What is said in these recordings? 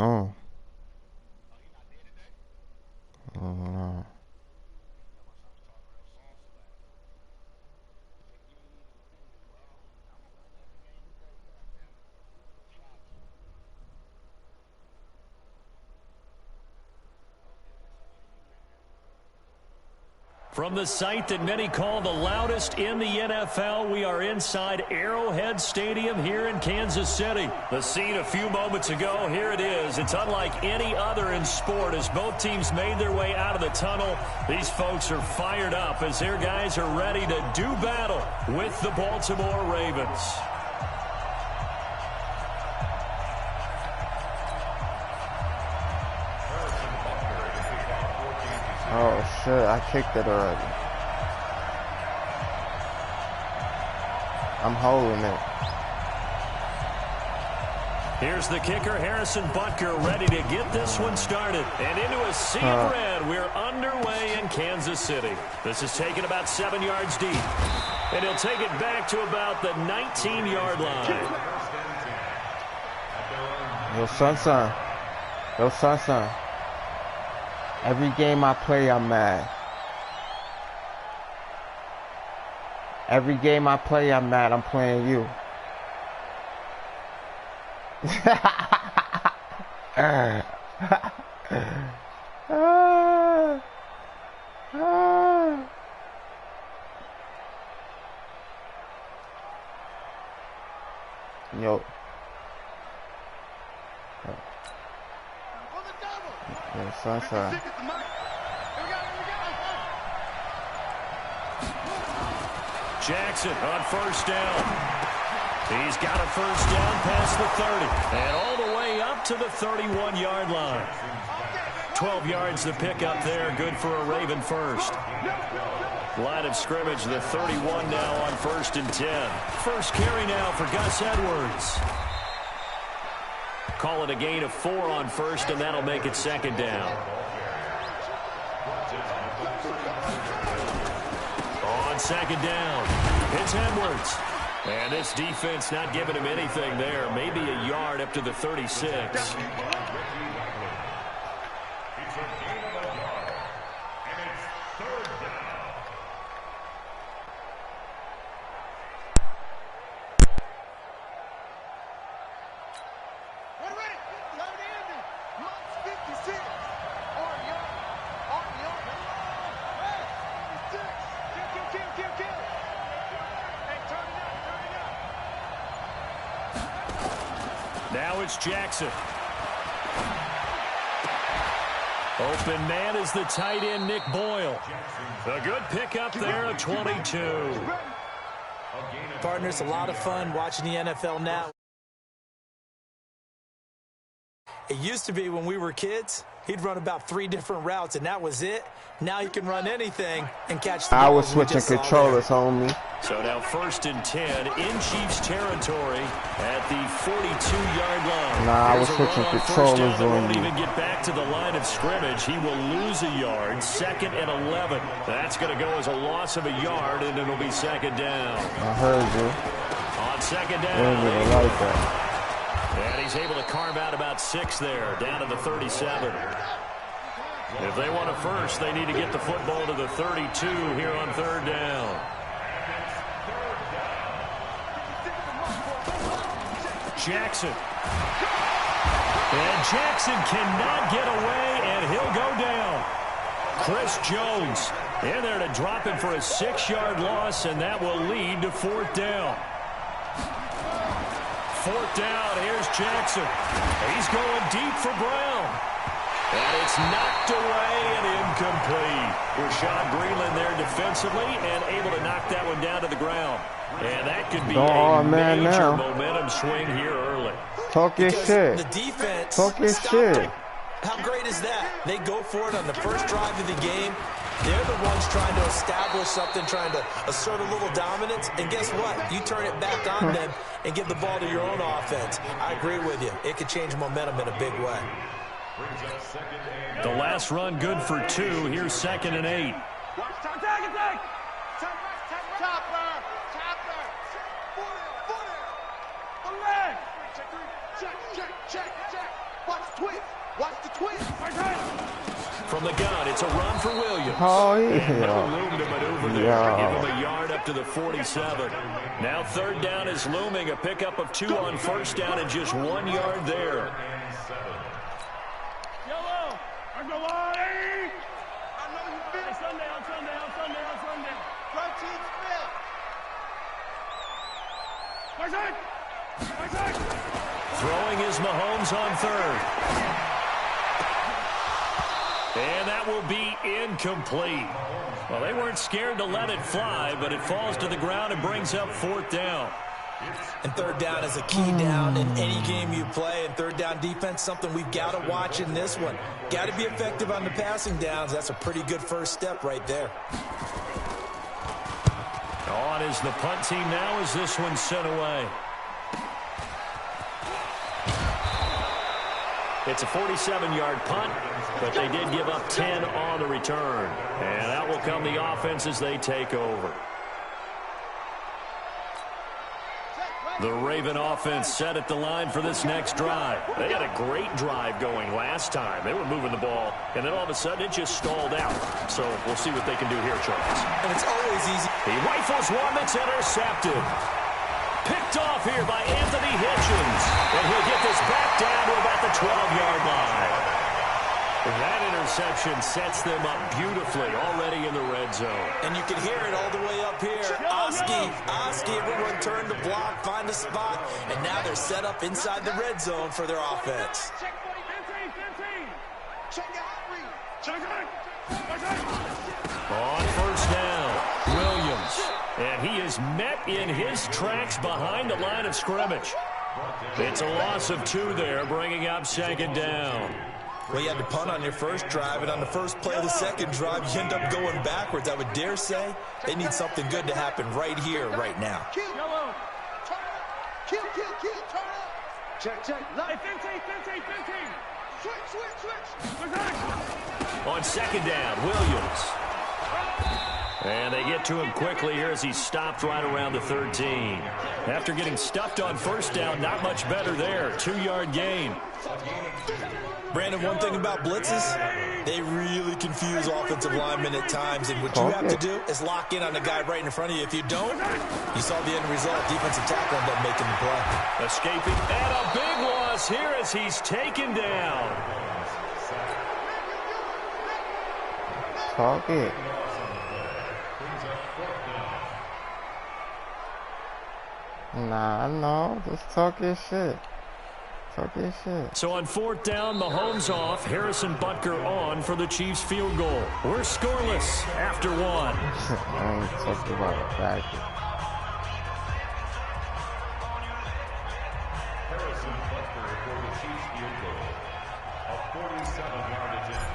know. I don't know. From the site that many call the loudest in the NFL, we are inside Arrowhead Stadium here in Kansas City. The scene a few moments ago, here it is. It's unlike any other in sport as both teams made their way out of the tunnel. These folks are fired up as their guys are ready to do battle with the Baltimore Ravens. Oh shit, I kicked it already. I'm holding it. Here's the kicker, Harrison Butker, ready to get this one started. And into a sea of red, we're underway in Kansas City. This is taken about 7 yards deep. And he'll take it back to about the 19-yard line. Yo, son. Yo, son. Every game I play, I'm mad. Every game I play, I'm mad. I'm playing you. Yo. Yeah, son. Jackson on first down. He's got a first down past the 30. And all the way up to the 31-yard line. 12 yards to pick up there. Good for a Raven first. Line of scrimmage, the 31 now on 1st and 10. First carry now for Gus Edwards. Call it a gain of 4 on first, and that'll make it 2nd down. On 2nd down, it's Edwards. And this defense not giving him anything there. Maybe a yard up to the 36. Now it's Jackson. Open man is the tight end, Nick Boyle. A good pickup there at 22. Partners, a lot of fun watching the NFL now. It used to be when we were kids, he'd run about 3 different routes, and that was it. Now he can run anything and catch the ball. I was switching controllers, homie. So now 1st and 10 in Chiefs territory at the 42-yard line. Nah, I was switching controllers on won't you. even get back to the line of scrimmage. He will lose a yard. 2nd and 11. That's going to go as a loss of a yard, and it'll be 2nd down. I heard you. On 2nd down. I didn't even like that. And he's able to carve out about 6 there, down to the 37. If they want a first, they need to get the football to the 32 here on 3rd down. Jackson. And Jackson cannot get away, and he'll go down. Chris Jones in there to drop him for a 6-yard loss, and that will lead to 4th down. 4th down, here's Jackson. He's going deep for Brown. And it's knocked away and incomplete. Rashad Greenland there defensively and able to knock that one down to the ground. And that could be a major momentum swing here early. Talk your shit. The defense Talk your shit. How great is that? They go for it on the first drive of the game. They're the ones trying to establish something, trying to assert a little dominance. And guess what? You turn it back on them and give the ball to your own offense. I agree with you. It could change momentum in a big way. The last run good for 2. Here's 2nd and 8. From the gun, it's a run for Williams. Oh, And no yeah. room to maneuver there. Give him a yard up to the 47. Now third down is looming. A pickup of 2 on first down and just 1 yard there. Throwing is Mahomes on third. And that will be incomplete. Well, they weren't scared to let it fly, but it falls to the ground and brings up fourth down. And third down is a key down in any game you play. And third down defense, something we've got to watch in this one. Got to be effective on the passing downs. That's a pretty good first step right there. On is the punt team now as this one's sent away. It's a 47-yard punt, but they did give up 10 on the return. And that will come the offense as they take over. The Raven offense set at the line for this next drive. They had a great drive going last time. They were moving the ball, and then all of a sudden it just stalled out. So we'll see what they can do here, Charles. And it's always easy. He rifles one that's intercepted. Picked off here by Anthony Hitchens. And he'll get this back down to about the 12-yard line. That interception sets them up beautifully already in the red zone. And you can hear it all the way up here. Oski, everyone turned to block, find a spot, and now they're set up inside the red zone for their offense. On first down, Williams. And he is met in his tracks behind the line of scrimmage. It's a loss of 2 there, bringing up second down. Well, you had to punt on your first drive, and on the first play of the second drive, you end up going backwards. I would dare say they need something good to happen right here, right now. Check. 15. Switch. On second down, Williams. And they get to him quickly here as he stopped right around the 13. After getting stuffed on first down, not much better there. 2-yard gain. Brandon, one thing about blitzes, they really confuse offensive linemen at times, and what you have to do is lock in on the guy right in front of you. If you don't, you saw the end result. Defensive tackle ended up making the play. Escaping, and a big loss here as he's taken down. Talk it. Nah, no, just talk your shit. So on fourth down, Mahomes off, Harrison Butker on for the Chiefs field goal. We're scoreless after 1. I ain't talking about it back. Harrison Butker for the Chiefs field goal. A 47-yard attempt.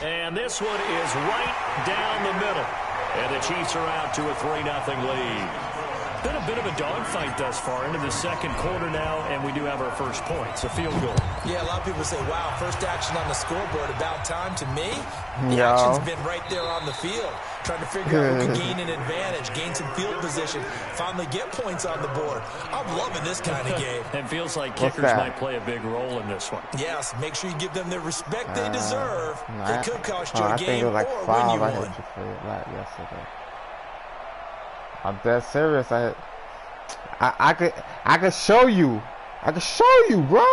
And this one is right down the middle. And the Chiefs are out to a 3-0 lead. Been a bit of a dogfight thus far into the second quarter now, and we do have our first point. It's a field goal. Yeah, a lot of people say, wow, first action on the scoreboard, about time. To me, the action's been right there on the field, trying to figure out who can gain an advantage, gain some field position, finally get points on the board. I'm loving this kind of game. It feels like kickers might play a big role in this one. Yes, make sure you give them the respect they deserve. It could cost you a I game think it was like or 5 win you I one. hit you for that yesterday. I'm dead serious. I could show you. I could show you, bro.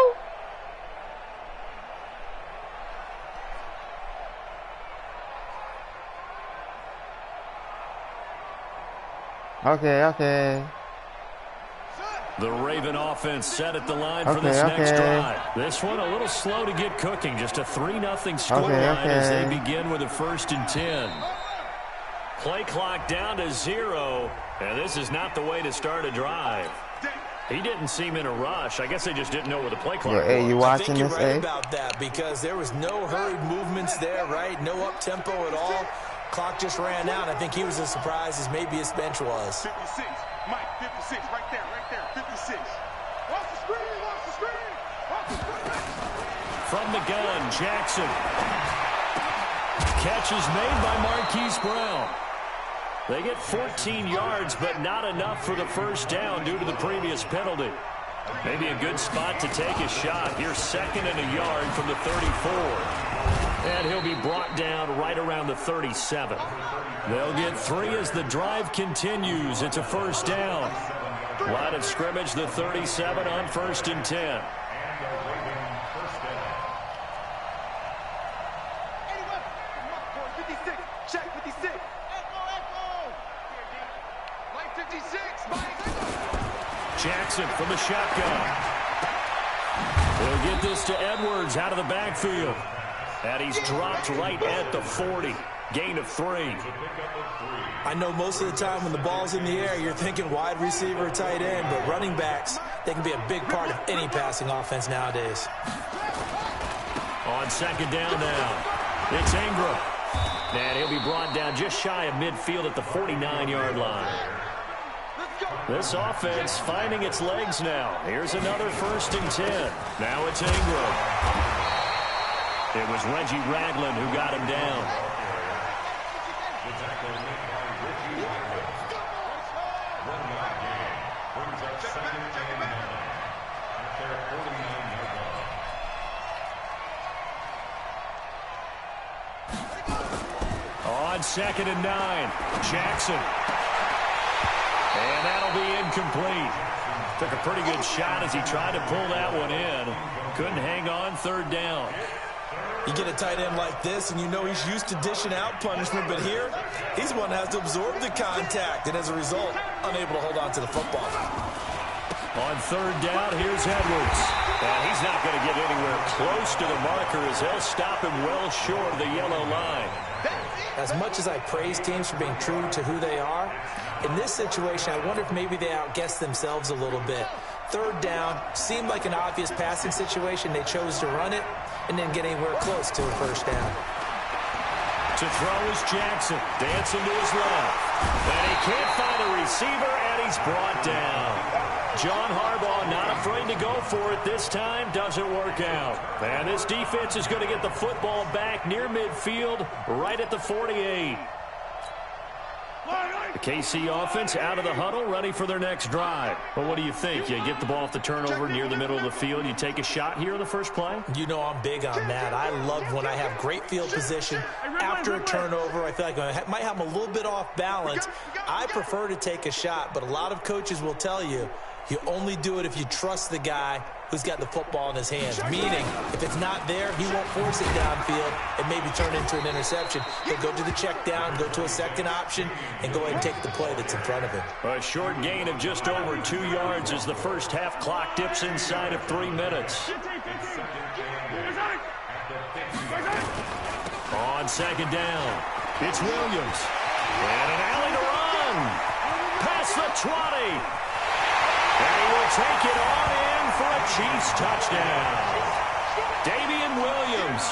Okay. The Raven offense set at the line for this next drive. This one a little slow to get cooking. Just a 3-0 scoreline as they begin with a 1st and 10. Play clock down to 0, and this is not the way to start a drive. He didn't seem in a rush. I guess they just didn't know where the play clock was. Hey, you watching I think this, you're right about that, because there was no hurried movements there, right? No up-tempo at all. Clock just ran out. I think he was as surprised as maybe his bench was. 56, Mike, 56, right there, 56. Watch the screen. From the gun, Jackson. Catch is made by Marquise Brown. They get 14 yards, but not enough for the first down due to the previous penalty. Maybe a good spot to take a shot. Here's 2nd and a yard from the 34. And he'll be brought down right around the 37. They'll get 3 as the drive continues. It's a first down. Line of scrimmage, the 37 on 1st and 10. Jackson from the shotgun. They'll get this to Edwards out of the backfield. And he's dropped right at the 40. Gain of 3. I know most of the time when the ball's in the air, you're thinking wide receiver, tight end, but running backs, they can be a big part of any passing offense nowadays. On 2nd down now, it's Ingram. And he'll be brought down just shy of midfield at the 49-yard line. This offense finding its legs now. Here's another 1st and 10. Now it's Ingram. It was Reggie Ragland who got him down. On 2nd and 9, Jackson. And that'll be incomplete. Took a pretty good shot as he tried to pull that one in. Couldn't hang on 3rd down. You get a tight end like this, and you know he's used to dishing out punishment, but here, he's one that has to absorb the contact, and as a result, unable to hold on to the football. On 3rd down, here's Edwards. And he's not going to get anywhere close to the marker as they'll stop him well short of the yellow line. As much as I praise teams for being true to who they are, in this situation, I wonder if maybe they outguessed themselves a little bit. 3rd down, seemed like an obvious passing situation. They chose to run it and didn't get anywhere close to a first down. To throw is Jackson, dancing to his left. And he can't find a receiver, and he's brought down. John Harbaugh not afraid to go for it this time. Doesn't work out. And this defense is going to get the football back near midfield, right at the 48. The KC offense out of the huddle, ready for their next drive. Well, what do you think? You get the ball off the turnover near the middle of the field. You take a shot here in the first play? You know I'm big on that. I love when I have great field position after a turnover. I feel like I might have them a little bit off balance. I prefer to take a shot, but a lot of coaches will tell you, you only do it if you trust the guy who's got the football in his hands. Meaning, if it's not there, he won't force it downfield and maybe turn into an interception. He'll go to the check down, go to a second option, and go ahead and take the play that's in front of him. A short gain of just over 2 yards as the first half clock dips inside of 3 minutes. On 2nd down, it's Williams. And an alley to run. Past the 20. And he will take it on in for a Chiefs touchdown. Damian Williams,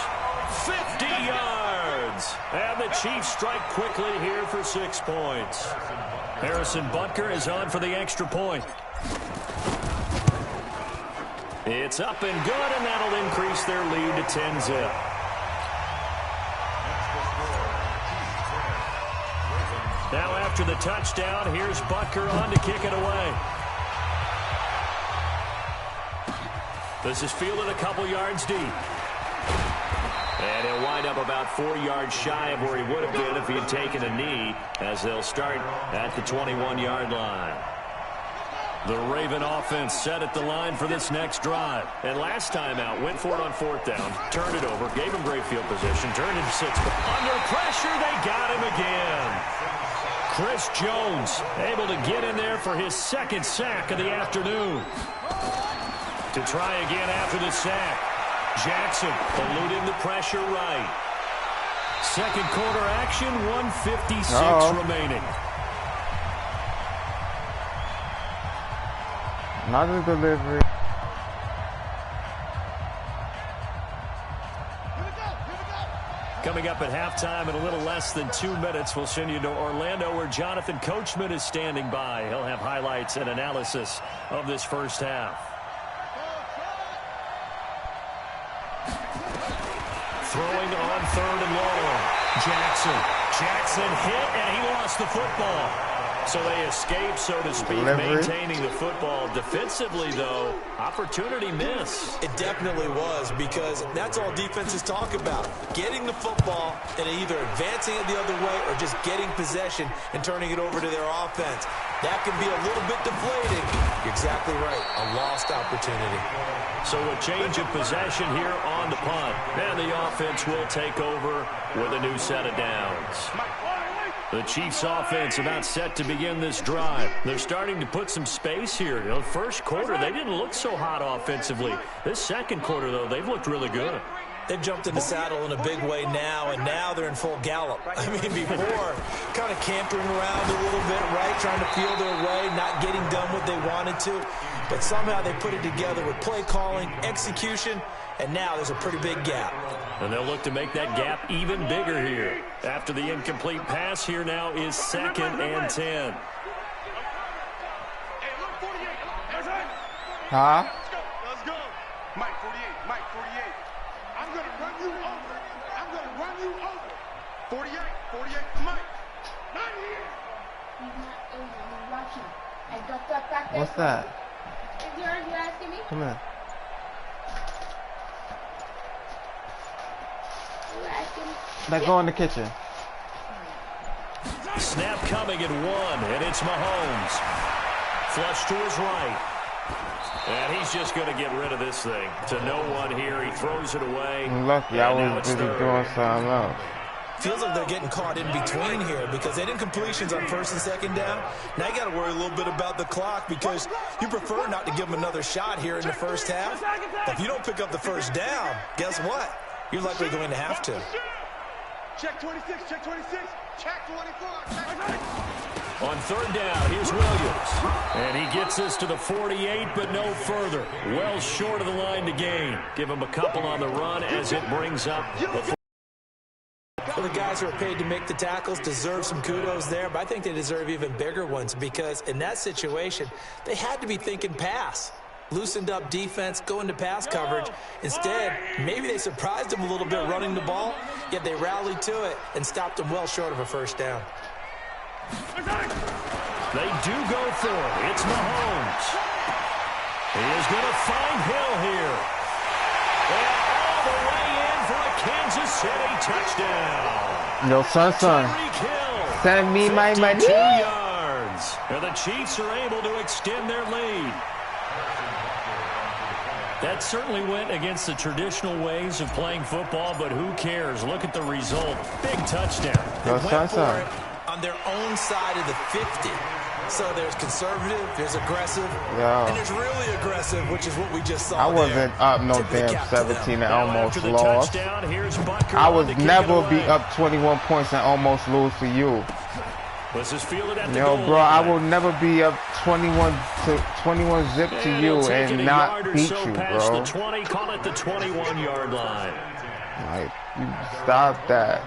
50 yards. And the Chiefs strike quickly here for 6 points. Harrison Butker is on for the extra point. It's up and good, and that'll increase their lead to 10-zip. Now after the touchdown, here's Butker on to kick it away. This is fielded a couple yards deep. And he'll wind up about 4 yards shy of where he would have been if he had taken a knee, as they'll start at the 21-yard line. The Raven offense set at the line for this next drive. And last time out, went for it on 4th down, turned it over, gave him great field position, turned it 6. But under pressure, they got him again. Chris Jones able to get in there for his 2nd sack of the afternoon. To try again after the sack. Jackson eluding the pressure right. 2nd quarter action, 1:56 remaining. Not a delivery. Coming up at halftime in a little less than 2 minutes, we'll send you to Orlando where Jonathan Coachman is standing by. He'll have highlights and analysis of this first half. throwing on 3rd and long. Jackson hit, and he lost the football. So they escape, so to speak, maintaining the football. Defensively, though, opportunity miss. It definitely was, because that's all defenses talk about. Getting the football and either advancing it the other way or just getting possession and turning it over to their offense. That can be a little bit deflating. You're exactly right. A lost opportunity. So a change of possession here on the punt. And the offense will take over with a new set of downs. The Chiefs offense about set to begin this drive. They're starting to put some space here. You know, first quarter, they didn't look so hot offensively. This second quarter, though, they've looked really good. They've jumped in the saddle in a big way now, and now they're in full gallop. I mean, before, kind of cantering around a little bit, right, trying to feel their way, not getting done what they wanted to. But somehow they put it together with play calling, execution, and now there's a pretty big gap. And they'll look to make that gap even bigger here. After the incomplete pass, here now is 2nd and 10. Huh? Let's go. Mike 48, Mike 48. I'm going to run you over. I'm going to run you over. 48, Mike. Not here. What's that? Is yours, you asking me? Come here. You asking me? Let's go in the kitchen. Snap coming at 1, and it's Mahomes. Flush to his right. And he's just going to get rid of this thing. To no one here. He throws it away. Lucky I was busy doing something else. Feels like they're getting caught in between here because they didn't completions on 1st and 2nd down. Now you got to worry a little bit about the clock because you prefer not to give them another shot here in the first half. If you don't pick up the first down, guess what? You're likely going to have to. Check 26, check 26, check 24. Check. On 3rd down, here's Williams. And he gets us to the 48, but no further. Well short of the line to gain. Give him a couple on the run as it brings up the Well, the guys who are paid to make the tackles deserve some kudos there, but I think they deserve even bigger ones because in that situation, they had to be thinking pass. Loosened up defense, go into pass coverage. Instead, maybe they surprised them a little bit running the ball, yet they rallied to it and stopped them well short of a first down. They do go for it. It's Mahomes. He is going to find Hill here. And all the way in for a Kansas City touchdown. Yo, son. Send me my money. 52 yards. And the Chiefs are able to extend their lead. That certainly went against the traditional ways of playing football, but who cares? Look at the result. Big touchdown. They went for it on their own side of the 50. So there's conservative, there's aggressive, and there's really aggressive, which is what we just saw. I wasn't up no damn 17 and almost lost. I would never be up 21 points and almost lose to you. Yo, bro, I will never be up 21 zip to you and not beat you, bro. The 20, call it the 21-yard line. Like, you stop that.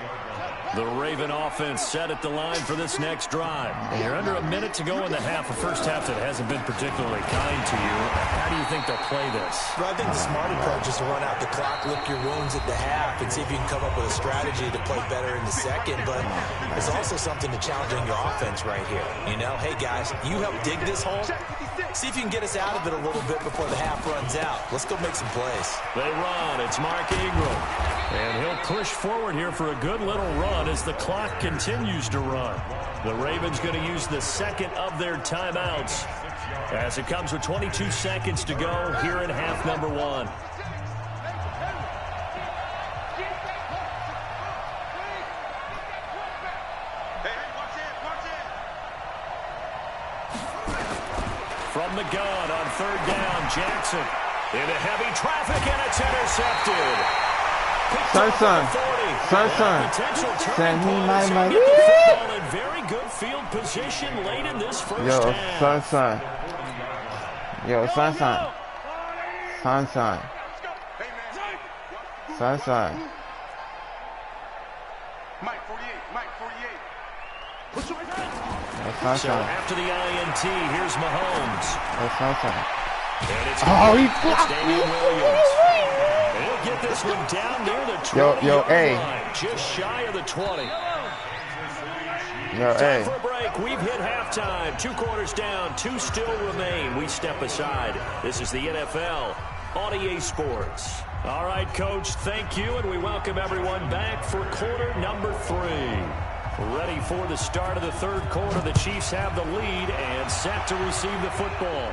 The Raven offense set at the line for this next drive. And you're under a minute to go in the half, a first half that hasn't been particularly kind to you. How do you think they'll play this? Well, I think the smart approach is to run out the clock, lick your wounds at the half, and see if you can come up with a strategy to play better in the second. But there's also something to challenging your offense right here. You know, hey, guys, you help dig this hole. See if you can get us out of it a little bit before the half runs out. Let's go make some plays. They run. It's Mark Ingram. And he'll push forward here for a good little run as the clock continues to run. The Ravens going to use the second of their timeouts as it comes with 22 seconds to go here in half number 1. From the gun on 3rd down, Jackson into heavy traffic, and it's intercepted. Son, send me my money. In very good field position late in this first half. Son. Yo, son. Mike 48, Mike 48. So after the INT, here's Mahomes. Oh, he blocked me. He'll get get this one down near the 20-yard line, just shy of the 20. Time for a break. We've hit halftime. 2 quarters down. 2 still remain. We step aside. This is the NFL on EA Sports. All right, Coach, thank you, and we welcome everyone back for quarter number 3. Ready for the start of the 3rd quarter. The Chiefs have the lead and set to receive the football.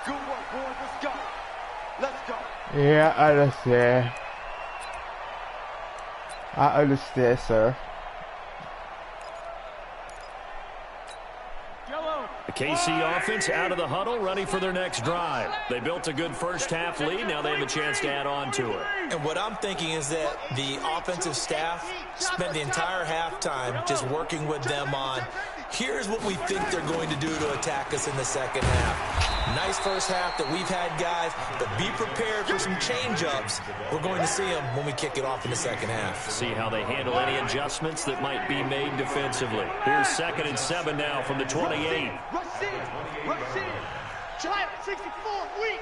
Good work, boys. Let's go. Let's go. Yeah, I understand. I understand, sir. The KC offense out of the huddle, ready for their next drive. They built a good first-half lead. Now they have a chance to add on to it. And what I'm thinking is that the offensive staff spent the entire halftime just working with them on, here's what we think they're going to do to attack us in the second half. Nice first half that we've had, guys, but be prepared for some change-ups. We're going to see them when we kick it off in the second half. See how they handle any adjustments that might be made defensively. Here's 2nd and 7 now from the 28. Rush in. Rush in. July 64, weak.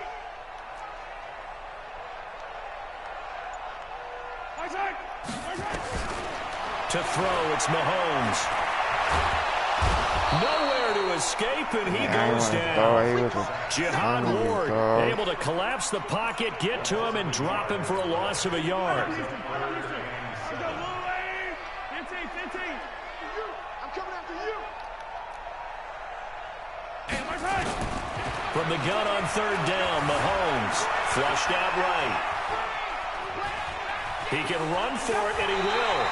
To throw, it's Mahomes. Nowhere to escape, and he goes down. Jihad Ward able to collapse the pocket, get to him, and drop him for a loss of a yard. I'm coming after you. From the gun on 3rd down, Mahomes flushed out right. He can run for it, and he will.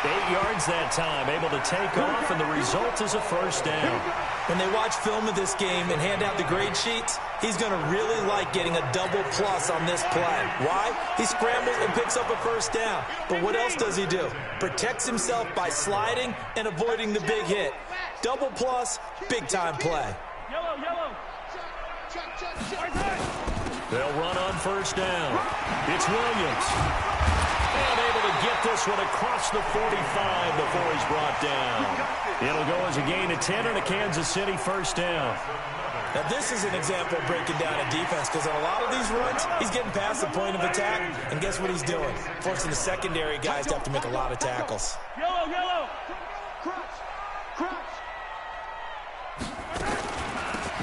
8 yards that time, able to take off, and the result is a first down. When they watch film of this game and hand out the grade sheets, he's going to really like getting a double plus on this play. Why? He scrambles and picks up a first down. But what else does he do? Protects himself by sliding and avoiding the big hit. Double plus, big-time play. They'll run on first down. It's Williams. And able to get this one across the 45 before he's brought down. It'll go as a gain of 10 and a Kansas City first down. Now, this is an example of breaking down a defense, because on a lot of these runs, he's getting past the point of attack, and guess what he's doing? Forcing the secondary guys to have to make a lot of tackles. Yellow. Crouch.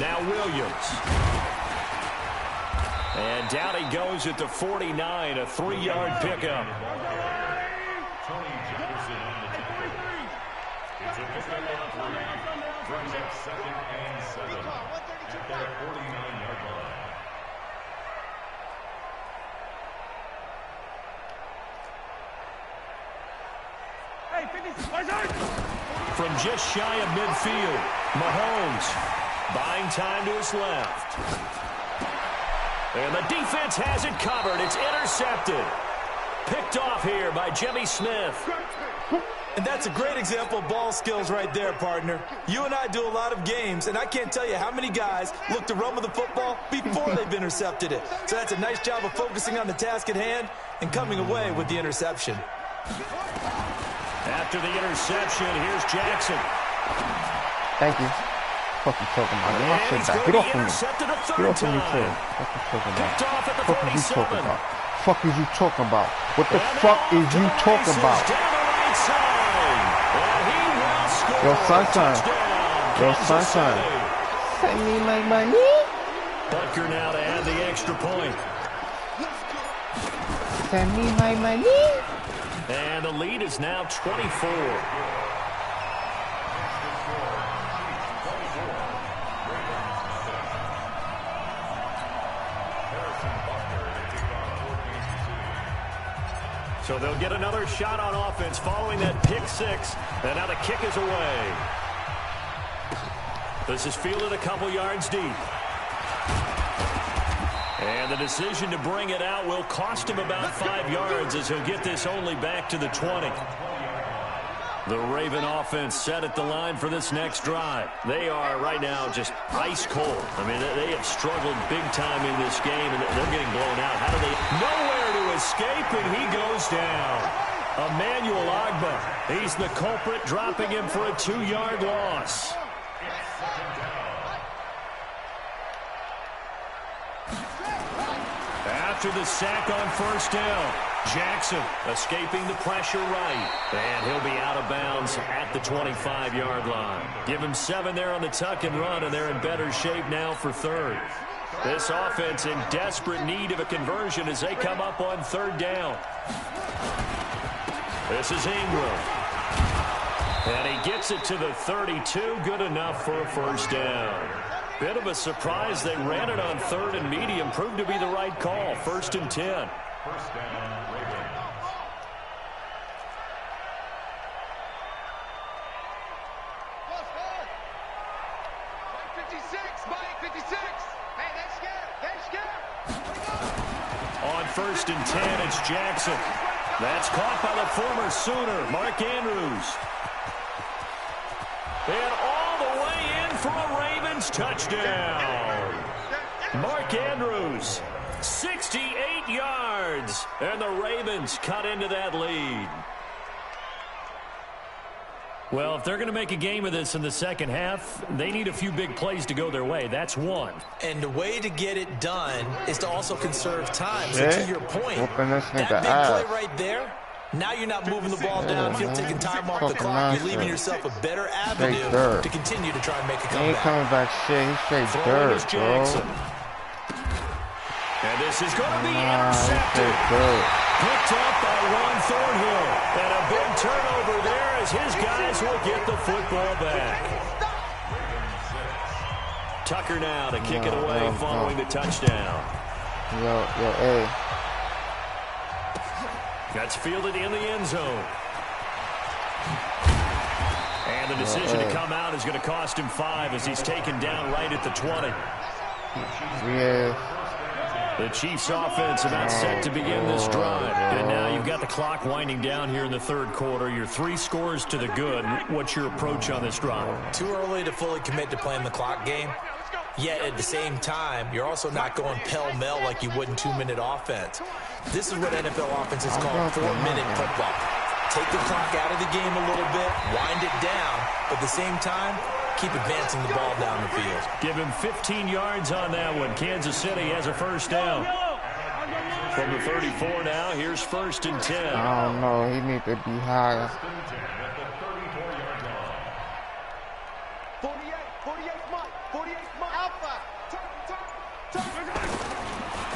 Now Williams. And down he goes at the 49, a 3-yard pickup. Tony Jefferson on the tackle. It's a pickup on 3. Brings up 2nd and 7 at their 49-yard line. From just shy of midfield, Mahomes buying time to his left. And the defense has it covered. It's intercepted. Picked off here by Jimmy Smith. And that's a great example of ball skills right there, partner. You and I do a lot of games, and I can't tell you how many guys look to run with the football before they've intercepted it. So that's a nice job of focusing on the task at hand and coming away with the interception. After the interception, here's Jackson. Thank you. What you talking about? And he's going to be intercepted a third time. What you talking about? Picked off at the Fuck is you 47. talking about? Fuck is you talking about? What the fuck is you talking about? Yo, sunshine. Send me my money. Butker now to add the extra point. Send me my money. And the lead is now 24. So they'll get another shot on offense following that pick six. And now the kick is away. This is fielded a couple yards deep. And the decision to bring it out will cost him about 5 yards as he'll get this only back to the 20. The Raven offense set at the line for this next drive. They are right now just ice cold. I mean, they have struggled big time in this game, and they're getting blown out. How do they? Nowhere to escape, and he goes down. Emmanuel Ogbah, he's the culprit, dropping him for a 2-yard loss. after the sack on first down. Jackson escaping the pressure right. And he'll be out of bounds at the 25-yard line. Give him 7 there on the tuck and run, and they're in better shape now for third. This offense in desperate need of a conversion as they come up on third down. This is Ingram. And he gets it to the 32. Good enough for a first down. Bit of a surprise. They ran it on third and medium. Proved to be the right call. 1st and 10. First down, Ravens. On 1st and 10, it's Jackson. That's caught by the former Sooner, Mark Andrews. And all the way in for a Ravens touchdown. Mark Andrews, 68 yards. And the Ravens cut into that lead. Well, if they're going to make a game of this in the second half, they need a few big plays to go their way. That's one. And the way to get it done is to also conserve time. So to your point, that big play right there, now you're not moving the ball downfield, taking time off the clock. You're leaving yourself a better avenue to continue to try and make a comeback. He ain't coming back shit. He's straight dirt, bro. And this is going to be intercepted. Picked up by Ron Thornhill. And a big turnover there as his guys will get the football back. Tucker now to kick it away following the touchdown. Hey. That's fielded in the end zone. And the decision to come out is going to cost him 5 as he's taken down right at the 20. Yeah. The Chiefs offense about set to begin this drive. And now you've got the clock winding down here in the third quarter. You're 3 scores to the good. What's your approach on this drive? Too early to fully commit to playing the clock game. Yet at the same time, you're also not going pell-mell like you would in 2-minute offense. This is what NFL offenses call 4-minute football. Take the clock out of the game a little bit, wind it down, but at the same time, keep advancing the ball down the field. Give him 15 yards on that one. Kansas City has a first down. From the 34 now, here's 1st and 10. I don't know. He needs to be higher. 48 Mike, Alpha.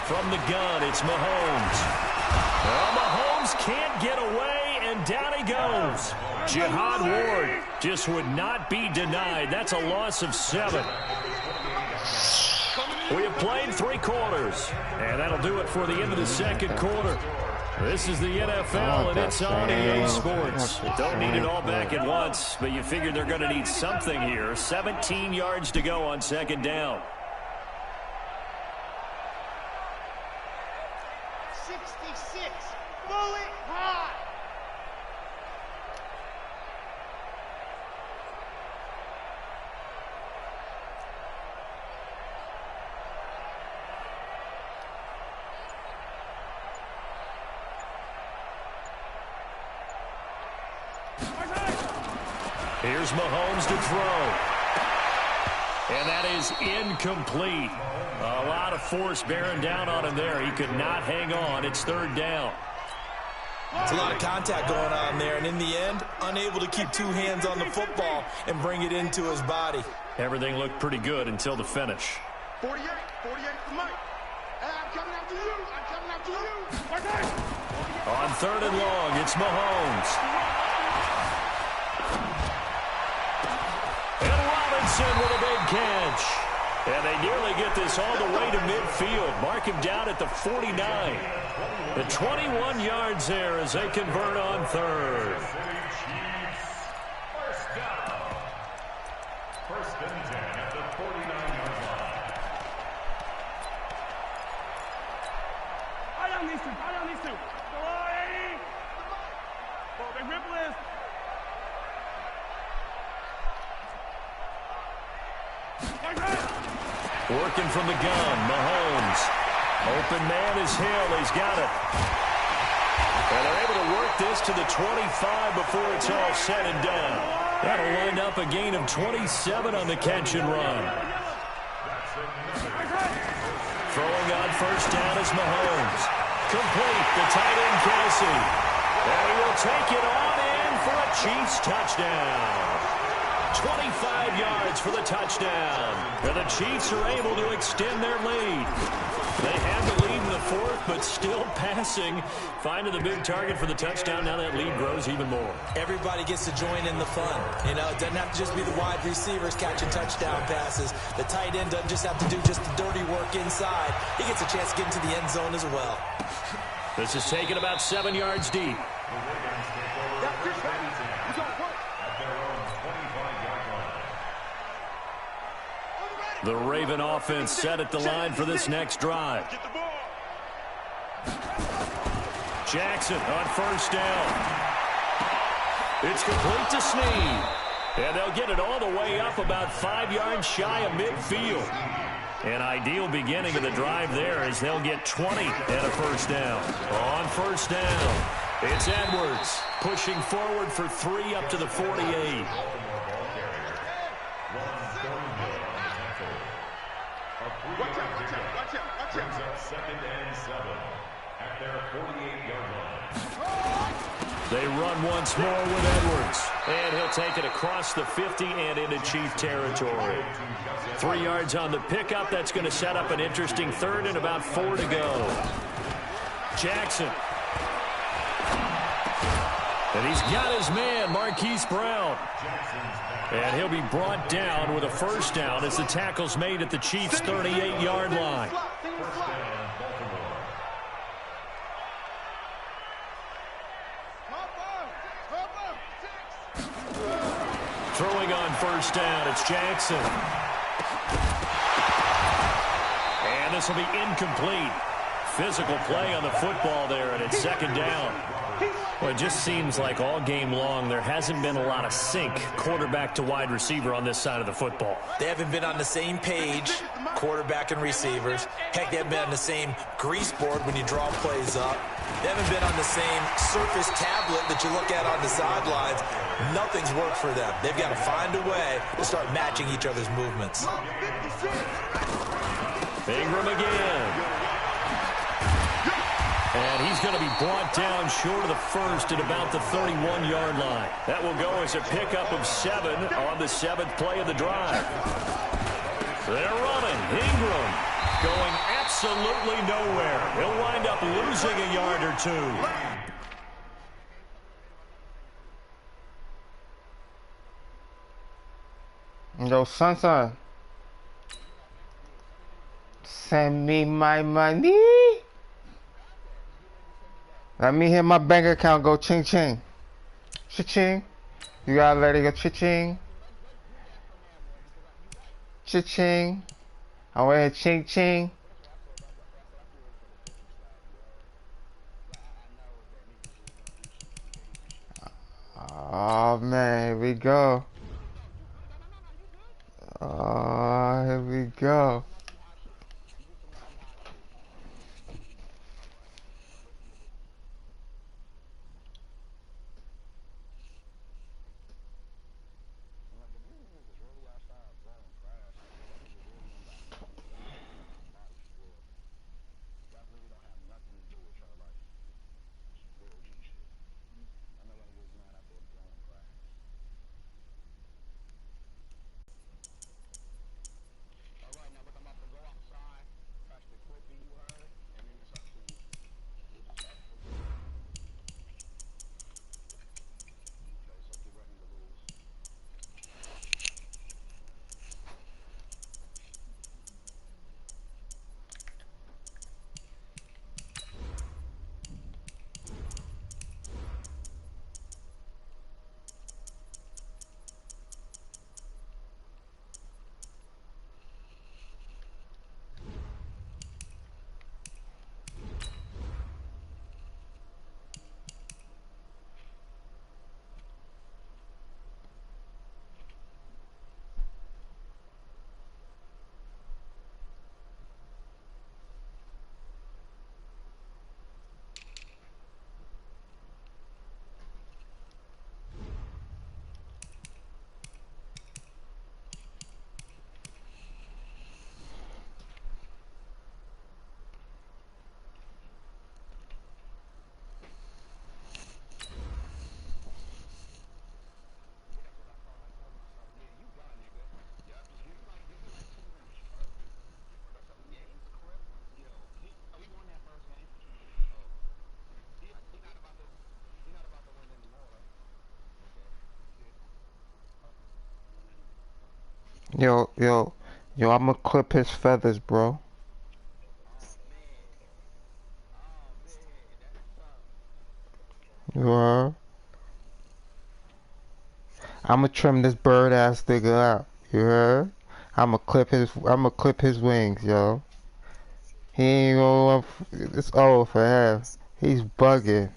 From the gun, it's Mahomes. Well, Mahomes can't get away, and down he goes. Jihad Ward just would not be denied. That's a loss of 7. We have played 3 quarters, and that'll do it for the end of the second quarter. This is the NFL, and it's on EA Sports. Don't need it all back at once, but you figure they're going to need something here. 17 yards to go on second down. 66, bullet high. Here's Mahomes to throw. And that is incomplete. A lot of force bearing down on him there. He could not hang on. It's 3rd down. It's a lot of contact going on there, and in the end, unable to keep 2 hands on the football and bring it into his body. Everything looked pretty good until the finish. 48 for Mike. Hey, I'm coming after you. On 3rd and long, it's Mahomes. And Robinson with a big catch. And they nearly get this all the way to midfield. Mark him down at the 49. The 21 yards there as they convert on 3rd. First down. 1st and 10 at the 49-yard line. Vayan listo. Big ripple is. Working from the gun, Mahomes. Open man is Hill. He's got it. And they're able to work this to the 25 before it's all said and done. That'll wind up a gain of 27 on the catch and run. Throwing on first down is Mahomes. Complete. The tight end, Kelsey. And he will take it on in for a Chiefs touchdown. 25 yards for the touchdown. And the Chiefs are able to extend their lead. They have the lead in the fourth, but still passing. Finding the big target for the touchdown. Now that lead grows even more. Everybody gets to join in the fun. You know, it doesn't have to just be the wide receivers catching touchdown passes. The tight end doesn't just have to do just the dirty work inside. He gets a chance to get into the end zone as well. This is taken about 7 yards deep. The Raven offense set at the line for this next drive. Jackson on first down. It's complete to Snead. And they'll get it all the way up about 5 yards shy of midfield. An ideal beginning of the drive there as they'll get 20 and a first down. On first down, it's Edwards pushing forward for 3 up to the 48. Brings up 2nd and 7 at their 48-yard line. They run once more with Edwards. And he'll take it across the 50 and into Chief territory. 3 yards on the pickup. That's going to set up an interesting third and about 4 to go. Jackson. And he's got his man, Marquise Brown. And he'll be brought down with a first down as the tackle's made at the Chiefs' 38-yard line. Throwing on first down, it's Jackson. And this will be incomplete. Physical play on the football there, and it's 2nd down. Well, it just seems like all game long there hasn't been a lot of sync quarterback to wide receiver on this side of the football. They haven't been on the same page, quarterback and receivers. Heck, they haven't been on the same grease board when you draw plays up. They haven't been on the same surface tablet that you look at on the sidelines. Nothing's worked for them. They've got to find a way to start matching each other's movements. Ingram again. And he's going to be brought down short of the first at about the 31-yard line. That will go as a pickup of 7 on the 7th play of the drive. They're running. Ingram going absolutely nowhere. He'll wind up losing a yard or 2. Yo, son. Send me my money. Let me hear my bank account go ching-ching. Cha-ching. You gotta let it go cha-ching. Cha-ching. I want to ching-ching. Oh, man. Here we go. Oh, here we go. Yo, I'ma clip his feathers, bro. You heard? I'ma trim this bird ass nigga out. You heard? I'ma clip his wings, yo. He ain't gonna, it's over for him. He's bugging.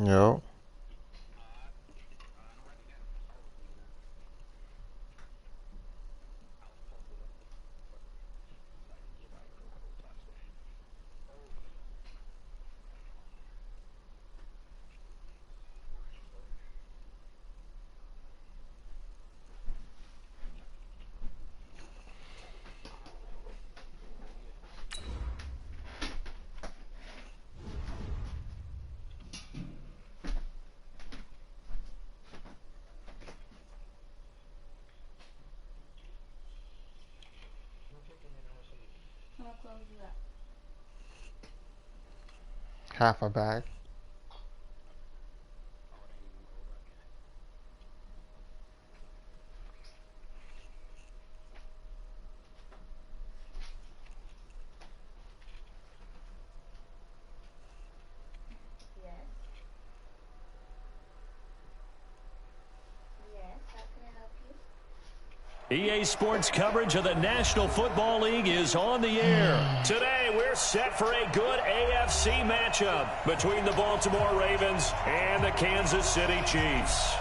Yo. I'm gonna close you up. Half a bag. Yes. Yes, how can I help you? EA Sports coverage of the National Football League is on the air. Today, we're set for a good AFC matchup between the Baltimore Ravens and the Kansas City Chiefs.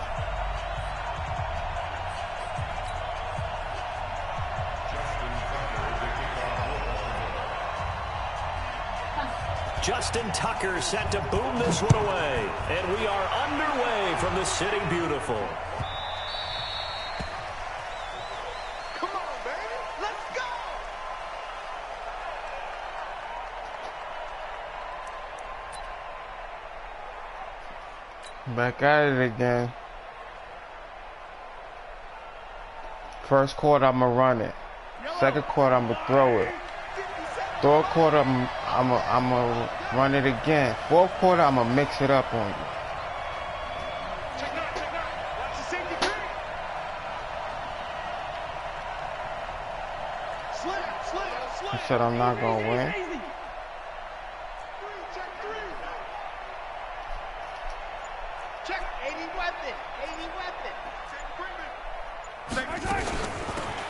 Justin Tucker set to boom this one away. And we are underway from the City Beautiful. Come on, baby. Let's go. Back at it again. First quarter, I'm going to run it. Second quarter, I'm going to throw it. Third quarter, I'm going to run it again. Fourth quarter, I'm going to mix it up on you. I said I'm not going to win.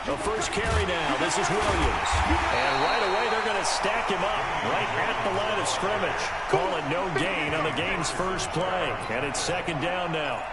The first carry now. This is Williams. And right away, they're going to stack him up right at the line of scrimmage. Call it no gain on the game's first play. And it's second down now.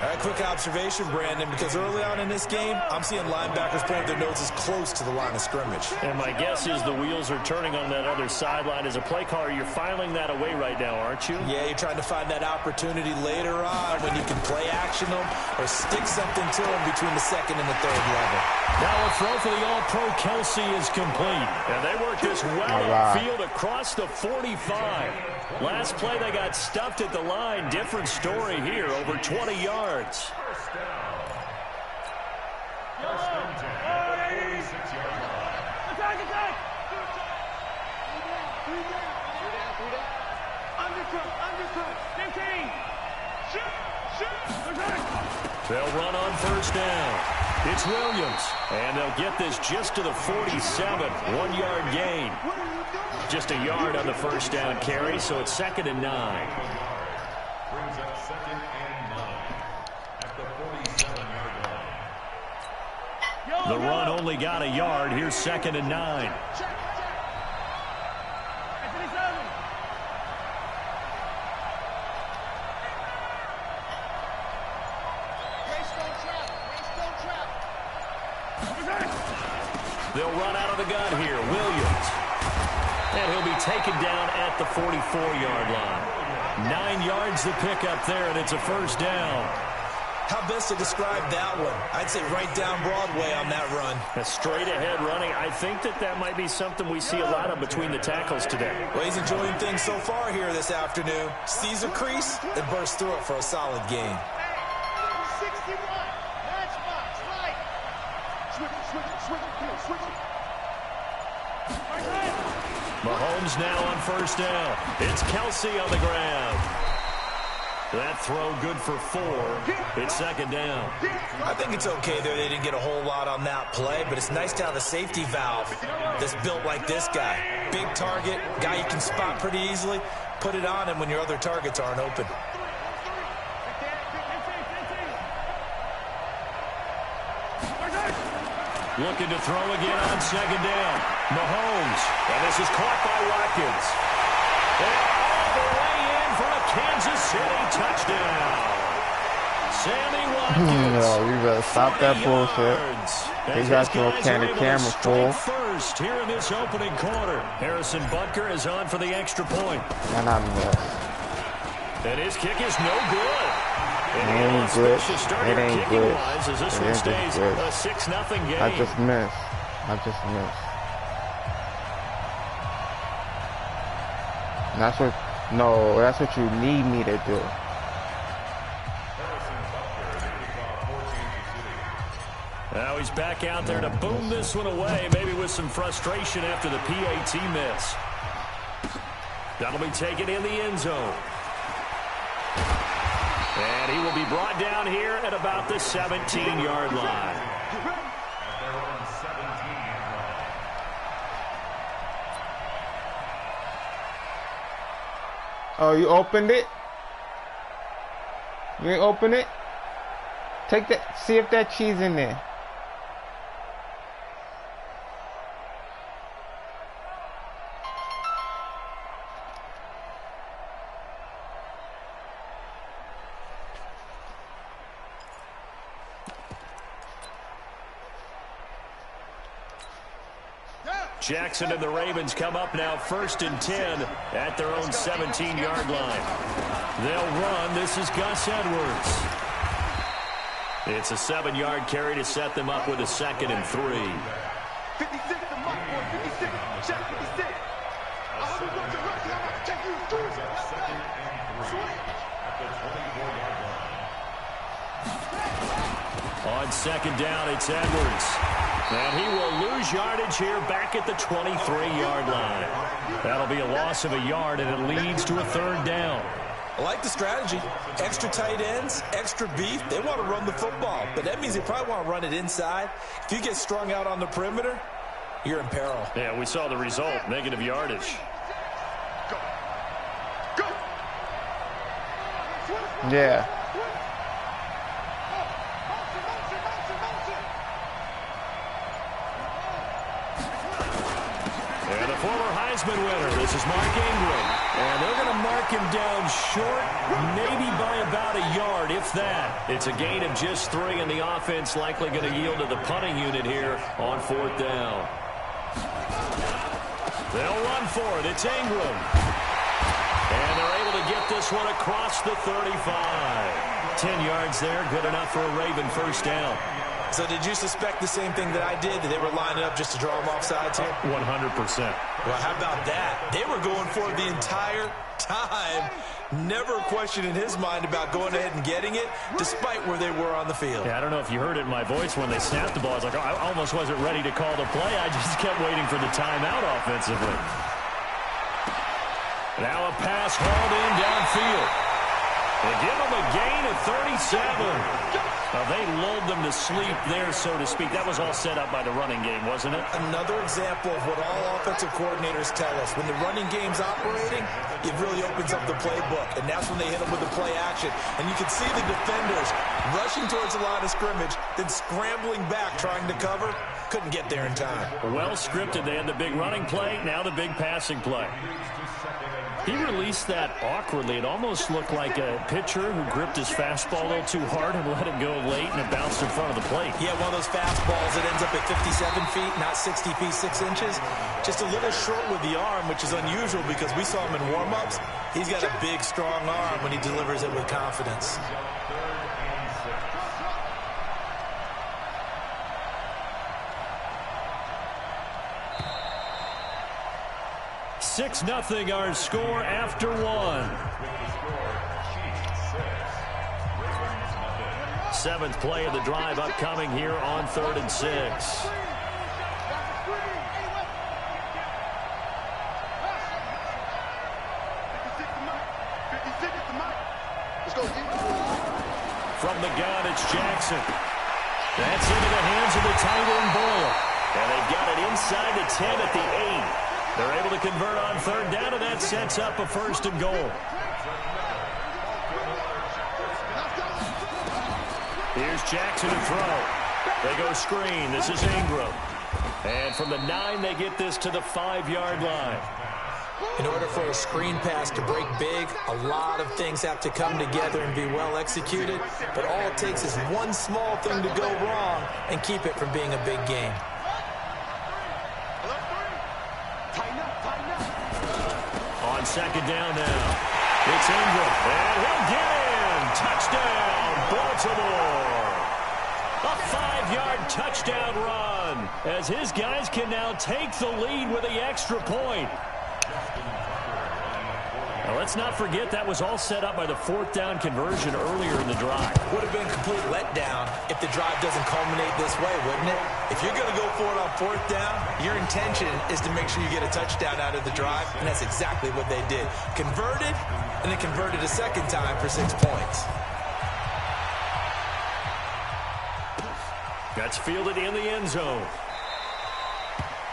A quick observation, Brandon, because early on in this game, I'm seeing linebackers point their noses close to the line of scrimmage. And my guess is the wheels are turning on that other sideline. As a play caller, you're filing that away right now, aren't you? Yeah, you're trying to find that opportunity later on when you can play action them or stick something to them between the second and the third level. Now a throw for the All-Pro Kelsey is complete. And they work this well upfield across the 45. Last play, they got stuffed at the line. Different story here, over 20 yards. First down. First and 10 at the 46-yard line. Attack! Undercut. 15. Shoot. They'll run on first down. It's Williams. And they'll get this just to the 47. 1 yard gain. Just a yard on the first down carry, so it's second and 9. Brings up second and 9 at the 47-yard line. The run only got a yard. Here's second and 9. They'll run out of the gun here. Williams. And he'll be taken down at the 44-yard line. 9 yards to pick up there, and it's a first down. How best to describe that one? I'd say right down Broadway on that run. A straight-ahead running. I think that might be something we see a lot of between the tackles today. Well, he's enjoying things so far here this afternoon. Sees a crease and bursts through it for a solid gain. 61. Matchbox. Right. Switch it. Mahomes now on first down. It's Kelsey on the ground. That throw good for 4. It's second down. I think it's okay there. They didn't get a whole lot on that play, but it's nice to have a safety valve that's built like this guy. Big target, guy you can spot pretty easily. Put it on him when your other targets aren't open. Looking to throw again on second down. Mahomes. And this is caught by Watkins. And all the way in for a Kansas City touchdown. Sammy Watkins. No, you better stop that bullshit. They got your candid camera full. First here in this opening quarter. Harrison Butker is on for the extra point. And I missed. And his kick is no good. It ain't good. It ain't good. As this one stays a 6-0 game. I just missed. And that's what you need me to do. Now he's back out there to boom this one away, maybe with some frustration after the PAT miss. That'll be taken in the end zone. And he will be brought down here at about the 17-yard line. Oh, you opened it? You ain't open it? Take that, see if that cheese in there. Jackson and the Ravens come up now 1st and 10 at their own 17-yard line. They'll run. This is Gus Edwards. It's a 7-yard carry to set them up with a 2nd and 3. 56 to Mike, 56. Check 56. I was going to rush. I'm going to take you through. 2nd and 3 at the 24-yard line. On second down, it's Edwards. And he will lose yardage here back at the 23-yard line. That'll be a loss of a yard, and it leads to a third down. I like the strategy. Extra tight ends, extra beef. They want to run the football, but that means they probably want to run it inside. If you get strung out on the perimeter, you're in peril. Yeah, we saw the result, negative yardage. Go. Yeah. And the former Heisman winner, this is Mark Ingram. And they're going to mark him down short, maybe by about a yard, if that. It's a gain of just 3, and the offense likely going to yield to the punting unit here on fourth down. They'll run for it. It's Ingram. And they're able to get this one across the 35. 10 yards there, good enough for a Raven first down. So did you suspect the same thing that I did, that they were lining up just to draw them off sides here? 100%. Well, how about that? They were going for it the entire time. Never a question in his mind about going ahead and getting it, despite where they were on the field. Yeah, I don't know if you heard it in my voice when they snapped the ball. I was like, oh, I almost wasn't ready to call the play. I just kept waiting for the timeout offensively. Now a pass hauled in downfield. They give them a gain of 37. They lulled them to sleep there, so to speak. That was all set up by the running game, wasn't it? Another example of what all offensive coordinators tell us. When the running game's operating, it really opens up the playbook, and that's when they hit them with the play action. And you can see the defenders rushing towards the line of scrimmage, then scrambling back, trying to cover. Couldn't get there in time. Well scripted. They had the big running play, now the big passing play. He released that awkwardly. It almost looked like a pitcher who gripped his fastball a little too hard and let it go late, and it bounced in front of the plate. Yeah, one of those fastballs that ends up at 57 feet, not 60 feet, 6 inches. Just a little short with the arm, which is unusual because we saw him in warm-ups. He's got a big, strong arm when he delivers it with confidence. Six 0 our score after one. Seventh play of the drive upcoming here on 3rd and 6. From the gun, it's Jackson. That's into the hands of the tight end Boyle. And they've got it inside the 10 at the 8. They're able to convert on 3rd down, and that sets up a 1st and goal. Here's Jackson to throw. They go screen. This is Ingram. And from the 9, they get this to the 5-yard line. In order for a screen pass to break big, a lot of things have to come together and be well executed. But all it takes is one small thing to go wrong and keep it from being a big game. On 2nd down now, it's Ingram, and he'll get in. Touchdown, Baltimore. A 5-yard touchdown run as his guys can now take the lead with the extra point. Now, let's not forget that was all set up by the 4th down conversion earlier in the drive. Would have been a complete letdown if the drive doesn't culminate this way, wouldn't it? If you're going to go for it on 4th down, your intention is to make sure you get a touchdown out of the drive, and that's exactly what they did. Converted, and then converted a second time for 6 points. That's fielded in the end zone.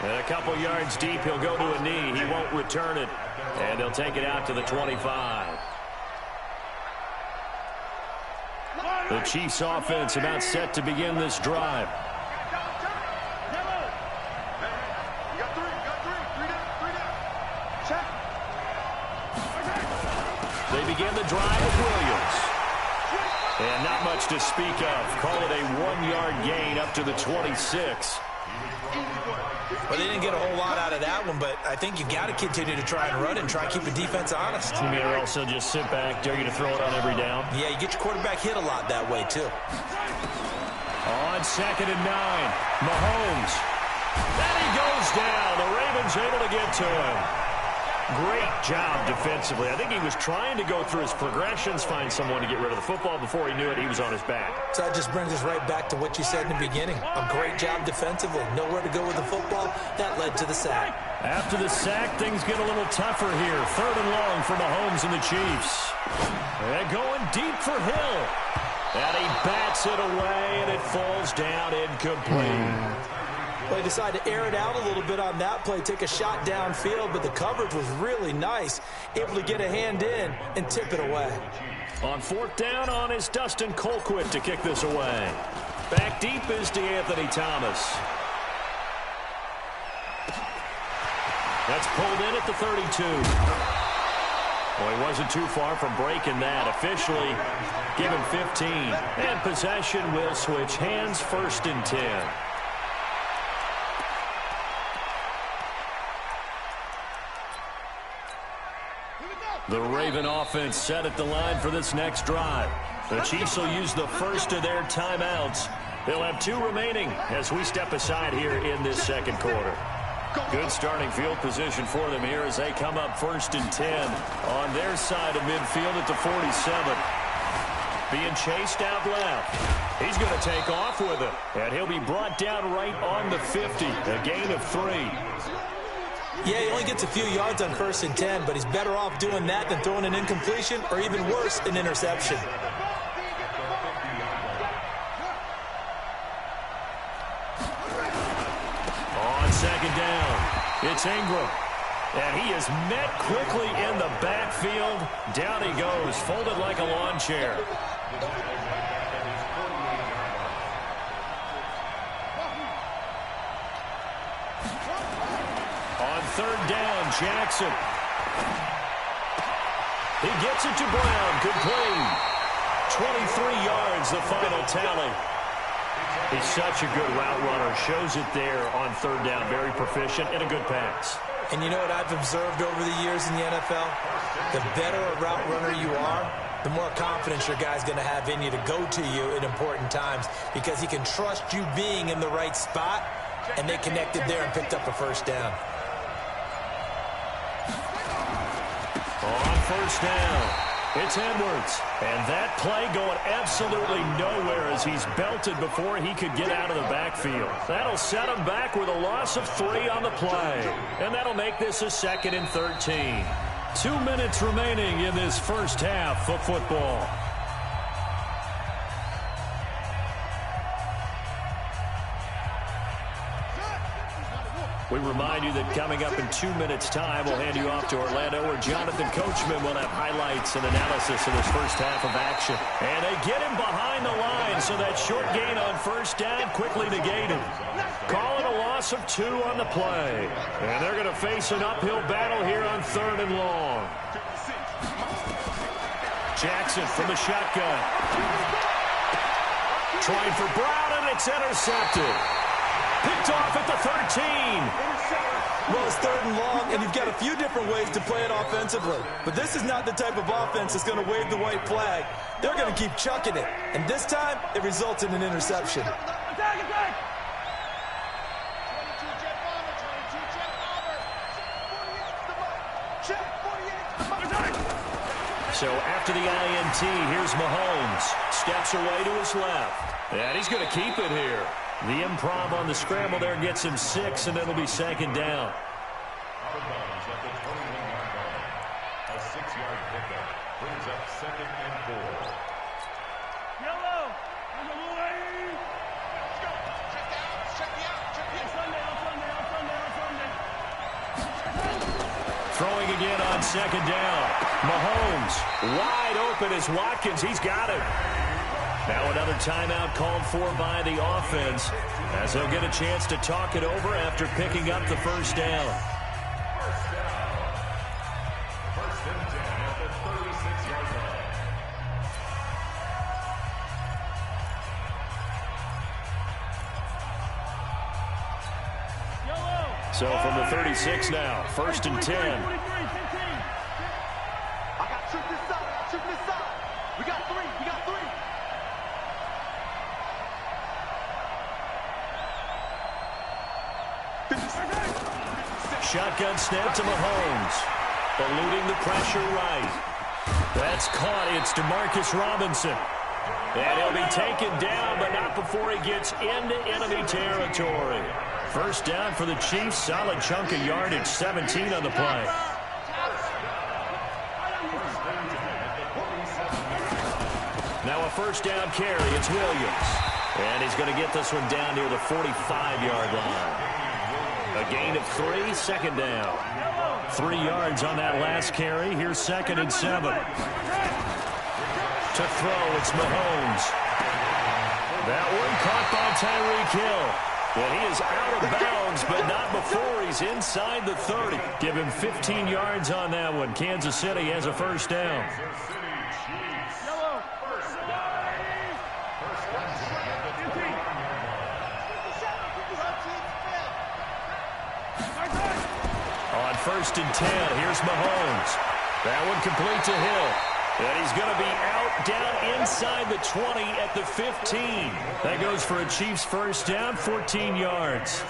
And a couple yards deep, he'll go to a knee. He won't return it. And they'll take it out to the 25. The Chiefs offense about set to begin this drive. They begin the drive with Williams. And not much to speak of. Call it a 1-yard gain up to the 26. Well, they didn't get a whole lot out of that one, but I think you got to continue to try and run and try and keep the defense honest. You may also just sit back, dare you to throw it on every down. Yeah, you get your quarterback hit a lot that way, too. On 2nd and 9, Mahomes. Then he goes down. The Ravens able to get to him. Great job defensively. I think he was trying to go through his progressions, find someone to get rid of the football. Before he knew it, he was on his back. So that just brings us right back to what you said in the beginning. A great job defensively. Nowhere to go with the football. That led to the sack. After the sack, things get a little tougher here. 3rd and long for Mahomes and the Chiefs. They're going deep for Hill. And he bats it away, and it falls down incomplete. Well, he decided to air it out a little bit on that play, take a shot downfield, but the coverage was really nice. Able to get a hand in and tip it away. On 4th down on is Dustin Colquitt to kick this away. Back deep is DeAnthony Thomas. That's pulled in at the 32. Well, he wasn't too far from breaking that. Officially given 15. And possession will switch hands, 1st and 10. The Raven offense set at the line for this next drive. The Chiefs will use the first of their timeouts. They'll have 2 remaining as we step aside here in this 2nd quarter. Good starting field position for them here as they come up 1st and 10 on their side of midfield at the 47. Being chased out left. He's going to take off with it, and he'll be brought down right on the 50. A gain of 3. Yeah, he only gets a few yards on 1st and 10, but he's better off doing that than throwing an incompletion or even worse, an interception. On 2nd down, it's Ingram. And he is met quickly in the backfield. Down he goes, folded like a lawn chair. On 3rd down, Jackson. He gets it to Brown. Good play. 23 yards, the final tally. He's such a good route runner. Shows it there on 3rd down. Very proficient and a good pass. And you know what I've observed over the years in the NFL? The better a route runner you are, the more confidence your guy's going to have in you to go to you in important times because he can trust you being in the right spot, and they connected there and picked up a 1st down. On 1st down, it's Edwards. And that play going absolutely nowhere as he's belted before he could get out of the backfield. That'll set him back with a loss of 3 on the play. And that'll make this a 2nd and 13. 2 minutes remaining in this first half of football. We remind you that coming up in 2 minutes' time, we'll hand you off to Orlando, where Jonathan Coachman will have highlights and analysis of this first half of action. And they get him behind the line, so that short gain on 1st down quickly negated. Call it a loss of 2 on the play. And they're going to face an uphill battle here on 3rd and long. Jackson from the shotgun. Trying for Brown, and it's intercepted. Picked off at the 13. Well, it's 3rd and long, and you've got a few different ways to play it offensively. But this is not the type of offense that's going to wave the white flag. They're going to keep chucking it. And this time, it results in an interception. So after the INT, here's Mahomes. Steps away to his left. And he's going to keep it here. The improv on the scramble there gets him 6, and it'll be 2nd down. Out of bounds at the 21-yard line. A 6-yard pickup brings up 2nd and 4. Yellow. On the way. Let's go. Check down. Check me out. Check me out. Sunday. Throwing again on 2nd down. Mahomes wide open as Watkins. He's got it. Now another timeout called for by the offense as they'll get a chance to talk it over after picking up the 1st down. 1st and 10 at the 36-yard line. So from the 36 now, 1st and 10. I got trick this side. Trick this side. We got 3. We got 3. Shotgun snap to Mahomes. eluding the pressure right. That's caught. It's DeMarcus Robinson. And he'll be taken down, but not before he gets into enemy territory. First down for the Chiefs. Solid chunk of yardage, 17 on the play. Now a first down carry. It's Williams. And he's going to get this one down near the 45-yard line. A gain of 3, second down. 3 yards on that last carry. Here's 2nd and 7. To throw, it's Mahomes. That one caught by Tyreek Hill. And he is out of bounds, but not before he's inside the 30. Give him 15 yards on that one. Kansas City has a first down. On 1st and 10, here's Mahomes. That one complete to Hill. And he's going to be out down inside the 20 at the 15. That goes for a Chiefs first down, 14 yards.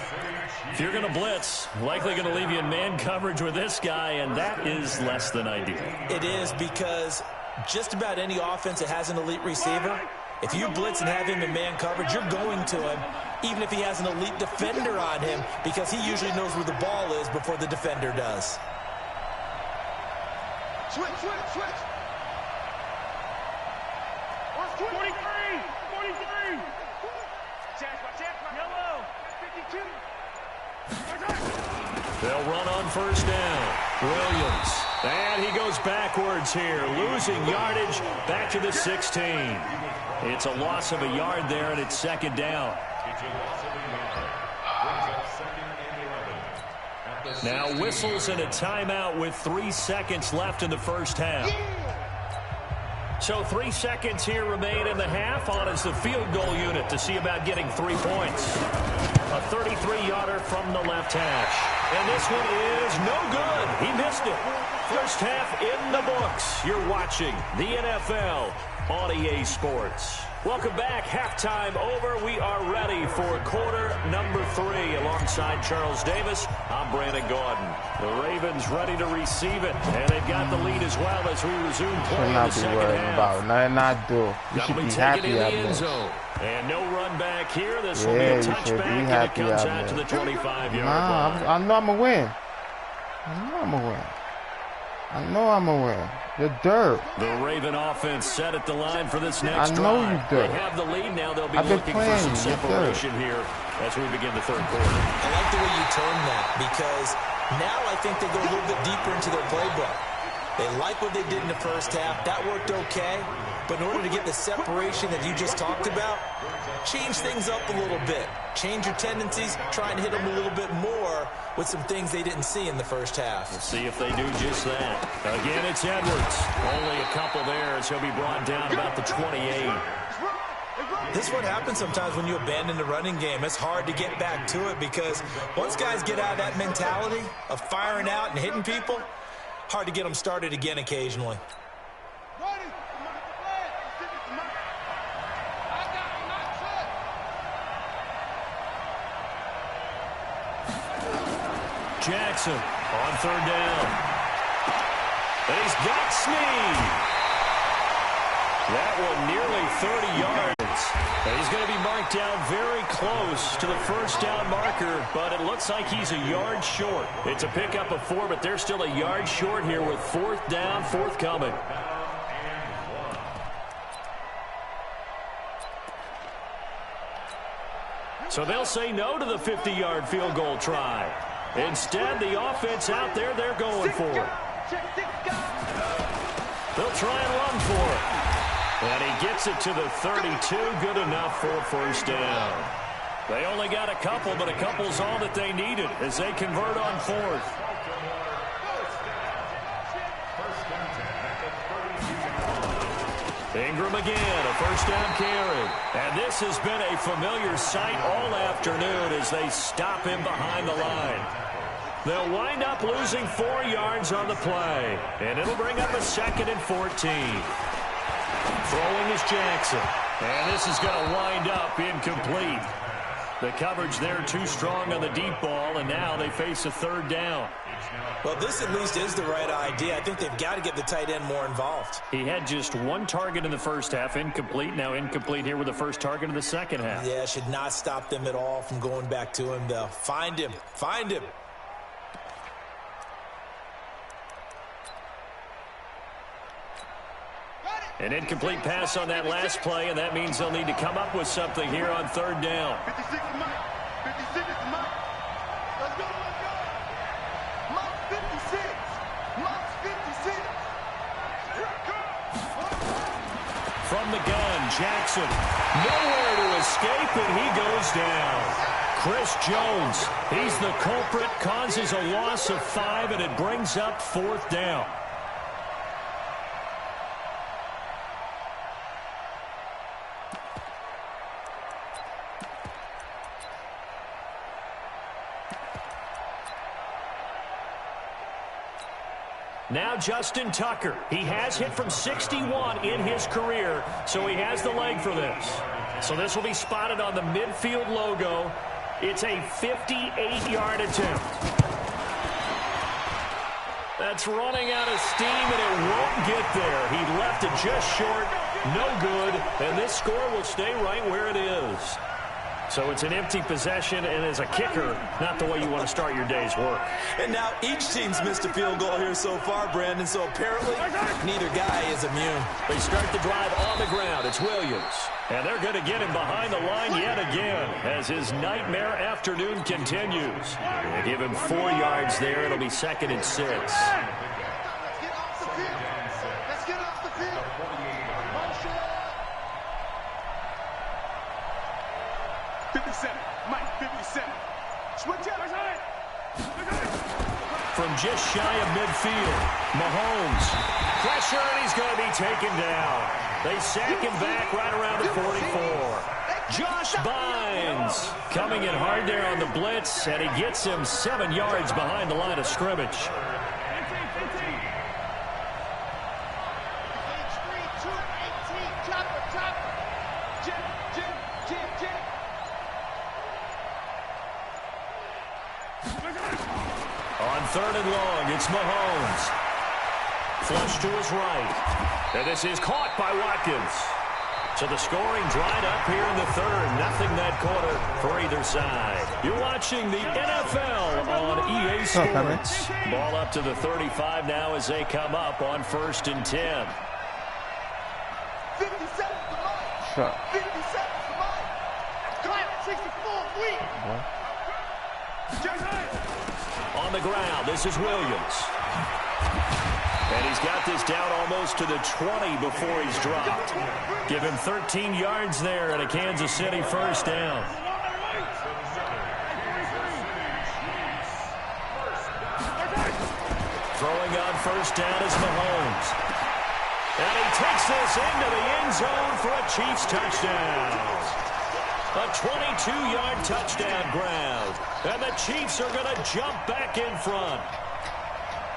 If you're going to blitz, likely going to leave you in man coverage with this guy, and that is less than ideal. It is, because just about any offense that has an elite receiver, if you blitz and have him in man coverage, you're going to him, even if he has an elite defender on him, because he usually knows where the ball is before the defender does. Switch. 43. Yellow. 52. They'll run on first down. Williams. And he goes backwards here, losing yardage back to the 16. It's a loss of a yard there, and it's 2nd down. Now whistles and a timeout with 3 seconds left in the first half. So 3 seconds here remain in the half. On is the field goal unit to see about getting 3 points. A 33-yarder from the left hash. And this one is no good. He missed it. First half in the books. You're watching the NFL on EA Sports. Welcome back. Halftime over. We are ready for quarter number 3. Alongside Charles Davis, I'm Brandon Gordon. The Ravens ready to receive it, and they've got the lead as well as we resume play in the second half. Nothing I do. You should be happy out there. And no run back here. This will be a touchback, and it comes out to the 25-yard line. I know I'm going to win. I know I'm going to win. The dirt. The Raven offense set at the line for this next drive. I know you do. They have the lead now. They'll be looking for some separation here as we begin the third quarter. I like the way you term that, because now I think they go a little bit deeper into their playbook. They like what they did in the first half. That worked okay. But in order to get the separation that you just talked about, change things up a little bit. Change your tendencies, try and hit them a little bit more with some things they didn't see in the first half. We'll see if they do just that. Again, it's Edwards. Only a couple there as he'll be brought down about the 28. This is what happens sometimes when you abandon the running game. It's hard to get back to it, because once guys get out of that mentality of firing out and hitting people, hard to get them started again occasionally. Jackson on third down. And he's got Snead. That one nearly 30 yards. And he's going to be marked down very close to the first down marker, but it looks like he's a yard short. It's a pickup of 4, but they're still a yard short here with 4th down, forthcoming. So they'll say no to the 50-yard field goal try. Instead, the offense out there, they're going for it. They'll try and run for it. And he gets it to the 32, good enough for a first down. They only got a couple, but a couple's all that they needed as they convert on 4th. Ingram again, a first down carry. And this has been a familiar sight all afternoon as they stop him behind the line. They'll wind up losing 4 yards on the play. And it'll bring up a 2nd and 14. Throwing is Jackson. And this is going to wind up incomplete. The coverage there too strong on the deep ball, and now they face a third down. Well, this at least is the right idea. I think they've got to get the tight end more involved. He had just one target in the first half, incomplete. Now incomplete here with the first target of the second half. Yeah, should not stop them at all from going back to him, though. Find him. Find him. An incomplete pass on that last play, and that means they'll need to come up with something here on third down. 56 is Mike. 56 is Mike. Let's go, let's go. Mike 56. Mike's 56. Here it comes. From the gun, Jackson. Nowhere to escape, and he goes down. Chris Jones, he's the culprit, causes a loss of 5, and it brings up fourth down. Now Justin Tucker. He has hit from 61 in his career, so he has the leg for this. So this will be spotted on the midfield logo. It's a 58-yard attempt. That's running out of steam, and it won't get there. He left it just short. No good, and this score will stay right where it is. So it's an empty possession, and as a kicker, not the way you want to start your day's work. And now each team's missed a field goal here so far, Brandon, so apparently neither guy is immune. They start the drive on the ground. It's Williams. And they're going to get him behind the line yet again as his nightmare afternoon continues. They give him 4 yards there. It'll be 2nd and 6. Let's get off the field. Let's get off the field. Motion. 57. Mike, 57. Switch out. From just shy of midfield, Mahomes. Pressure, and he's going to be taken down. They sack him back right around the 44. Josh Bynes coming in hard there on the blitz, and he gets him 7 yards behind the line of scrimmage. On 3rd and long, it's Mahomes. Flush to his right. And this is caught by Watkins. So the scoring dried up here in the 3rd. Nothing that quarter for either side. You're watching the NFL on EA Sports. Ball up to the 35 now as they come up on 1st and 10. 57 to Mike. 57 to Mike. Drive 64 weak. On the ground, this is Williams. And he's got this down almost to the 20 before he's dropped. Give him 13 yards there and a Kansas City first down. Throwing on first down is Mahomes. And he takes this into the end zone for a Chiefs touchdown. A 22-yard touchdown ground. And the Chiefs are going to jump back in front.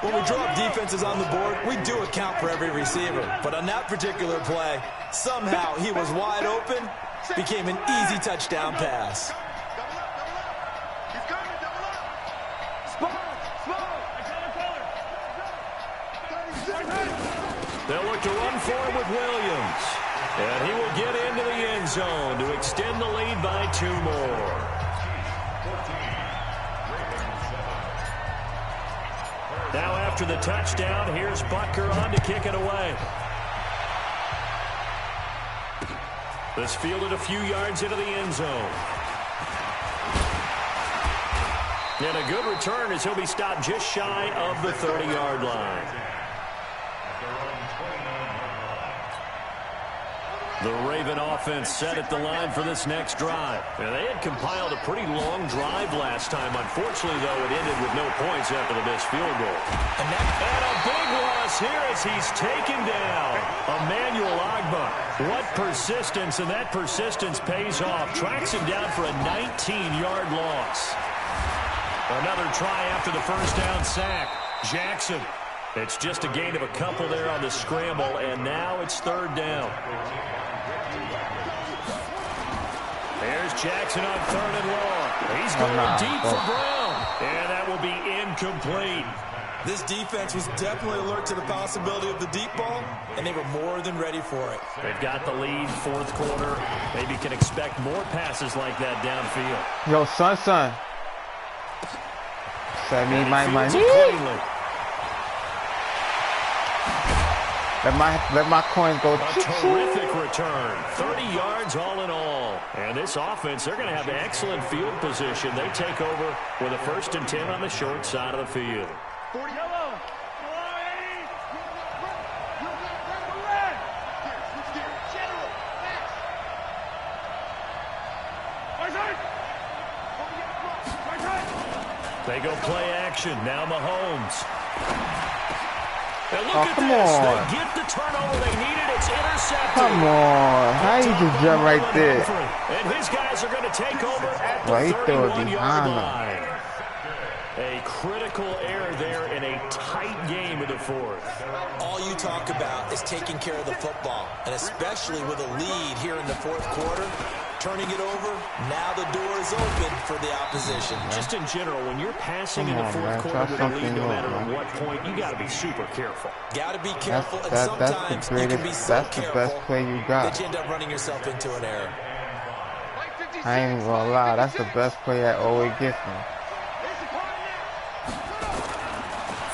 When we drop defenses on the board, we do account for every receiver. But on that particular play, somehow he was wide open, became an easy touchdown pass. They'll look to run forward with Williams. And he will get into the end zone to extend the lead by 2 more. Now after the touchdown, here's Butker on to kick it away. This fielded a few yards into the end zone. And a good return as he'll be stopped just shy of the 30-yard line. The Raven offense set at the line for this next drive. And they had compiled a pretty long drive last time. Unfortunately, though, it ended with no points after the missed field goal. And a big loss here as he's taken down. Emmanuel Ogbah. What persistence, and that persistence pays off. Tracks him down for a 19-yard loss. Another try after the first down sack. Jackson. It's just a gain of a couple there on the scramble, and now it's 3rd down. There's Jackson on 3rd and long. He's going deep for Brown. And that will be incomplete. This defense was definitely alert to the possibility of the deep ball, and they were more than ready for it. They've got the lead, 4th quarter. Maybe can expect more passes like that downfield. Yo, son. Send me my money. Let my coins go. A terrific return. 30 yards all in all. And this offense, they're going to have excellent field position. They take over with a 1st and 10 on the short side of the field. 40. They go play action. Now Mahomes. And look at come this. on. They get the turnover they needed. It's intercepted. Come on. How you just jump right there? And his guys are going to take over at the 31-yard line. A critical error there in a tight game of the 4th. All you talk about is taking care of the football, and especially with a lead here in the 4th quarter, turning it over, now the door is open for the opposition. Just in general, when you're passing in the 4th quarter with a lead, no matter at what point, you got to be super careful. Got to be careful, and sometimes you can be so careful best play you got. that you end up running yourself into an error. I ain't gonna lie, that's the best play that always gets me.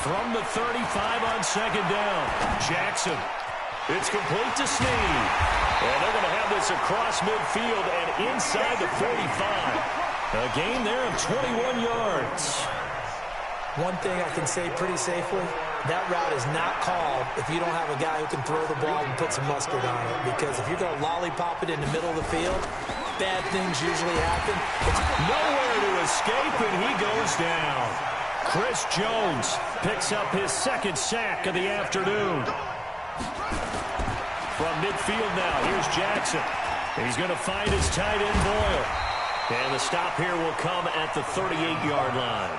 From the 35 on 2nd down, Jackson. It's complete to Snead. And they're going to have this across midfield and inside the 45. A gain there of 21 yards. One thing I can say pretty safely, that route is not called if you don't have a guy who can throw the ball and put some mustard on it. Because if you're going to lollipop it in the middle of the field, bad things usually happen. It's nowhere to escape, and he goes down. Chris Jones picks up his 2nd sack of the afternoon. From midfield now, here's Jackson. He's going to find his tight end Boyle. And the stop here will come at the 38-yard line.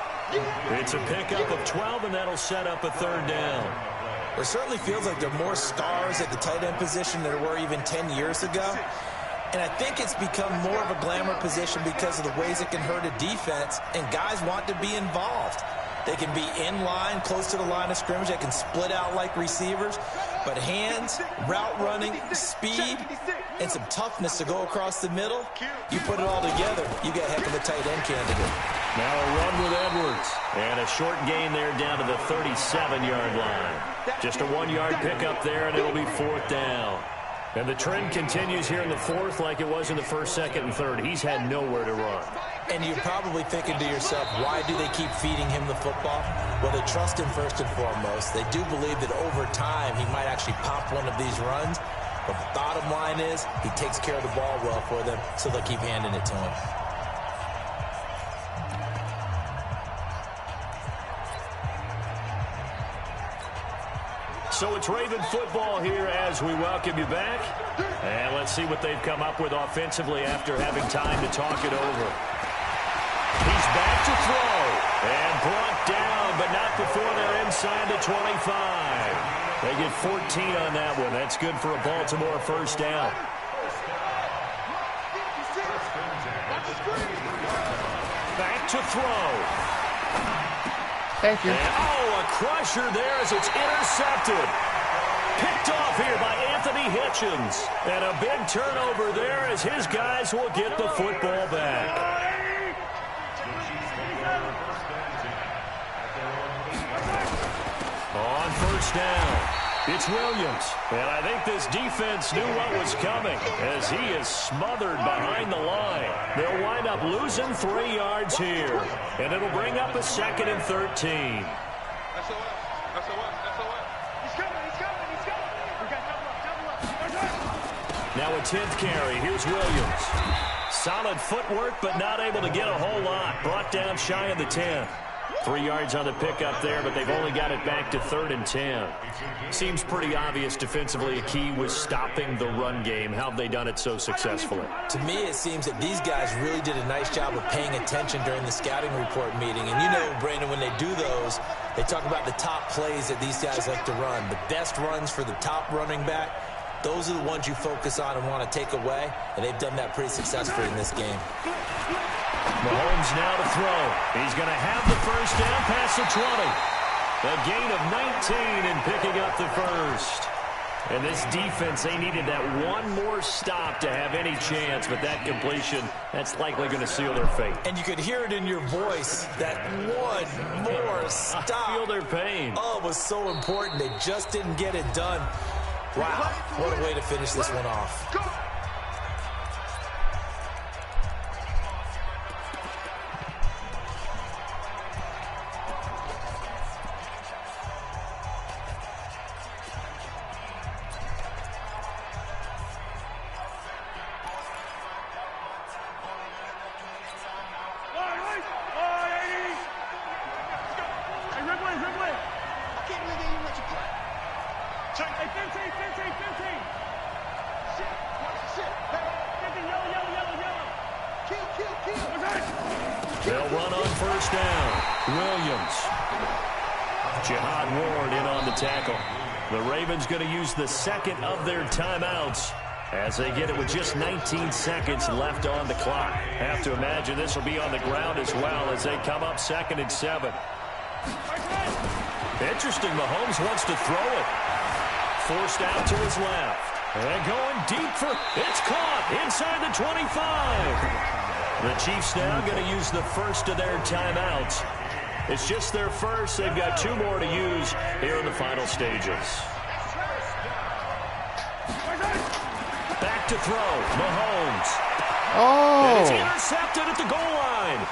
It's a pickup of 12, and that'll set up a 3rd down. It certainly feels like there are more stars at the tight end position than there were even 10 years ago. And I think it's become more of a glamour position because of the ways it can hurt a defense, and guys want to be involved. They can be in line, close to the line of scrimmage. They can split out like receivers. But hands, route running, speed, and some toughness to go across the middle, you put it all together, you get a heck of a tight end candidate. Now a run with Edwards. And a short gain there down to the 37-yard line. Just a 1-yard pickup there, and it'll be 4th down. And the trend continues here in the 4th like it was in the 1st, 2nd, and 3rd. He's had nowhere to run. And you're probably thinking to yourself, why do they keep feeding him the football? Well, they trust him first and foremost. They do believe that over time he might actually pop one of these runs. But the bottom line is he takes care of the ball well for them, so they'll keep handing it to him. So it's Raven football here as we welcome you back. And let's see what they've come up with offensively after having time to talk it over. He's back to throw. And brought down, but not before they're inside the 25. They get 14 on that one. That's good for a Baltimore 1st down. Back to throw. Thank you. And, a crusher there as it's intercepted. Picked off here by Anthony Hitchens. And a big turnover there as his guys will get the football back. On 1st down, it's Williams. And I think this defense knew what was coming as he is smothered behind the line. They'll wind up losing 3 yards here. And it'll bring up a 2nd and 13. Now a 10th carry. Here's Williams. Solid footwork, but not able to get a whole lot. Brought down shy of the 10. 3 yards on the pickup there, but they've only got it back to 3rd and 10. Seems pretty obvious defensively a key was stopping the run game. How have they done it so successfully? To me, it seems that these guys really did a nice job of paying attention during the scouting report meeting. And you know, Brandon, when they do those, they talk about the top plays that these guys like to run. The best runs for the top running back. those are the ones you focus on and want to take away, and they've done that pretty successfully in this game. Mahomes now to throw. He's going to have the first down past the 20. A gain of 19 and picking up the first. And this defense, they needed that one more stop to have any chance, but that completion, that's likely going to seal their fate. And you could hear it in your voice, that one more stop. I feel their pain. Oh, it was so important. They just didn't get it done. Wow, what a way to finish this one off. They'll run on first down. Williams. Jihad Ward in on the tackle. The Ravens going to use the second of their timeouts as they get it with just 19 seconds left on the clock. Have to imagine this will be on the ground as well as they come up 2nd and 7. Interesting, Mahomes wants to throw it. Forced out to his left. And going deep for, it's caught inside the 25. The Chiefs now going to use the first of their timeouts. It's just their first. They've got 2 more to use here in the final stages. Back to throw. Mahomes. Oh! And it's intercepted at the goal line.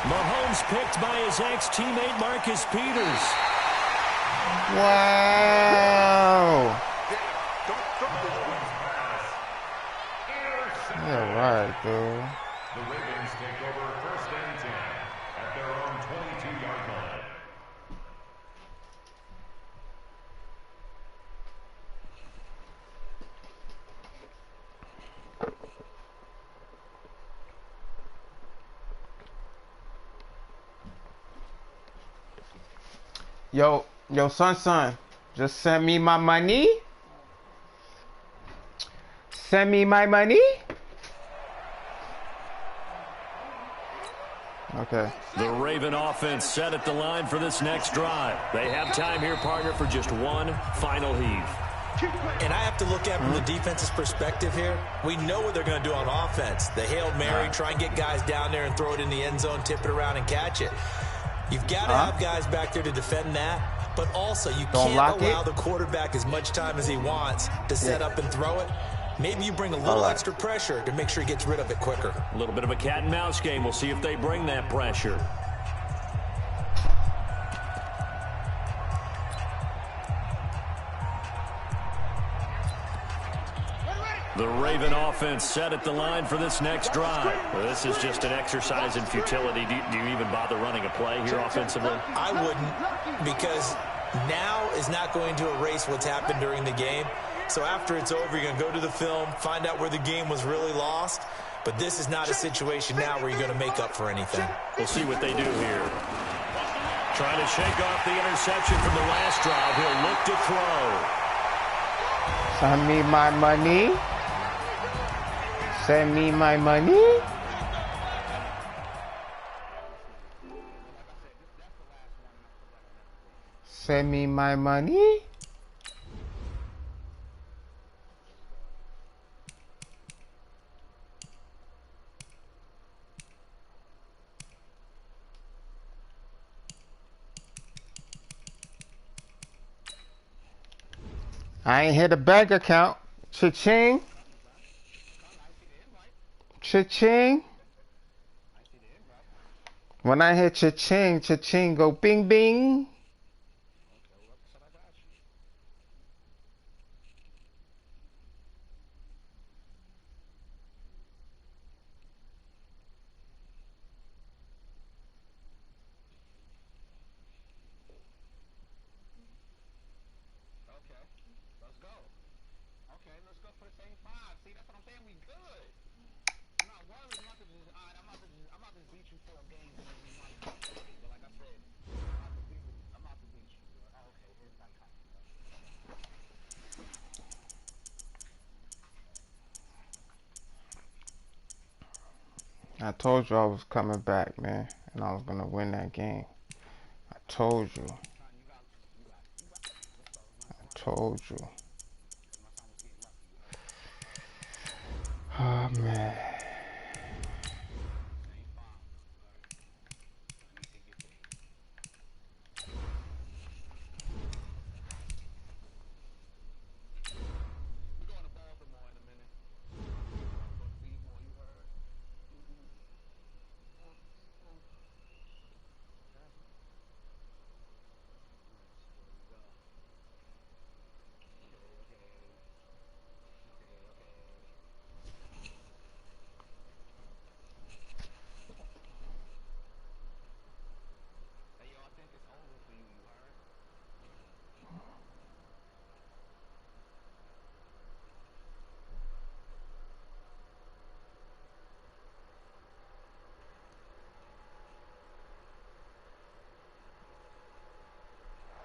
Mahomes picked by his ex-teammate Marcus Peters. Wow! Yeah, right, dude. The Ravens take over 1st and 10 at their own 22-yard line. Yo, son, just send me my money. Send me my money. Okay. The Raven offense set at the line for this next drive. They have time here, partner, for just one final heave. And I have to look at it from the defense's perspective here. We know what they're going to do on offense. The Hail Mary, try and get guys down there and throw it in the end zone, tip it around and catch it. You've got to have guys back there to defend that, but also you can't allow the quarterback as much time as he wants to set up and throw it. Maybe you bring a little extra pressure to make sure he gets rid of it quicker. A little bit of a cat and mouse game. We'll see if they bring that pressure. The Raven offense set at the line for this next drive. Well, this is just an exercise in futility. Do you even bother running a play here offensively? I wouldn't, because now is not going to erase what's happened during the game. So after it's over, you're going to go to the film, find out where the game was really lost. But this is not a situation now where you're going to make up for anything. We'll see what they do here. Trying to shake off the interception from the last drive. He'll look to throw. Send me my money. Send me my money. Send me my money. I ain't hit a bank account. Cha-ching. Cha-ching. When I hit cha-ching, cha-ching go bing bing. I told you I was coming back, man, and I was gonna win that game. I told you. I told you. Oh man.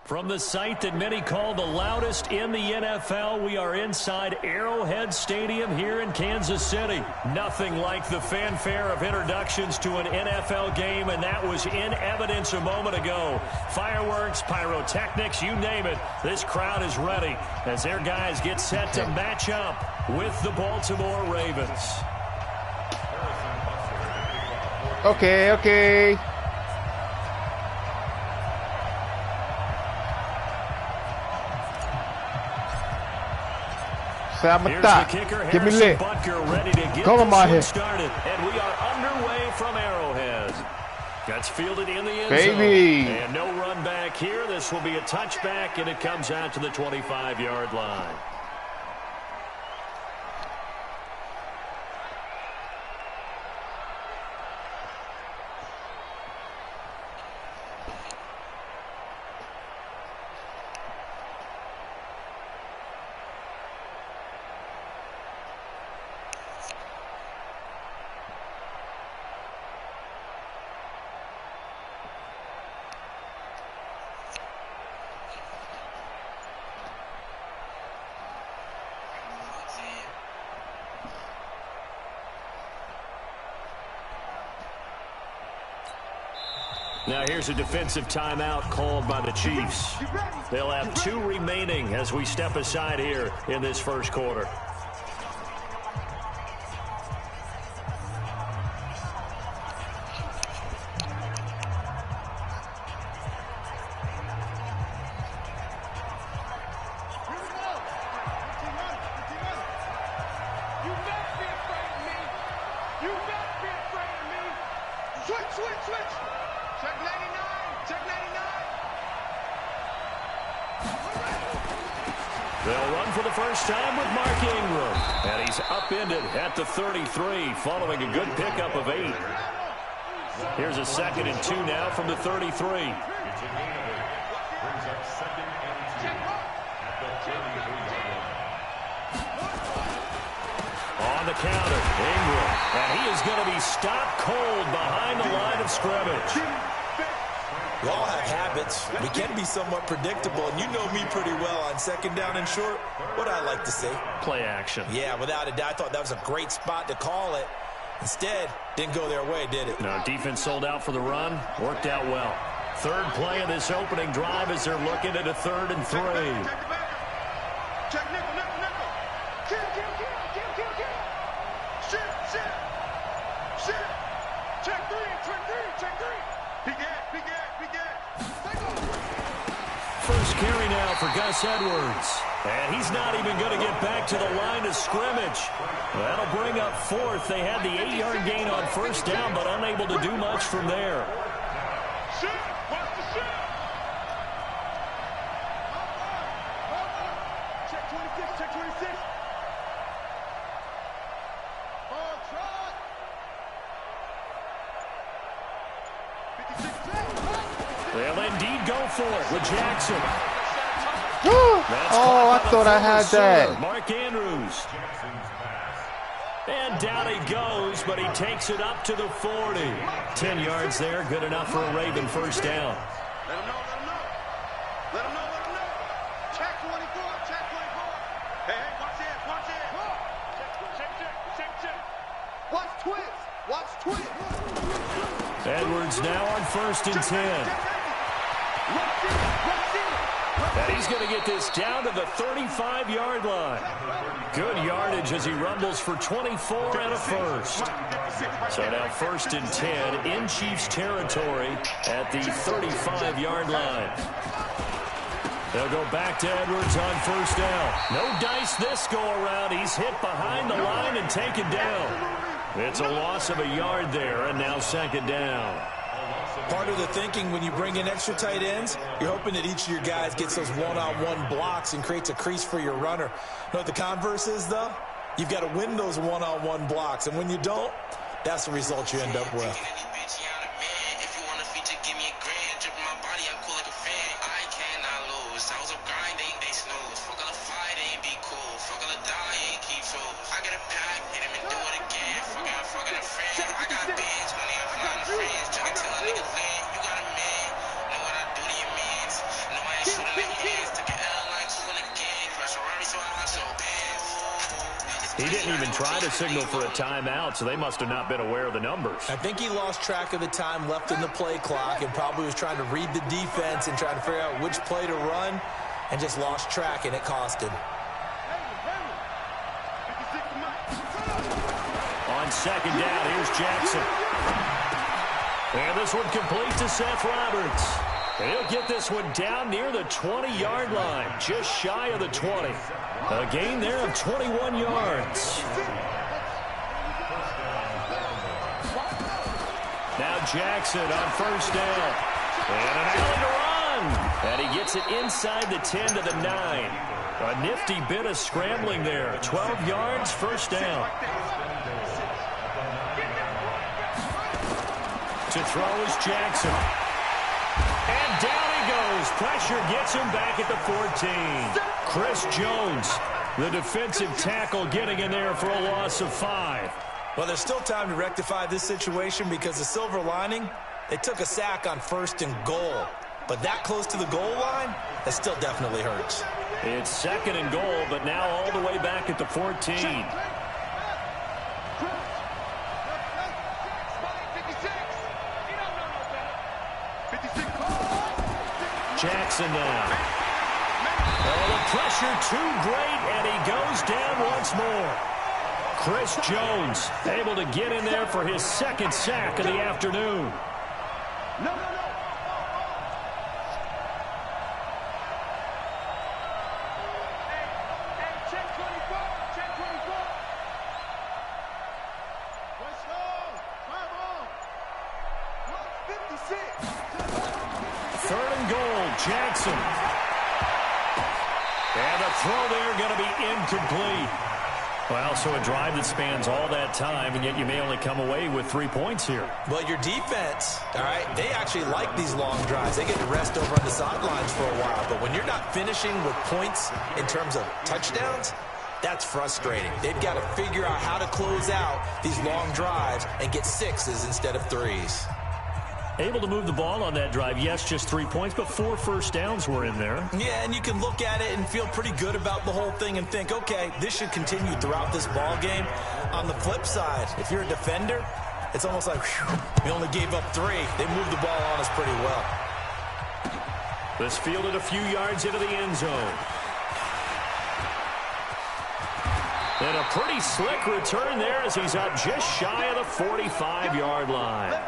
From the site that many call the loudest in the NFL, we are inside Arrowhead Stadium here in Kansas City. Nothing like the fanfare of introductions to an NFL game, and that was in evidence a moment ago. Fireworks, pyrotechnics, you name it. This crowd is ready as their guys get set to match up with the Baltimore Ravens. Okay. Give me lit. Come on, my head. And we are underway from Arrowhead. That's fielded in the end Baby. zone. And no run back here. This will be a touchback, and it comes out to the 25-yard line. Now here's a defensive timeout called by the Chiefs. They'll have 2 remaining as we step aside here in this first quarter. They'll run for the first time with Mark Ingram. And he's upended at the 33 following a good pickup of 8. Here's a 2nd and 2 now from the 33. Brings up 2nd and 2 at the 33-yard line. On the counter, Ingram. And he is going to be stopped cold behind the line of scrimmage. We all have habits. We can be somewhat predictable, and you know me pretty well on 2nd down and short. What I like to say? Play action. Yeah, without a doubt. I thought that was a great spot to call it. Instead, didn't go their way, did it? No, defense sold out for the run. Worked out well. 3rd play of this opening drive as they're looking at a 3rd and 3. Check nickel. Kill. Shit. Check 3. Big gap. First carry now for Gus Edwards. And he's not even going to get back to the line of scrimmage. That'll bring up 4th. They had the 8-yard gain on 1st down, but unable to do much from there. Shit. Watch the shit. Check 26. Ball trot. 56. They'll indeed go for it with Jackson. Oh, I thought I had that. Mark Andrews. And down he goes, but he takes it up to the 40. 10 yards there, good enough for a Raven first down. Let him know. Check 24. Hey, watch it. Check. Watch twist. Watch twist. Edwards now on 1st and 10. And he's going to get this down to the 35-yard line. Good yardage as he rumbles for 24 and a first. So now 1st and 10 in Chiefs territory at the 35-yard line. They'll go back to Edwards on 1st down. No dice this go-around. He's hit behind the line and taken down. It's a loss of a yard there, and now 2nd down. Part of the thinking when you bring in extra tight ends, you're hoping that each of your guys gets those one-on-one blocks and creates a crease for your runner. You know what the converse is, though? You've got to win those one-on-one blocks, and when you don't, that's the result you end up with. He didn't even try to signal for a timeout, so they must have not been aware of the numbers. I think he lost track of the time left in the play clock and probably was trying to read the defense and trying to figure out which play to run and just lost track, and it cost him. On 2nd down, here's Jackson. And this one complete to Seth Roberts. And he'll get this one down near the 20-yard line, just shy of the 20. A gain there of 21 yards. Now Jackson on 1st down. And an alley to run. And he gets it inside the 10 to the 9. A nifty bit of scrambling there. 12 yards, 1st down. To throw is Jackson. And down he goes. Pressure gets him back at the 14. Chris Jones, the defensive tackle, getting in there for a loss of 5. Well, there's still time to rectify this situation because the silver lining, they took a sack on 1st and goal. But that close to the goal line, that still definitely hurts. It's 2nd and goal, but now all the way back at the 14. Jackson now. Oh, the pressure too great, and he goes down once more. Chris Jones able to get in there for his 2nd sack of the afternoon. Jackson. And the throw there going to be incomplete. Well, so a drive that spans all that time, and yet you may only come away with 3 points here. Well, your defense, all right, they actually like these long drives. They get to rest over on the sidelines for a while. But when you're not finishing with points in terms of touchdowns, that's frustrating. They've got to figure out how to close out these long drives and get 6s instead of 3s. Able to move the ball on that drive. Yes, just 3 points, but 4 first downs were in there. Yeah, and you can look at it and feel pretty good about the whole thing and think, okay, this should continue throughout this ball game. On the flip side, if you're a defender, it's almost like, whew, we only gave up 3. They moved the ball on us pretty well. This fielded a few yards into the end zone. And a pretty slick return there as he's up just shy of the 45-yard line.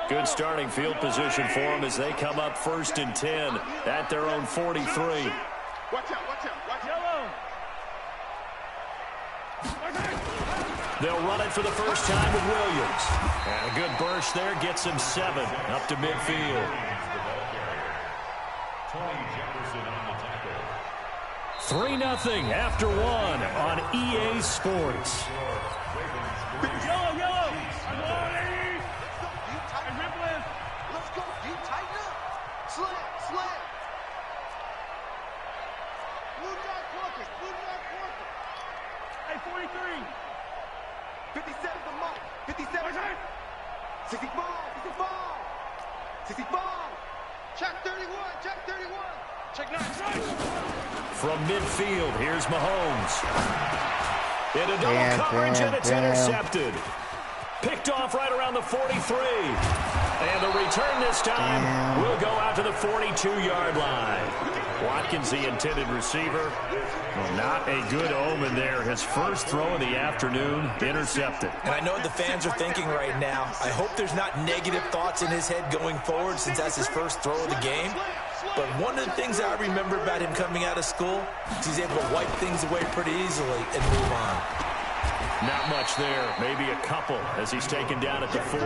Good starting field position for them as they come up 1st and 10 at their own 43. Watch out, watch out, watch out. They'll run it for the first time with Williams. And a good burst there gets him 7 up to midfield. 3-0 after 1 on EA Sports. Yellow. Let's go. You tighten up. Slam. Blue Jack Workers. Hey, 43. 57 the mark. 57. 65. Check 31. Check 31. Check 9. From midfield, here's Mahomes. Into double coverage, and it's intercepted. Picked off right around the 43. And the return this time will go out to the 42-yard line. Watkins, the intended receiver. Well, not a good omen there. His first throw of the afternoon, intercepted. And I know what the fans are thinking right now. I hope there's not negative thoughts in his head going forward since that's his first throw of the game. But one of the things I remember about him coming out of school is he's able to wipe things away pretty easily and move on. Not much there. Maybe a couple as he's taken down at the 40.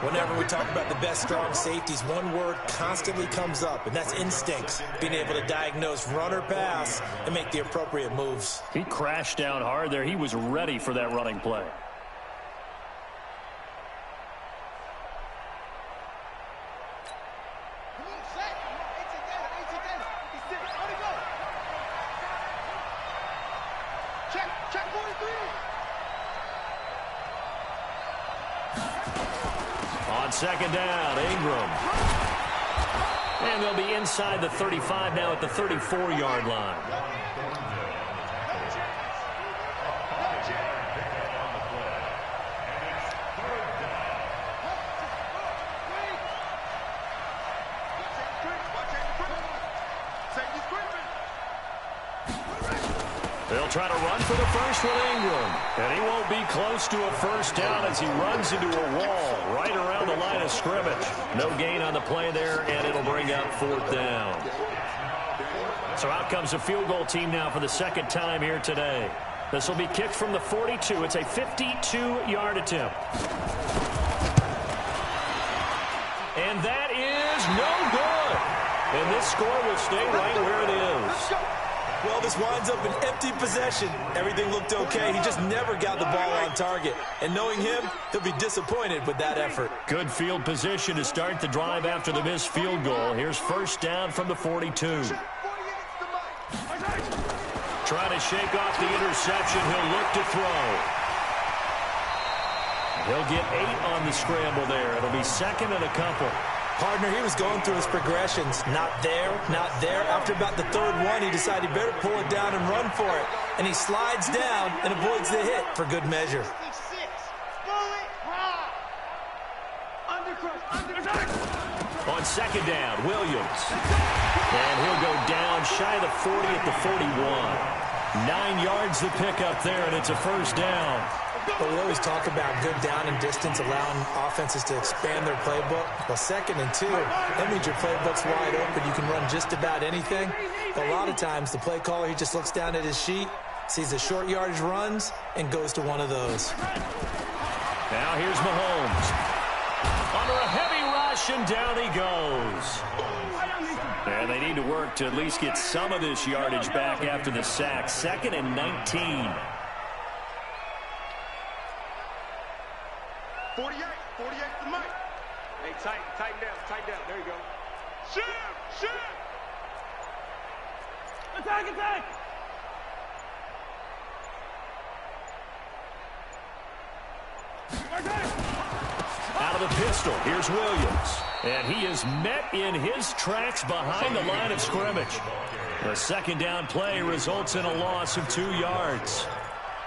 Whenever we talk about the best strong safeties, one word constantly comes up, and that's instincts. Being able to diagnose run or pass and make the appropriate moves. He crashed down hard there. He was ready for that running play. Check 43. On second down, Ingram. And they'll be inside the 35 now at the 34-yard line. They'll try to run for the first with Ingram. And he won't be close to a first down as he runs into a wall right around the line of scrimmage. No gain on the play there, and it'll bring up fourth down. So out comes the field goal team now for the second time here today. This will be kicked from the 42. It's a 52-yard attempt. And that is no good. And this score will stay right where it is. Well, this winds up an empty possession. Everything looked okay. He just never got the ball on target. And knowing him, he'll be disappointed with that effort. Good field position to start the drive after the missed field goal. Here's first down from the 42. Trying to shake off the interception. He'll look to throw. He'll get 8 on the scramble there. It'll be second and a couple. Partner, he was going through his progressions. Not there, not there. After about the third one, he decided he better pull it down and run for it. And he slides down and avoids the hit for good measure. On second down, Williams. And he'll go down shy of the 40 at the 41. 9 yards the pickup there, and it's a first down. But we always talk about good down and distance, allowing offenses to expand their playbook. Well, second and 2, that means your playbook's wide open. You can run just about anything. But a lot of times, the play caller, he just looks down at his sheet, sees the short yardage runs, and goes to one of those. Now here's Mahomes. Under a heavy rush, and down he goes. And they need to work to at least get some of this yardage back after the sack. Second and 19. 48 to Mike. Hey, tighten down. There you go. Shoot. Attack. Out of the pistol, here's Williams. And he is met in his tracks behind the line of scrimmage. The second down play results in a loss of 2 yards.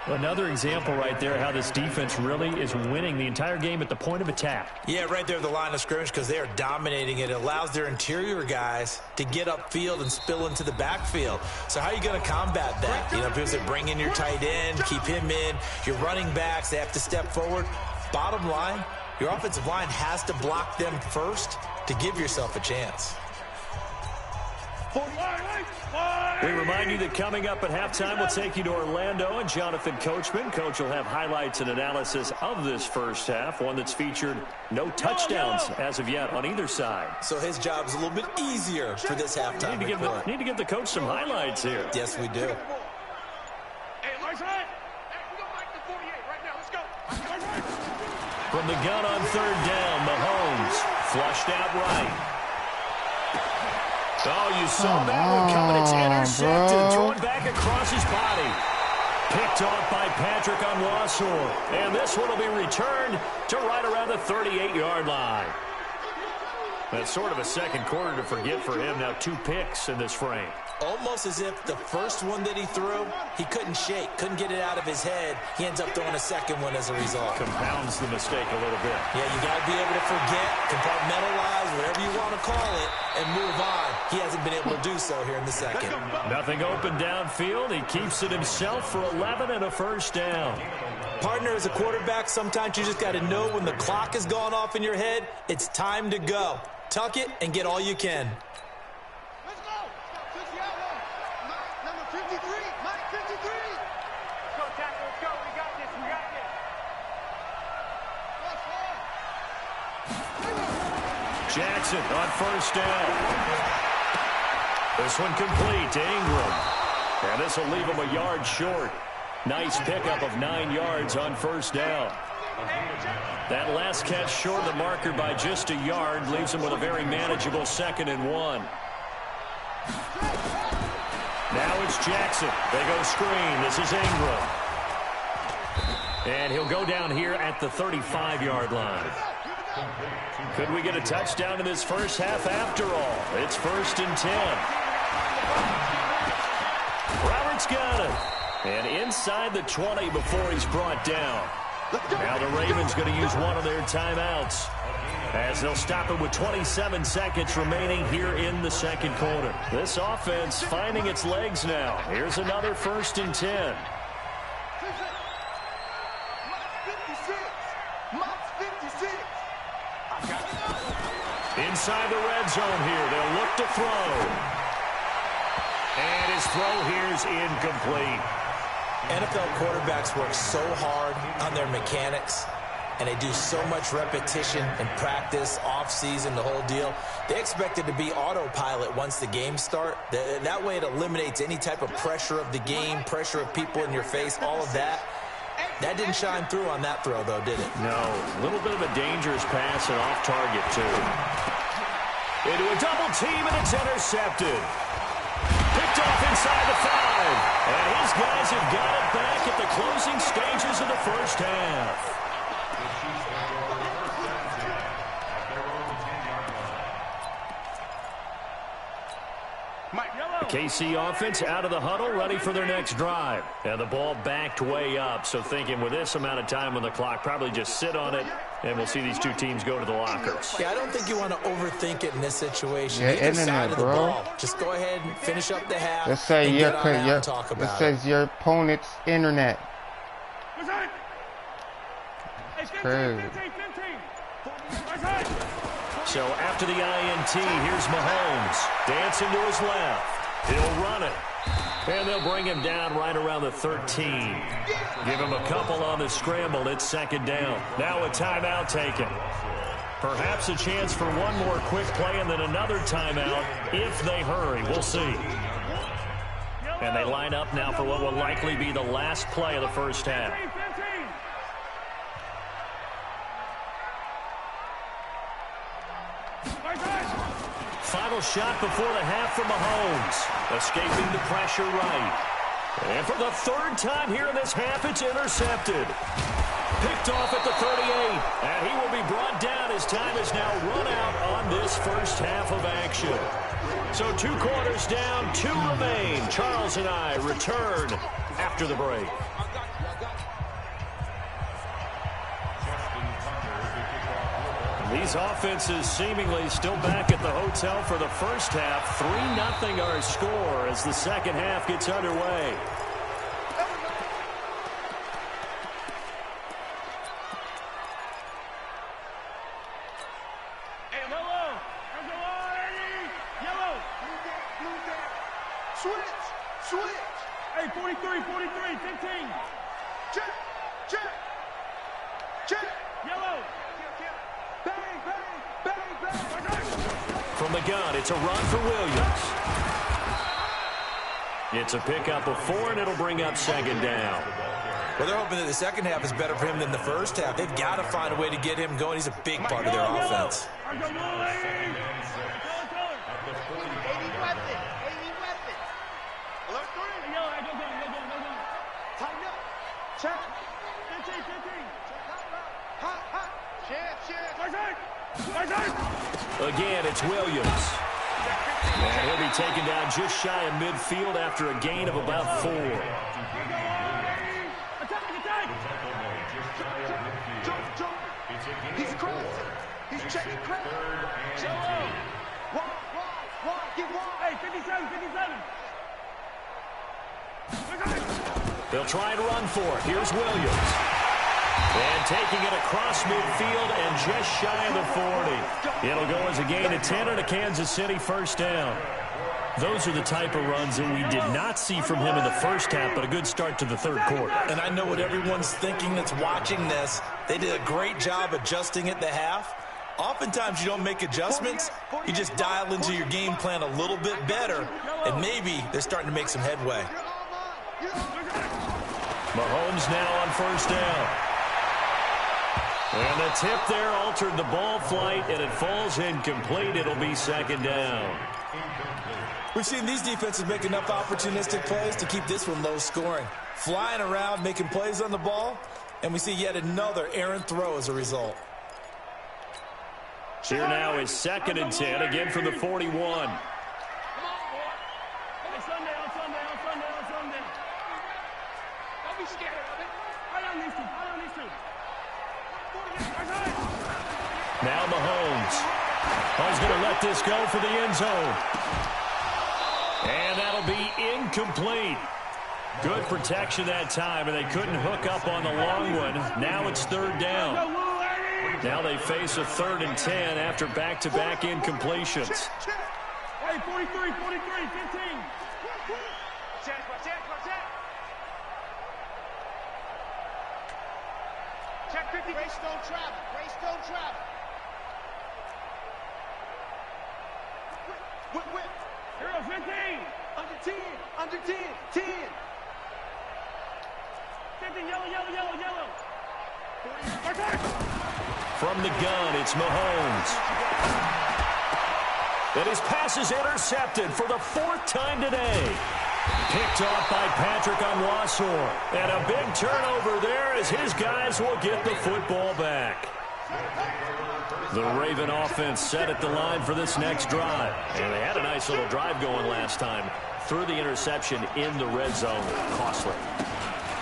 Another example right there how this defense really is winning the entire game at the point of attack. Yeah, right there at the line of scrimmage because they are dominating it. It allows their interior guys to get upfield and spill into the backfield. So how are you going to combat that? You know, because they bring in your tight end, keep him in. Your running backs, they have to step forward. Bottom line, your offensive line has to block them first to give yourself a chance. We remind you that coming up at halftime, we'll take you to Orlando and Jonathan Coachman. Coach will have highlights and analysis of this first half, one that's featured no touchdowns as of yet on either side. So his job is a little bit easier for this halftime. Need to give the coach some highlights here. Yes, we do. From the gun on third down, Mahomes flushed out right. Oh, you saw that one coming. It's intercepted, thrown back across his body. Picked off by Patrick on And this one will be returned to right around the 38-yard line. That's sort of a second quarter to forget for him. Now 2 picks in this frame. Almost as if the first one that he threw, he couldn't shake, couldn't get it out of his head. He ends up throwing a second one as a result. Compounds the mistake a little bit. Yeah, you got to be able to forget, compartmentalize, whatever you want to call it, and move on. He hasn't been able to do so here in the second. Nothing open downfield. He keeps it himself for 11 and a first down. Partner, as a quarterback, sometimes you just got to know when the clock has gone off in your head, it's time to go. Tuck it and get all you can. Let's go. Let's go. Number 53. Mike 53. Let's go, tackle. Let's go. We got this. We got this. Jackson on first down. This one complete to Ingram. And this will leave him a yard short. Nice pickup of 9 yards on first down. That last catch short of the marker by just a yard leaves him with a very manageable 2nd and 1. Now it's Jackson. They go screen. This is Ingram. And he'll go down here at the 35-yard line. Could we get a touchdown in this first half after all? It's 1st and 10. Roberts got it. And inside the 20 before he's brought down. Now the Ravens going to use one of their timeouts as they'll stop it with 27 seconds remaining here in the second quarter. This offense finding its legs now. Here's another 1st and 10. Inside the red zone here. They'll look to throw. And his throw here's incomplete. NFL quarterbacks work so hard on their mechanics, and they do so much repetition and practice, off-season, the whole deal. They expect it to be autopilot once the games start. That way it eliminates any type of pressure of the game, pressure of people in your face, all of that. That didn't shine through on that throw, though, did it? No. A little bit of a dangerous pass and off target, too. Into a double team, and it's intercepted. Picked off inside the 5. And his guys have got it back at the closing stages of the first half. The KC offense out of the huddle, ready for their next drive. And the ball backed way up, so thinking with this amount of time on the clock, probably just sit on it, and we'll see these two teams go to the lockers. Yeah, I don't think you want to overthink it in this situation. Yeah, Either side of the bro. ball. Just go ahead and finish up the half. Let's say and get on out and talk it about says your opponent's internet. Crazy. So after the INT, here's Mahomes dancing to his left. He'll run it. And they'll bring him down right around the 13. Give him a couple on the scramble. It's 2nd down. Now a timeout taken. Perhaps a chance for one more quick play and then another timeout if they hurry. We'll see. And they line up now for what will likely be the last play of the first half. Final shot before the half from Mahomes. Escaping the pressure right. And for the 3rd time here in this half, it's intercepted. Picked off at the 38. And he will be brought down as time is now run out on this first half of action. So 2 quarters down, 2 remain. Charles and I return after the break. These offenses seemingly still back at the hotel for the first half. 3-0 our score as the second half gets underway. Switch. Hey, 43, 15. Check. Yellow. Bang. From the gun, it's a run for Williams. It's a pickup of 4, and it'll bring up 2nd down. Well, they're hoping that the second half is better for him than the first half. They've got to find a way to get him going. He's a big part of their offense. 80 weapon. Alert 3. Go. Tighten up. Check. 15. Hot. Chance. Again, it's Williams. And he'll be taken down just shy of midfield after a gain of about 4. He's crossing. He's checking credit. Wide. Get wide. Hey, 57. They'll try and run for it. Here's Williams. And taking it across midfield and just shy of the 40. It'll go as a gain of 10 and a Kansas City first down. Those are the type of runs that we did not see from him in the first half, but a good start to the third quarter. And I know what everyone's thinking that's watching this. They did a great job adjusting at the half. Oftentimes you don't make adjustments. You just dial into your game plan a little bit better, and maybe they're starting to make some headway. Mahomes now on first down. And the tip there altered the ball flight, and it falls incomplete. It'll be second down. We've seen these defenses make enough opportunistic plays to keep this one low scoring. Flying around, making plays on the ball, and we see yet another errant throw as a result. Here now is second and 10, again from the 41. Come on, boy. Hey, Sunday. Don't be scared of it. Right on these two. Now Mahomes. He's going to let this go for the end zone. And that'll be incomplete. Good protection that time, and they couldn't hook up on the long one. Now it's third down. Now they face a 3rd and 10 after back-to-back incompletions. Hey, 43, 15. Check. Check 50. Race don't travel. Whip. Here goes 15. Under 10. 10. 15, yellow. From the gun, it's Mahomes. And his pass is intercepted for the 4th time today. Picked off by Patrick Onwuasor. And a big turnover there as his guys will get the football back. The Raven offense set at the line for this next drive. And they had a nice little drive going last time. Threw the interception in the red zone. Costly.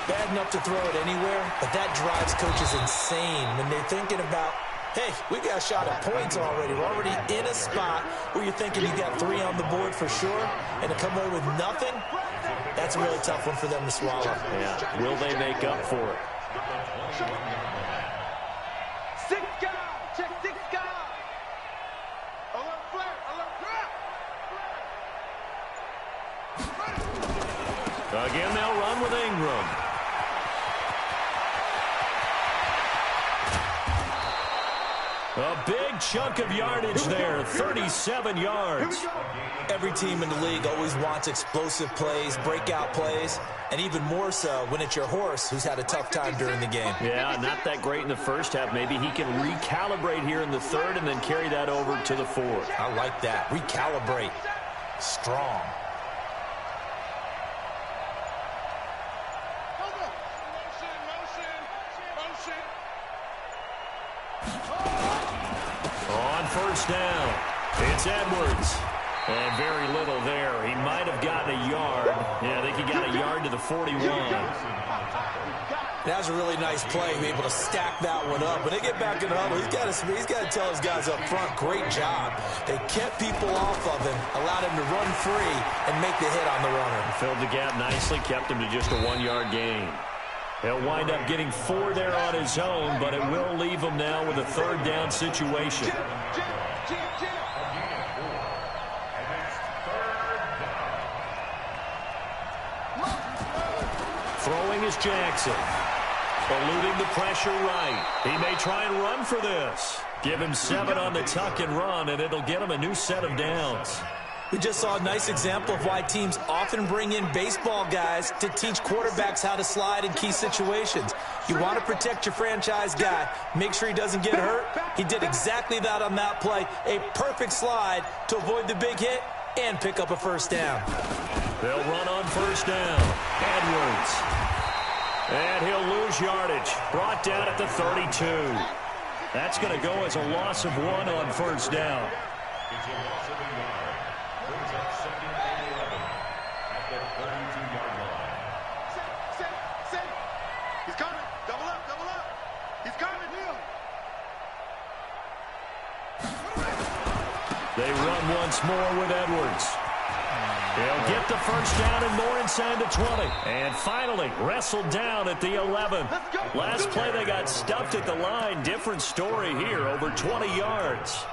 Bad enough to throw it anywhere, but that drives coaches insane when they're thinking about, hey, we got a shot at points already. We're already in a spot where you're thinking you got 3 on the board for sure, and to come away with nothing, that's a really tough one for them to swallow. Yeah. Will they make up for it? 6 guys. Check 6 guys. Alert flare. Again, they'll run with Ingram. A big chunk of yardage there, 37 yards. Every team in the league always wants explosive plays, breakout plays, and even more so when it's your horse who's had a tough time during the game. Yeah, not that great in the first half. Maybe he can recalibrate here in the third and then carry that over to the fourth. I like that. Recalibrate. Strong. On first down, it's Edwards. And very little there. He might have gotten a yard. Yeah, I think he got a yard to the 41. That was a really nice play, be able to stack that one up. When they get back in the huddle, he's got to tell his guys up front, great job. They kept people off of him, allowed him to run free and make the hit on the runner. Filled the gap nicely, kept him to just a 1-yard gain. He'll wind up getting 4 there on his own, but it will leave him now with a 3rd down situation. Throwing is Jackson. Eluding the pressure right. He may try and run for this. Give him 7 on the tuck and run, and it'll get him a new set of downs. We just saw a nice example of why teams often bring in baseball guys to teach quarterbacks how to slide in key situations. You want to protect your franchise guy. Make sure he doesn't get hurt. He did exactly that on that play. A perfect slide to avoid the big hit and pick up a 1st down. They'll run on 1st down. Edwards. And he'll lose yardage. Brought down at the 32. That's going to go as a loss of 1 on first down. It's a loss of a yard. Brings up 2nd and 11 at the 32-yard line. Set. He's coming. Double up. He's coming. Heel. They run once more with Edwards. He'll get the first down and more inside the 20. And finally wrestled down at the 11. Last play they got stuffed at the line. Different story here, over 20 yards.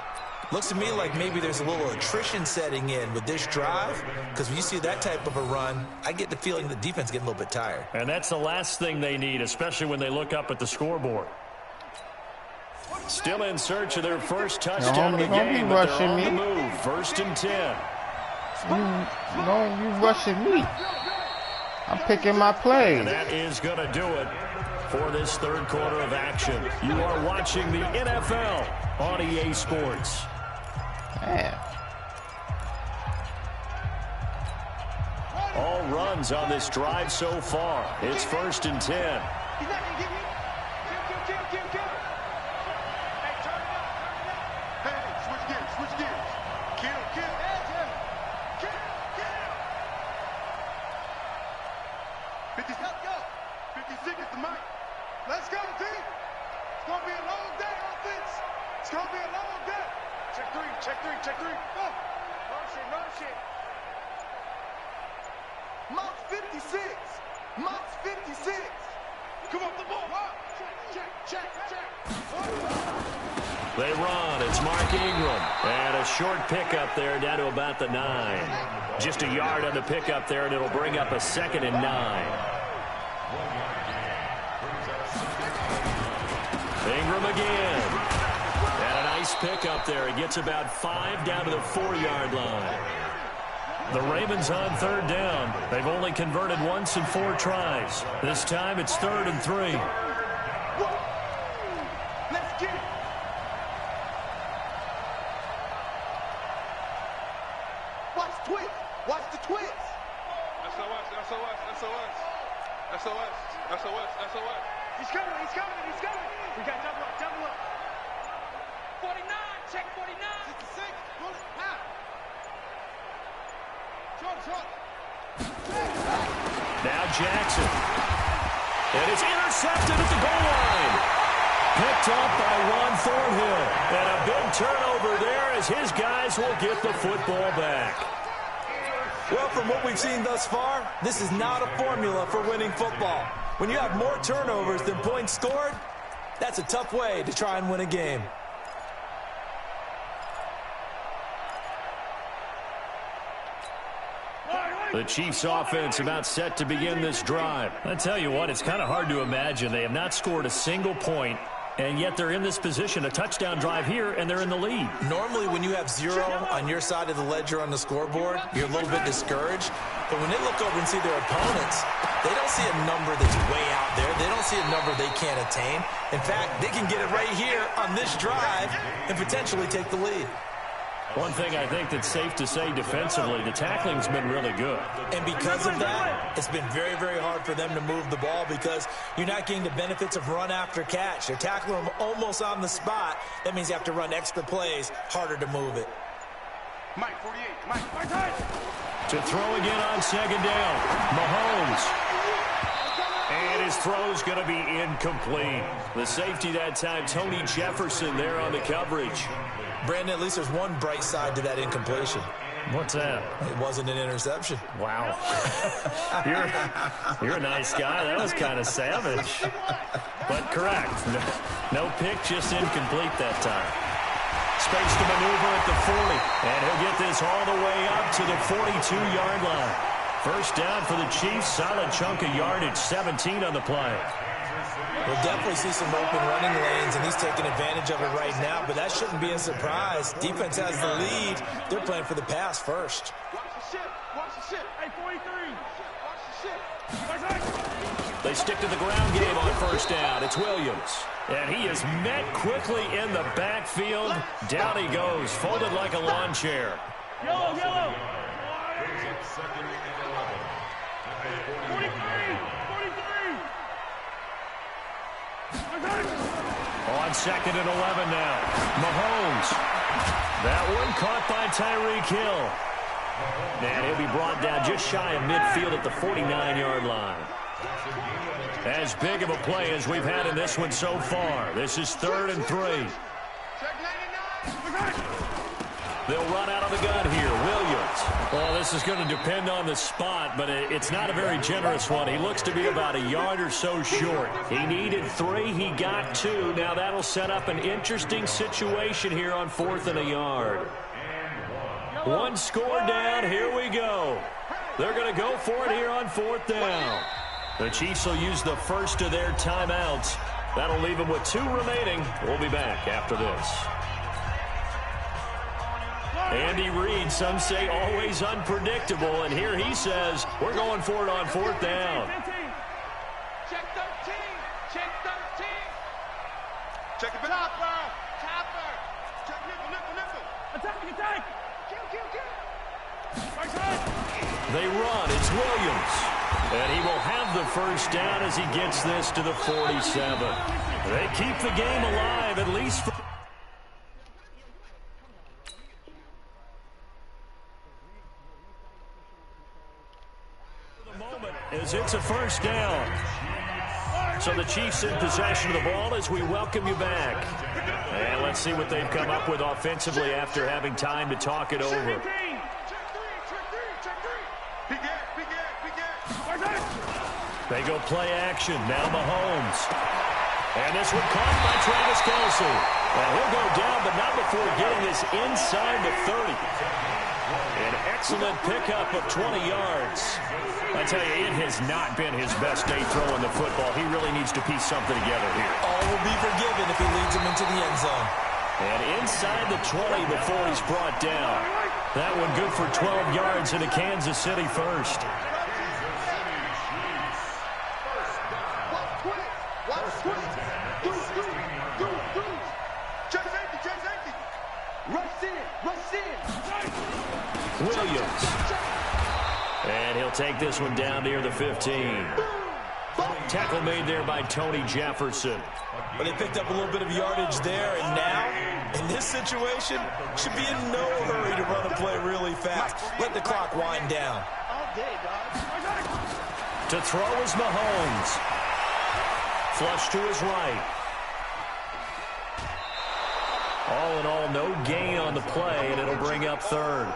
Looks to me like maybe there's a little attrition setting in with this drive, because when you see that type of a run, I get the feeling the defense getting a little bit tired. And that's the last thing they need, especially when they look up at the scoreboard. Still in search of their first touchdown of the game, but they're on the move. 1st and 10. You rushing me. I'm picking my plays. And that is going to do it for this third quarter of action. You are watching the NFL on EA Sports. Man. All runs on this drive so far. It's 1st and 10. He's not going to give me. Kill. Hey, turn it up. Hey, switch gears. Kill. Kill. 50, let's go. 56 is the mic. Let's go, team. It's going to be a long day, offense. It's going to be a long day. Check three. Go. Run shit. Mox 56. Come on, the ball. Check. They run. It's Mark Ingram. And a short pickup there down to about the 9. Just a yard on the pickup there, and it'll bring up a 2nd and 9. Ingram again. And a nice pickup there. He gets about 5 down to the 4-yard line. The Ravens on 3rd down. They've only converted once in 4 tries. This time it's 3rd and 3. Let's get it. Watch the twist. SOS. He's coming. We got double up. 49, check 49. 66, pull it, now. Short. Now Jackson. And it's intercepted at the goal line. Picked up by Juan Thornhill. And a big turnover there as his guys will get the football back. Well, from what we've seen thus far, this is not a formula for winning football. When you have more turnovers than points scored, that's a tough way to try and win a game. The Chiefs offense about set to begin this drive. I tell you what, it's kind of hard to imagine. They have not scored a single point, and yet they're in this position, a touchdown drive here, and they're in the lead. Normally, when you have 0 on your side of the ledger on the scoreboard, you're a little bit discouraged. But when they look over and see their opponents, they don't see a number that's way out there. They don't see a number they can't attain. In fact, they can get it right here on this drive and potentially take the lead. One thing I think that's safe to say defensively, the tackling's been really good. And because of that, it's been very, very hard for them to move the ball because you're not getting the benefits of run after catch. They're tackling them almost on the spot. That means you have to run extra plays, harder to move it. Mike, 48. Mike. To throw again on 2nd down, Mahomes. And his throw's going to be incomplete. The safety that time, Tony Jefferson there on the coverage. Brandon, at least there's one bright side to that incompletion. What's that? It wasn't an interception. Wow. You're a nice guy. That was kind of savage. But correct. No pick, just incomplete that time. Space to maneuver at the 40. And he'll get this all the way up to the 42-yard line. First down for the Chiefs. Solid chunk of yardage. 17 on the play. We'll definitely see some open running lanes, and he's taking advantage of it right now, but that shouldn't be a surprise. Defense has the lead. They're playing for the pass first. Watch the ship. Hey, 43. Watch the ship. They stick to the ground game on first down. It's Williams. And he is met quickly in the backfield. Down he goes, folded like a lawn chair. Yellow. 43. On On 2nd and 11 now. Mahomes. That one caught by Tyreek Hill. And he'll be brought down just shy of midfield at the 49-yard line. As big of a play as we've had in this one so far. This is 3rd and 3. They'll run out of the gun here. Williams. Well, this is going to depend on the spot, but it's not a very generous one. He looks to be about a yard or so short. He needed 3. He got 2. Now that'll set up an interesting situation here on 4th and a yard. 1 score down. Here we go. They're going to go for it here on 4th down. The Chiefs will use the first of their timeouts. That'll leave them with 2 remaining. We'll be back after this. Andy Reid, some say always unpredictable, and here he says we're going for it on 4th down. Check 13. Check 13. Check the topper. Topper. Check nipple. Attack. Kill. Right side. They run. It's Williams. And he will have the first down as he gets this to the 47. They keep the game alive, at least for as it's a first down. So the Chiefs in possession of the ball as we welcome you back. And let's see what they've come up with offensively after having time to talk it over. They go play action. Now Mahomes. And this one caught by Travis Kelce. Well, he'll go down, but not before getting this inside the 30. An excellent pickup of 20 yards. I tell you, it has not been his best day throwing the football. He really needs to piece something together here. All will be forgiven if he leads him into the end zone. And inside the 20 before he's brought down. That one good for 12 yards into Kansas City first. Williams. And he'll take this one down near the 15. Tackle made there by Tony Jefferson. But they picked up a little bit of yardage there, and now, in this situation, should be in no hurry to run a play really fast. Let the clock wind down. To throw is Mahomes. Flush to his right. All in all, no gain on the play, and it'll bring up 3rd.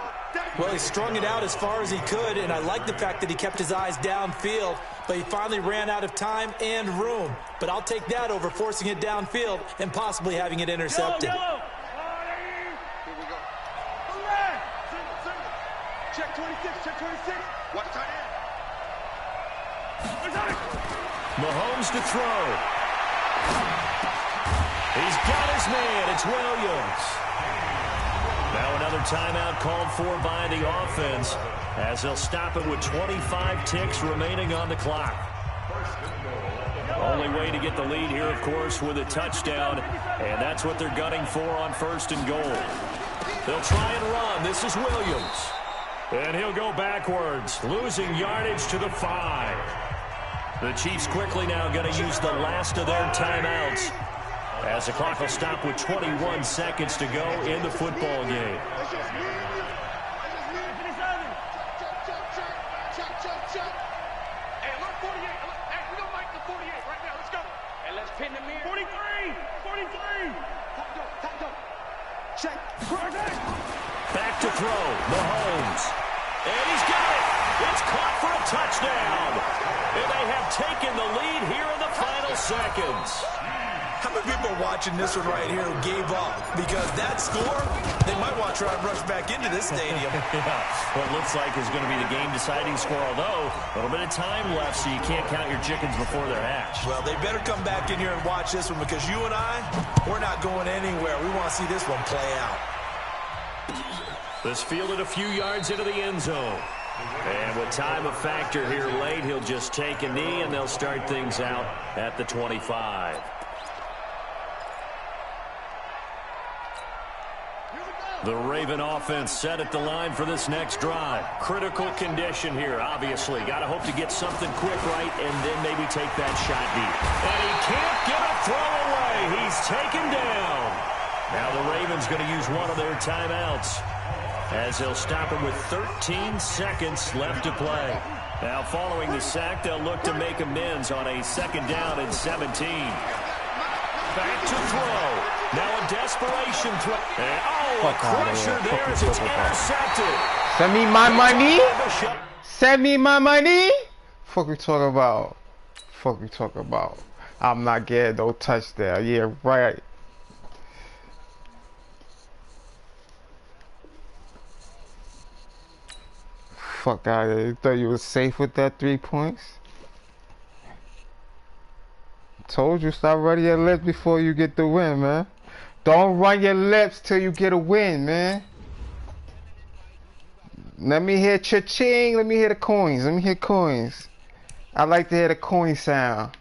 Well, he strung it out as far as he could, and I like the fact that he kept his eyes downfield, but he finally ran out of time and room. But I'll take that over forcing it downfield and possibly having it intercepted. Yellow. Here we go. Check 26. Check 26. Watch tight end. Mahomes to throw. He's got his man. It's Williams. Now another timeout called for by the offense as they'll stop it with 25 ticks remaining on the clock. Only way to get the lead here, of course, with a touchdown, and that's what they're gunning for on 1st and goal. They'll try and run. This is Williams. And he'll go backwards, losing yardage to the 5. The Chiefs quickly now going to use the last of their timeouts as the clock will stop with 21 seconds to go in the football game. Hey, look, 48. Hey, we don't like the 48 right now. Let's go. And let's pin them in. 43. 43. Top dog. Check. Back to throw. Mahomes. And he's got it. It's caught for a touchdown. And they have taken the lead here in the final seconds. How many people are watching this one right here who gave up? Because that score, they might want to try and rush back into this stadium. Yeah, what looks like is going to be the game-deciding score, although a little bit of time left, so you can't count your chickens before they're hatched. Well, they better come back in here and watch this one because you and I, we're not going anywhere. We want to see this one play out. This fielded a few yards into the end zone. And with time a factor here late, he'll just take a knee, and they'll start things out at the 25. The Raven offense set at the line for this next drive. Critical condition here, obviously. Got to hope to get something quick right and then maybe take that shot deep. And he can't get a throw away. He's taken Ravens going to use one of their timeouts, as they'll stop it with 13 seconds left to play. Now, following the sack, they'll look to make amends on a 2nd down and 17. Back to throw. Now a desperation throw. And, a crusher there as it's intercepted. Send me my money. Send me my money. Fuck we talking about? Fuck we talking about? I'm not getting no touchdown. Yeah, right. Fuck out of here. You thought you was safe with that 3 points? Told you, stop running your lips before you get the win, man. Don't run your lips till you get a win, man. Let me hear cha-ching. Let me hear the coins. Let me hear coins. I like to hear the coin sound.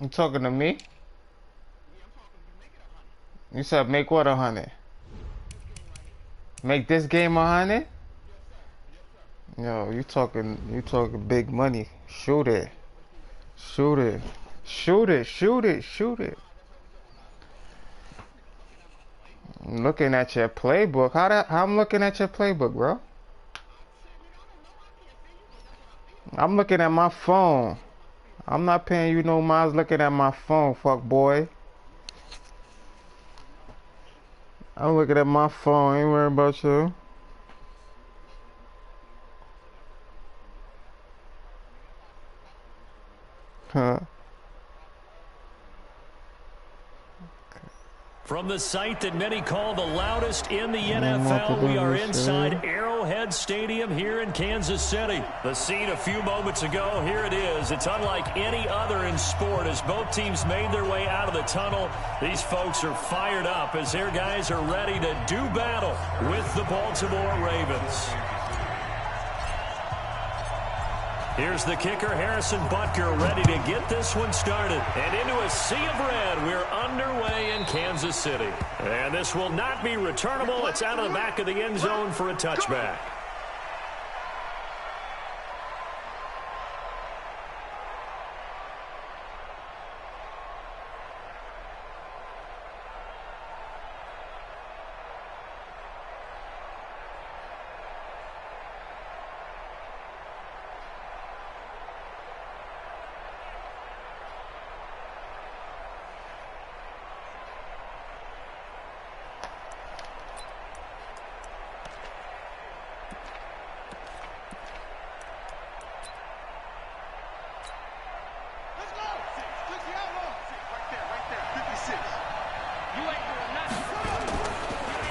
You talking to me? You said make what 100? Make this game 100? Yo, you talking big money. Shoot it. Shoot it. Shoot it. Shoot it. Shoot it. I'm looking at your playbook. How I'm looking at your playbook, bro? I'm looking at my phone. I'm not paying you no mind looking at my phone, fuck boy. I'm looking at my phone, ain't worried about you. Huh? From the site that many call the loudest in the NFL, we are inside Arrowhead Stadium here in Kansas City. The scene a few moments ago, here it is. It's unlike any other in sport as both teams made their way out of the tunnel. These folks are fired up as their guys are ready to do battle with the Baltimore Ravens. Here's the kicker, Harrison Butker, ready to get this one started. And into a sea of red, we're underway in Kansas City. And this will not be returnable. It's out of the back of the end zone for a touchback.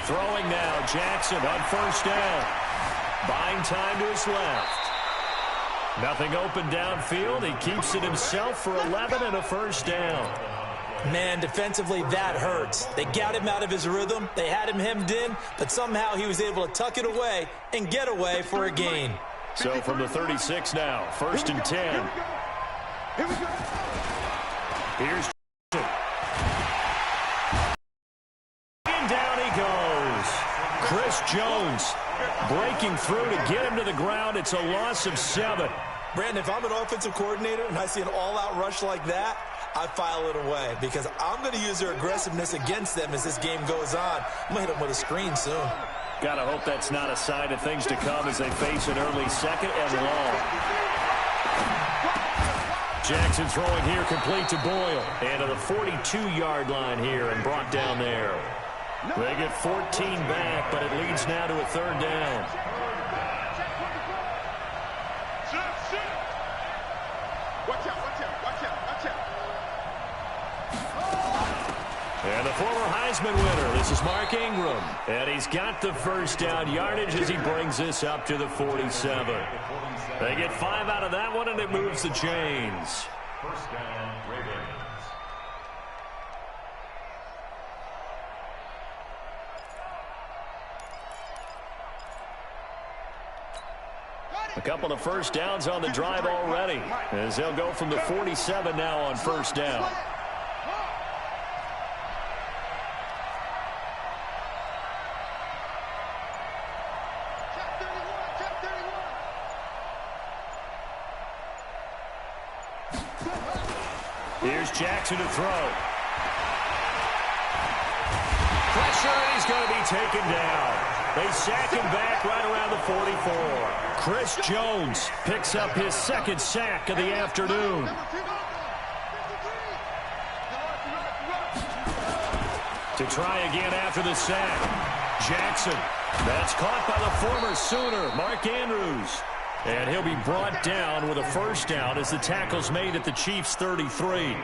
Throwing now, Jackson on first down. Buying time to his left. Nothing open downfield. He keeps it himself for 11 and a first down. Man, defensively, that hurts. They got him out of his rhythm. They had him hemmed in, but somehow he was able to tuck it away and get away for a gain. So from the 36 now, 1st and 10. Here's and down he goes. Chris Jones breaking through to get him to the ground. It's a loss of 7. Brandon, if I'm an offensive coordinator and I see an all-out rush like that, I file it away because I'm going to use their aggressiveness against them as this game goes on. I'm going to hit them with a screen soon. Got to hope that's not a sign of things to come as they face an early 2nd and long. Jackson throwing here complete to Boyle. And to the 42-yard line here and brought down there. They get 14 back, but it leads now to a 3rd down. Watch out, watch out, watch out, watch out. And the former Heisman winner, this is Mark Ingram. And he's got the first down yardage as he brings this up to the 47. They get 5 out of that one, and it moves the chains. First down, Ravens. A couple of first downs on the drive already, as they'll go from the 47 now on first down. Here's Jackson to throw. Pressure, and he's going to be taken down. They sack him back right around the 44. Chris Jones picks up his 2nd sack of the afternoon. To try again after the sack. Jackson. That's caught by the former Sooner, Mark Andrews. And he'll be brought down with a first down as the tackle's made at the Chiefs' 33.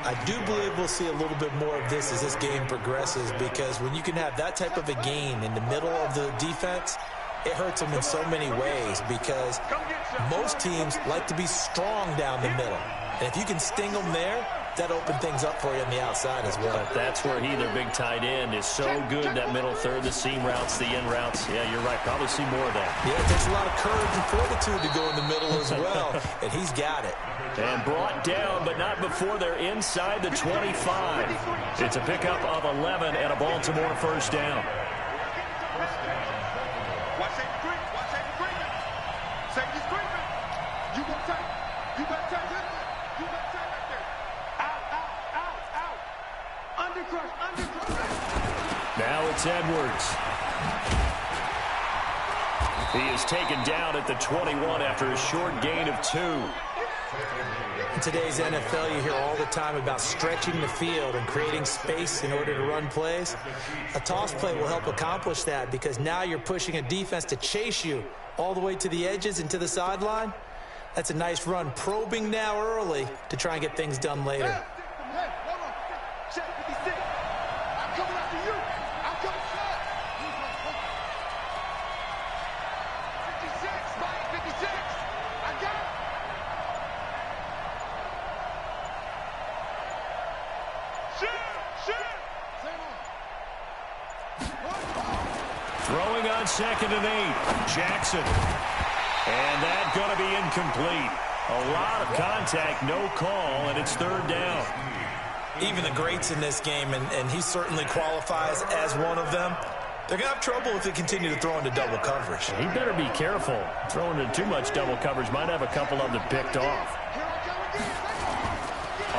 I do believe we'll see a little bit more of this as this game progresses because when you can have that type of a gain in the middle of the defense, it hurts them in so many ways because most teams like to be strong down the middle. And if you can sting them there, that opens things up for you on the outside as well. But that's where he, their big tight end, is so good, that middle third, the seam routes, the in routes. Yeah, you're right. Probably see more of that. Yeah, it takes a lot of courage and fortitude to go in the middle as well, and he's got it. And brought down, but not before they're inside the 25. It's a pickup of 11 and a Baltimore first down. Watch safety creep. Watch safety creeping. Safety's creeping. You got tight. You got tight. You got tight right there. Out, out, out, out. Undercrush, undercrush. Now it's Edwards. He is taken down at the 21 after a short gain of 2. In today's NFL, you hear all the time about stretching the field and creating space in order to run plays. A toss play will help accomplish that because now you're pushing a defense to chase you all the way to the edges and to the sideline. That's a nice run, probing now early to try and get things done later. Hey, hold on. Check 56. I'm coming after you. I'm coming short. 56, Mike, 56. I got it. Throwing on 2nd and 8. Jackson. And that's going to be incomplete. A lot of contact, no call, and it's 3rd down. Even the greats in this game, and he certainly qualifies as one of them, they're going to have trouble if they continue to throw into double coverage. He better be careful. Throwing into too much double coverage might have a couple of them picked off.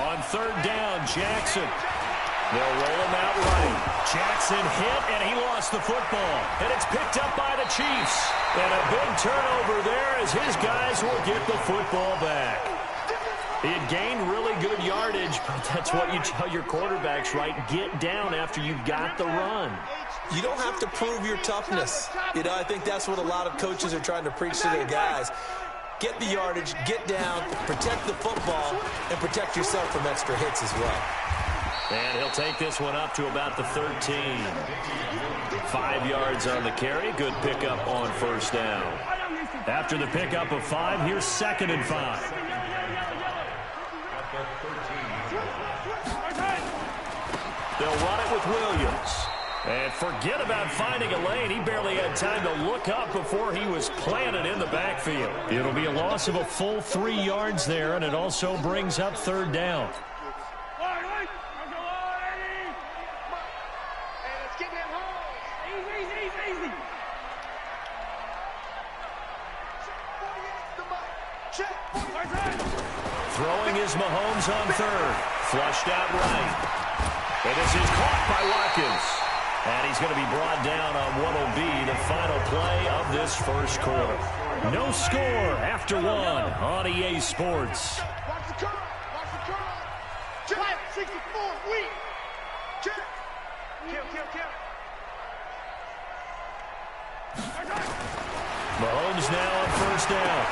On 3rd down, Jackson. They'll roll him out right. Jackson hit, and he lost the football. And it's picked up by the Chiefs. And a big turnover there as his guys will get the football back. He had gained really good yardage, but that's what you tell your quarterbacks, right? Get down after you've got the run. You don't have to prove your toughness. You know, I think that's what a lot of coaches are trying to preach to their guys. Get the yardage, get down, protect the football, and protect yourself from extra hits as well. And he'll take this one up to about the 13. 5 yards on the carry. Good pickup on first down. After the pickup of 5, here's 2nd and 5. They'll run it with Williams. And forget about finding a lane. He barely had time to look up before he was planted in the backfield. It'll be a loss of a full 3 yards there, and it also brings up 3rd down. Throwing is Mahomes on 3rd. Flushed out right. And this is caught by Watkins. And he's going to be brought down on what will be the final play of this first quarter. No score after 1 on EA Sports. Watch the curl. Watch the curl. Check. 64. Weak. Check. Kill. Mahomes now on 1st down.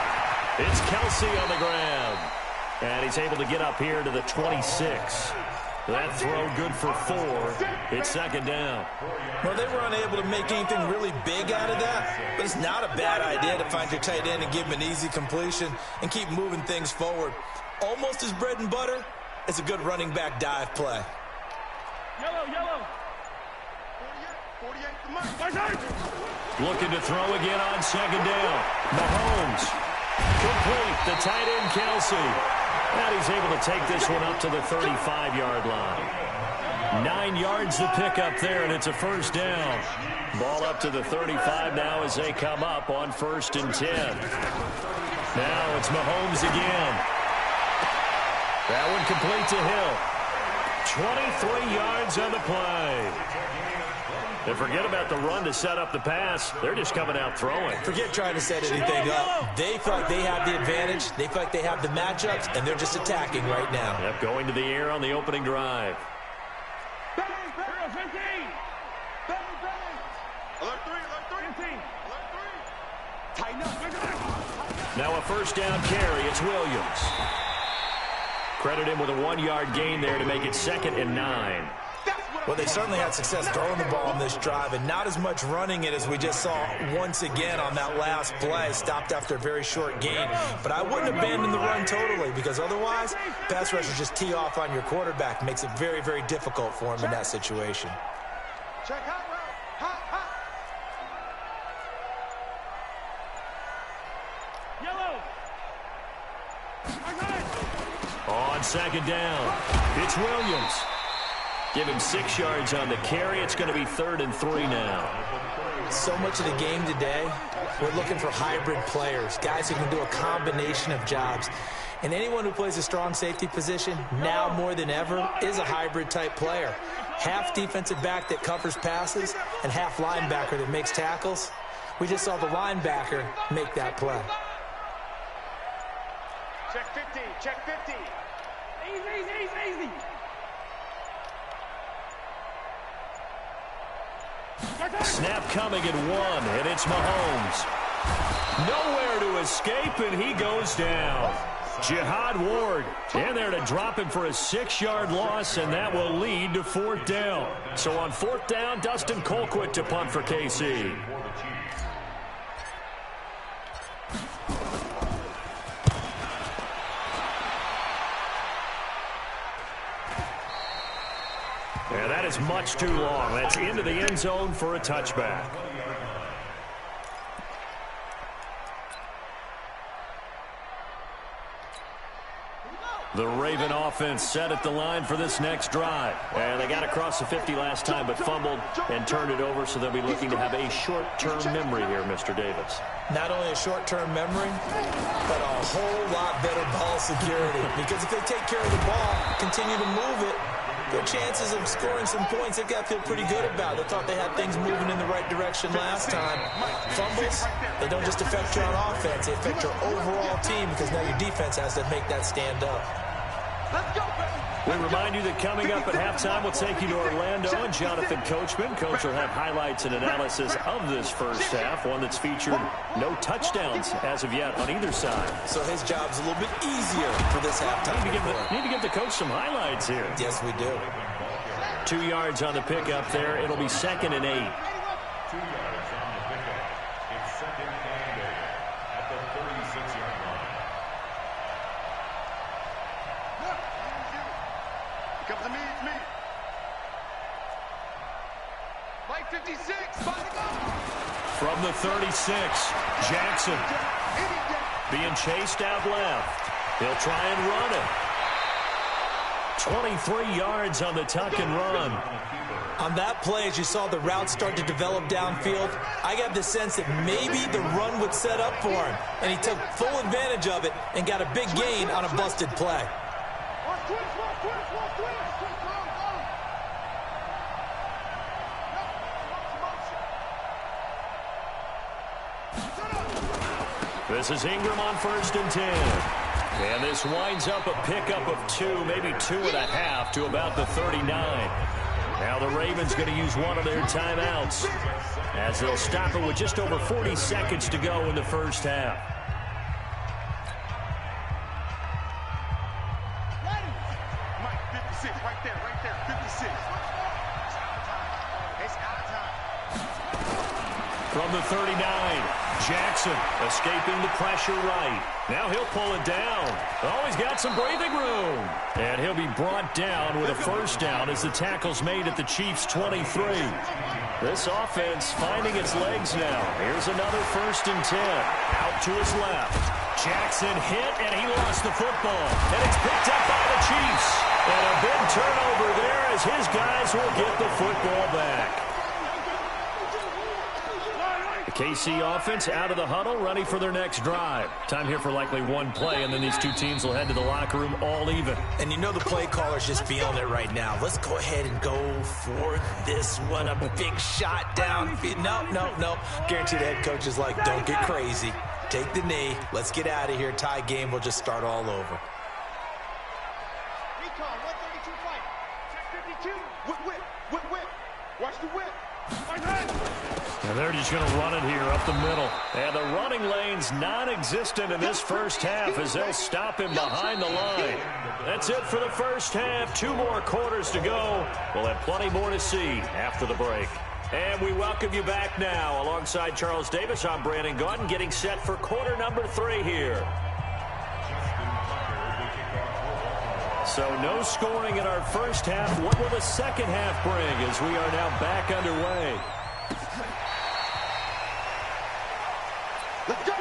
It's Kelsey on the ground. And he's able to get up here to the 26. That throw good for 4. It's 2nd down. Well, they were unable to make anything really big out of that, but it's not a bad idea to find your tight end and give him an easy completion and keep moving things forward. Almost his bread and butter. It's a good running back dive play. Yellow. 48. Looking to throw again on 2nd down. Mahomes. Complete. The tight end, Kelsey. And he's able to take this one up to the 35-yard line. 9 yards to pick up there, and it's a 1st down. Ball up to the 35 now as they come up on 1st and 10. Now it's Mahomes again. That one complete to Hill. 23 yards on the play. And forget about the run to set up the pass. They're just coming out throwing. Forget trying to set anything up. They feel like they have the advantage. They feel like they have the matchups, and they're just attacking right now. Yep, going to the air on the opening drive. Alert 3. Tighten up. Now a 1st down carry. It's Williams. Credit him with a 1-yard gain there to make it 2nd and 9. Well, they certainly had success throwing the ball on this drive, and not as much running it as we just saw once again on that last play. Stopped after a very short gain. But I wouldn't abandon the run totally, because otherwise, pass rushers just tee off on your quarterback. Makes it very, very difficult for him in that situation. Check hot route. Yellow. On 2nd down, it's Williams. Give him 6 yards on the carry. It's going to be 3rd and 3 now. So much of the game today, we're looking for hybrid players, guys who can do a combination of jobs. And anyone who plays a strong safety position, now more than ever, is a hybrid type player. Half defensive back that covers passes and half linebacker that makes tackles. We just saw the linebacker make that play. Check 50. Check 50. Easy. Snap coming at 1, and it's Mahomes. Nowhere to escape, and he goes down. Jihad Ward in there to drop him for a 6-yard loss, and that will lead to 4th down. So on 4th down, Dustin Colquitt to punt for KC. And that is much too long. That's into the end zone for a touchback. The Raven offense set at the line for this next drive. And they got across the 50 last time but fumbled and turned it over, so they'll be looking to have a short-term memory here, Mr. Davis. Not only a short-term memory, but a whole lot better ball security. Because if they take care of the ball, continue to move it, their chances of scoring some points, they've got to feel pretty good about. They thought they had things moving in the right direction last time. Fumbles, they don't just affect you on offense, they affect your overall team, because now your defense has to make that stand up. Let's go, baby. We remind you that coming up at halftime, we'll take you to Orlando and Jonathan Coachman. Coach will have highlights and analysis of this first half, one that's featured no touchdowns as of yet on either side. So his job's a little bit easier for this halftime. Need to give the coach some highlights here. Yes, we do. 2 yards on the pickup there. It'll be 2nd and 8. 2 yards on the pickup. It's 2nd and 8 at 36-yard line. Come to me, it's me. Mike 56, From the 36, Jackson being chased out left. He'll try and run it. 23 yards on the tuck and run. On that play, as you saw the route start to develop downfield, I got the sense that maybe the run would set up for him, and he took full advantage of it and got a big gain on a busted play. This is Ingram on 1st and 10. And this winds up a pickup of 2, maybe 2.5 to about the 39. Now the Ravens going to use one of their timeouts as they'll stop it with just over 40 seconds to go in the first half. Mike 56, right there, 56. It's out of time. From the 39, Jackson escaping the pressure right. Now he'll pull it down. Oh, he's got some breathing room. And he'll be brought down with a first down as the tackle's made at the Chiefs' 23. This offense finding its legs now. Here's another 1st and 10. Out to his left. Jackson hit, and he lost the football. And it's picked up by the Chiefs. And a big turnover there as his guys will get the football back. The KC offense out of the huddle, ready for their next drive. Time here for likely one play, and then these two teams will head to the locker room all even. And you know the play caller's just feeling it right now. Let's go ahead and go for this one. A big shot down. No. Guarantee the head coach is like, don't get crazy. Take the knee. Let's get out of here. Tie game. We'll just start all over. Recon, 132 fight. Check 52. Whip. Watch the whip. Right hand. And they're just going to run it here up the middle. And the running lane's non-existent in this first half as they'll stop him behind the line. That's it for the first half. 2 more quarters to go. We'll have plenty more to see after the break. And we welcome you back now. Alongside Charles Davis, I'm Brandon Gordon, getting set for quarter number 3 here. So no scoring in our first half. What will the second half bring as we are now back underway? Let's go.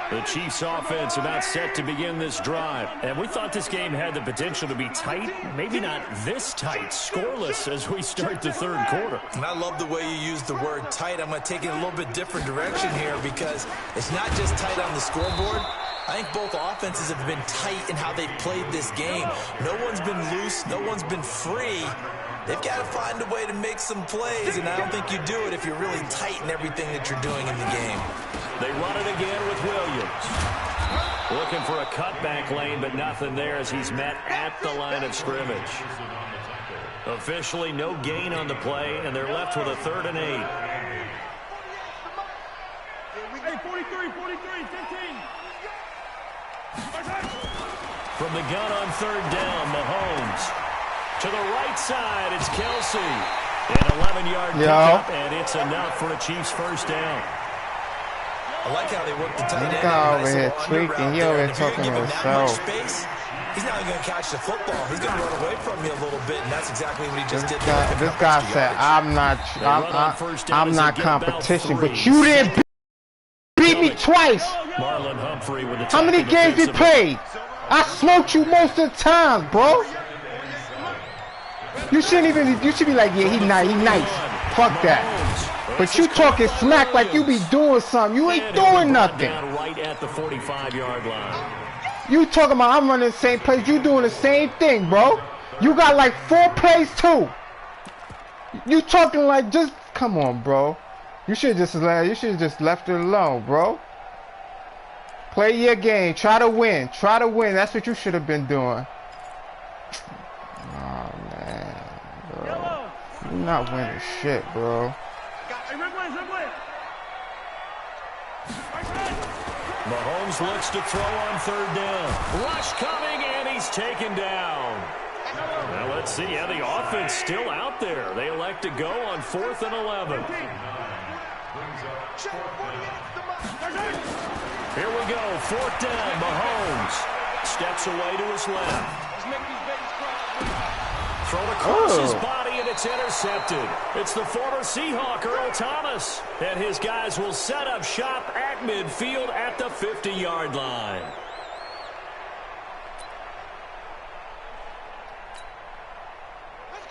The Chiefs offense about set to begin this drive. And we thought this game had the potential to be tight. Maybe not this tight. Scoreless as we start the third quarter. And I love the way you use the word tight. I'm going to take it a little bit different direction here because it's not just tight on the scoreboard. I think both offenses have been tight in how they've played this game. No one's been loose. No one's been free. They've got to find a way to make some plays, and I don't think you do it if you're really tight in everything that you're doing in the game. They run it again with Williams. Looking for a cutback lane, but nothing there as he's met at the line of scrimmage. Officially no gain on the play, and they're left with a 3rd and 8. Hey, 43, 15. From the gun on 3rd down, Mahomes. To the right side, it's Kelsey. An 11-yard pickup, and it's enough for a Chiefs first down. I like how they work the tight end. This guy over here tweaking. He over here talking to himself. He's not even going to catch the football. He's going to run away from you a little bit, and that's exactly what he just did. This guy said, I'm not competition, but you didn't beat me twice. Marlon Humphrey with the How many games you played? I smoked you most of the time, bro. You should be like, yeah, he nice. Fuck that. But you talking smack like you be doing something. You ain't doing nothing. Right at the 45-yard line. You talking about I'm running the same plays. You doing the same thing, bro. You got like 4 plays too. You talking like just come on, bro. You should just left it alone, bro. Play your game. Try to win. That's what you should have been doing. Oh man, bro. You're not winning shit, bro. Mahomes looks to throw on 3rd down. Rush coming, and he's taken down. Now let's see. Yeah, the offense still out there. They elect to go on 4th and 11. Here we go, 4th down. Mahomes steps away to his left. Thrown across his body, and it's intercepted. It's the former Seahawk, Earl Thomas. And his guys will set up shop at midfield at the 50-yard line.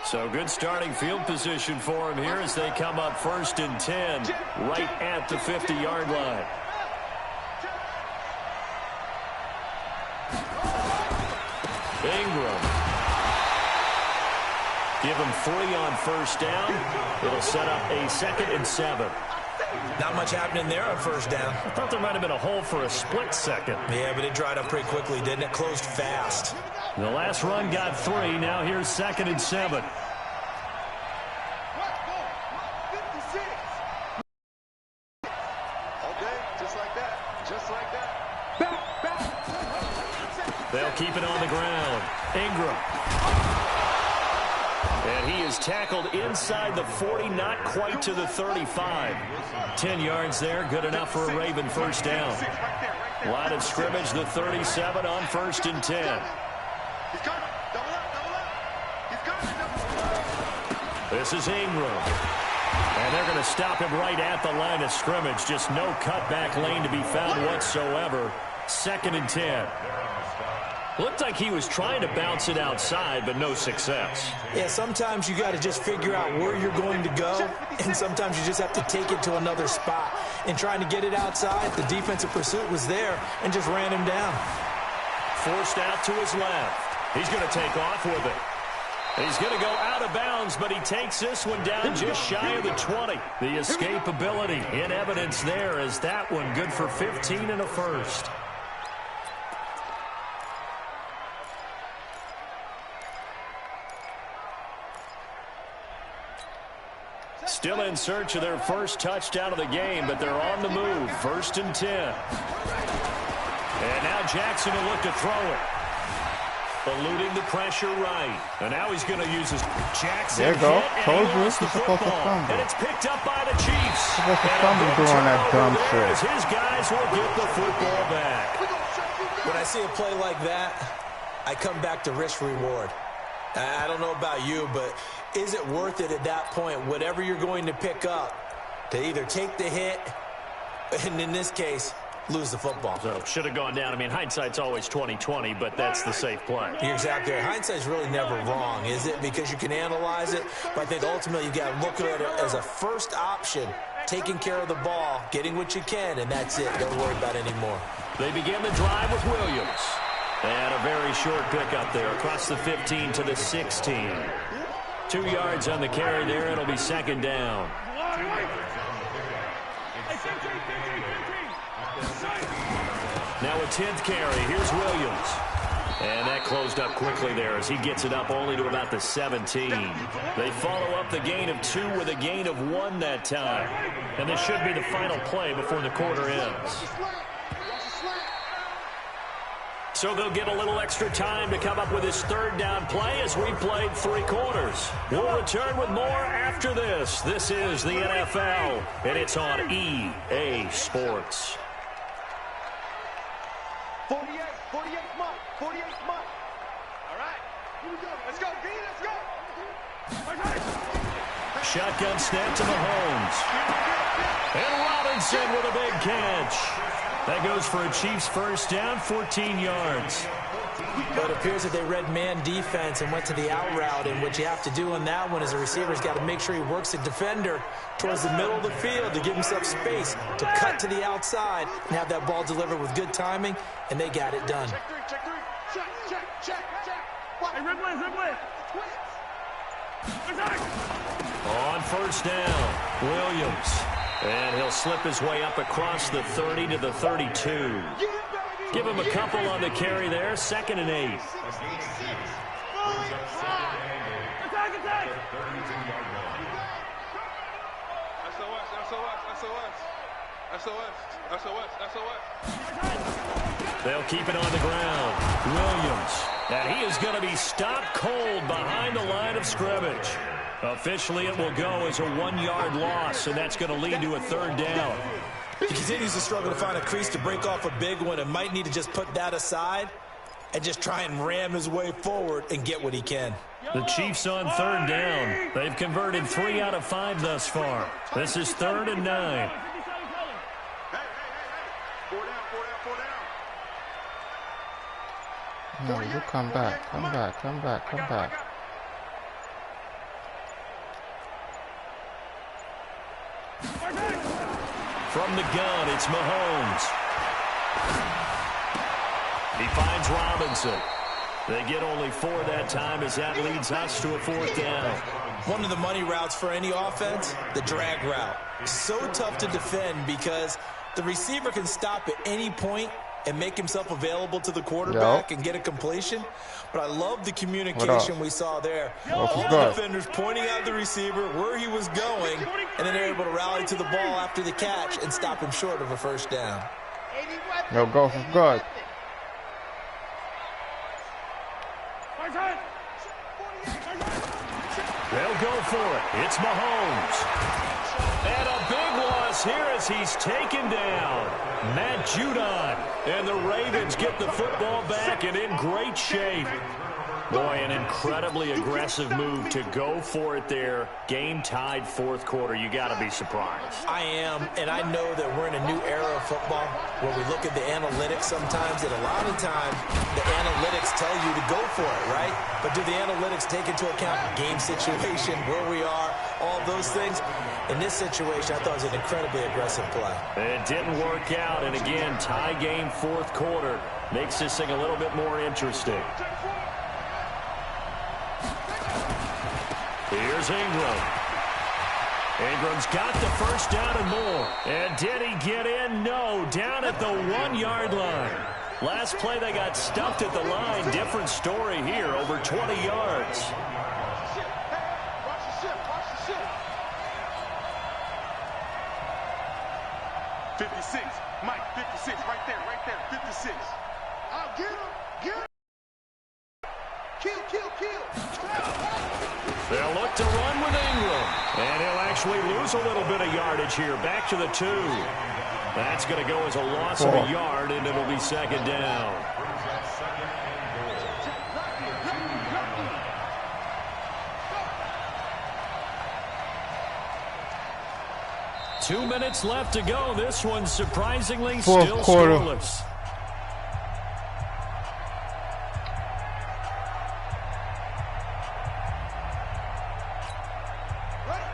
So good starting field position for him here as they come up 1st and 10 right at the 50-yard line. Ingram. Give him 3 on 1st down. It'll set up a 2nd and 7. Not much happening there on 1st down. I thought there might have been a hole for a split second. Yeah, but it dried up pretty quickly, didn't it? Closed fast. The last run got 3. Now here's 2nd and 7. Okay, just like that. Just like that. They'll keep it on the ground. Ingram. And he is tackled inside the 40, not quite to the 35. 10 yards there, good enough for a Raven 1st down. Line of scrimmage, the 37 on 1st and 10. He's coming. Double up, double up. He's coming. This is Ingram. And they're going to stop him right at the line of scrimmage. Just no cutback lane to be found whatsoever. 2nd and 10. Looked like he was trying to bounce it outside, but no success. Yeah, sometimes you got to just figure out where you're going to go, and sometimes you just have to take it to another spot. And trying to get it outside, the defensive pursuit was there and just ran him down. Forced out to his left. He's going to take off with it. He's going to go out of bounds, but he takes this one down just shy of the 20. The escapability in evidence there as that one good for 15 and a 1st. Still in search of their 1st touchdown of the game, but they're on the move. 1st and 10. And now Jackson will look to throw it. Eluding the pressure right. And now he's going to use his Jackson. There you go. Told you. He's supposed to fumble. And it's picked up by the Chiefs. Supposed to fumble doing that dumb shit. His guys will get the football back. When I see a play like that, I come back to risk-reward. I don't know about you, but is it worth it at that point, whatever you're going to pick up, to either take the hit, and in this case, lose the football? So should have gone down. I mean, hindsight's always 20/20, but that's the safe play. You're exactly right. Hindsight's really never wrong, is it? Because you can analyze it, but I think ultimately you got to look at it as a first option, taking care of the ball, getting what you can, and that's it. Don't worry about it anymore. They begin the drive with Williams. And a very short pickup there across the 15 to the 16. 2 yards on the carry there. It'll be 2nd down. Now a 10th carry. Here's Williams. And that closed up quickly there as he gets it up only to about the 17. They follow up the gain of 2 with a gain of 1 that time. And this should be the final play before the quarter ends. So they'll get a little extra time to come up with his 3rd down play as we played 3 quarters. We'll return with more after this. This is the NFL, and it's on EA Sports. 48, Mike. 48, Mike. All right. Here we go. Let's go, D. Let's go. Shotgun snap to Mahomes. And Robinson with a big catch. That goes for a Chiefs 1st down, 14 yards. But it appears that they read man defense and went to the out route, and what you have to do on that one is a receiver's got to make sure he works the defender towards the middle of the field to give himself space to cut to the outside and have that ball delivered with good timing, and they got it done. Check 3, check 3. Check. Hey, Ripley. On 1st down, Williams. And he'll slip his way up across the 30 to the 32. Give him a couple on the carry there. 2nd and 8. SOS. They'll keep it on the ground. Williams. And he is going to be stopped cold behind the line of scrimmage. Officially, it will go as a 1-yard loss, and that's going to lead to a 3rd down. He continues to struggle to find a crease to break off a big one and might need to just put that aside and just try and ram his way forward and get what he can. The Chiefs on 3rd down. They've converted 3 out of 5 thus far. This is 3rd and 9. No, you come back. Come back. Come back. Come back. From the gun, it's Mahomes. He finds Robinson. They get only 4 that time as that leads us to a 4th down. One of the money routes for any offense, the drag route. So tough to defend because the receiver can stop at any point and make himself available to the quarterback and get a completion. But I love the communication we saw there. All the defenders pointing out the receiver where he was going, and then they're able to rally to the ball after the catch and stop him short of a 1st down. No, Ghost is good. They'll go for it. It's Mahomes. And a big loss here as he's taken down. Matt Judon. And the Ravens get the football back and in great shape. Boy, an incredibly aggressive move to go for it there. Game tied 4th quarter. You got to be surprised. I am, and I know that we're in a new era of football where we look at the analytics sometimes, and a lot of times the analytics tell you to go for it, right? But do the analytics take into account game situation, where we are, all those things? In this situation, I thought it was an incredibly aggressive play. It didn't work out, and again, tie game 4th quarter makes this thing a little bit more interesting. Here's Ingram. Ingram's got the 1st down and more. And did he get in? No. Down at the 1-yard line. Last play they got stuffed at the line. Different story here. Over 20 yards. Mike, 56, right there, 56. I'll get him. Kill. They'll look to run with Ingram. And he'll actually lose a little bit of yardage here. Back to the 2. That's going to go as a loss of a yard, and it'll be 2nd down. Two minutes left to go. This one surprisingly still scoreless.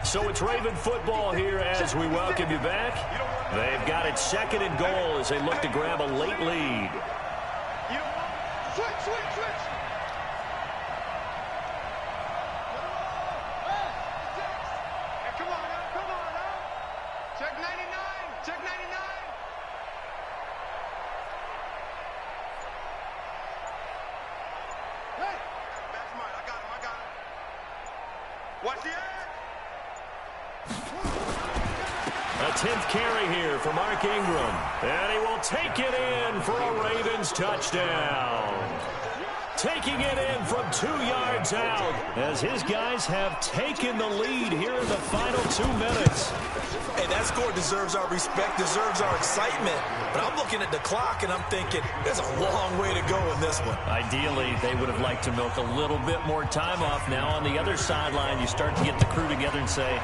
So it's Raven football here as we welcome you back. They've got it 2nd and goal as they look to grab a late lead. Switch. Come on now. Check 99. Hey, that's mine. I got him. Watch the air. A 10th carry here for Mark Ingram. And he will take it in for a Ravens touchdown. Taking it in from 2 yards out as his guys have taken the lead here in the final 2 minutes. Hey, that score deserves our respect, deserves our excitement. But I'm looking at the clock, and I'm thinking there's a long way to go in this one. Ideally, they would have liked to milk a little bit more time off. Now on the other sideline, you start to get the crew together and say,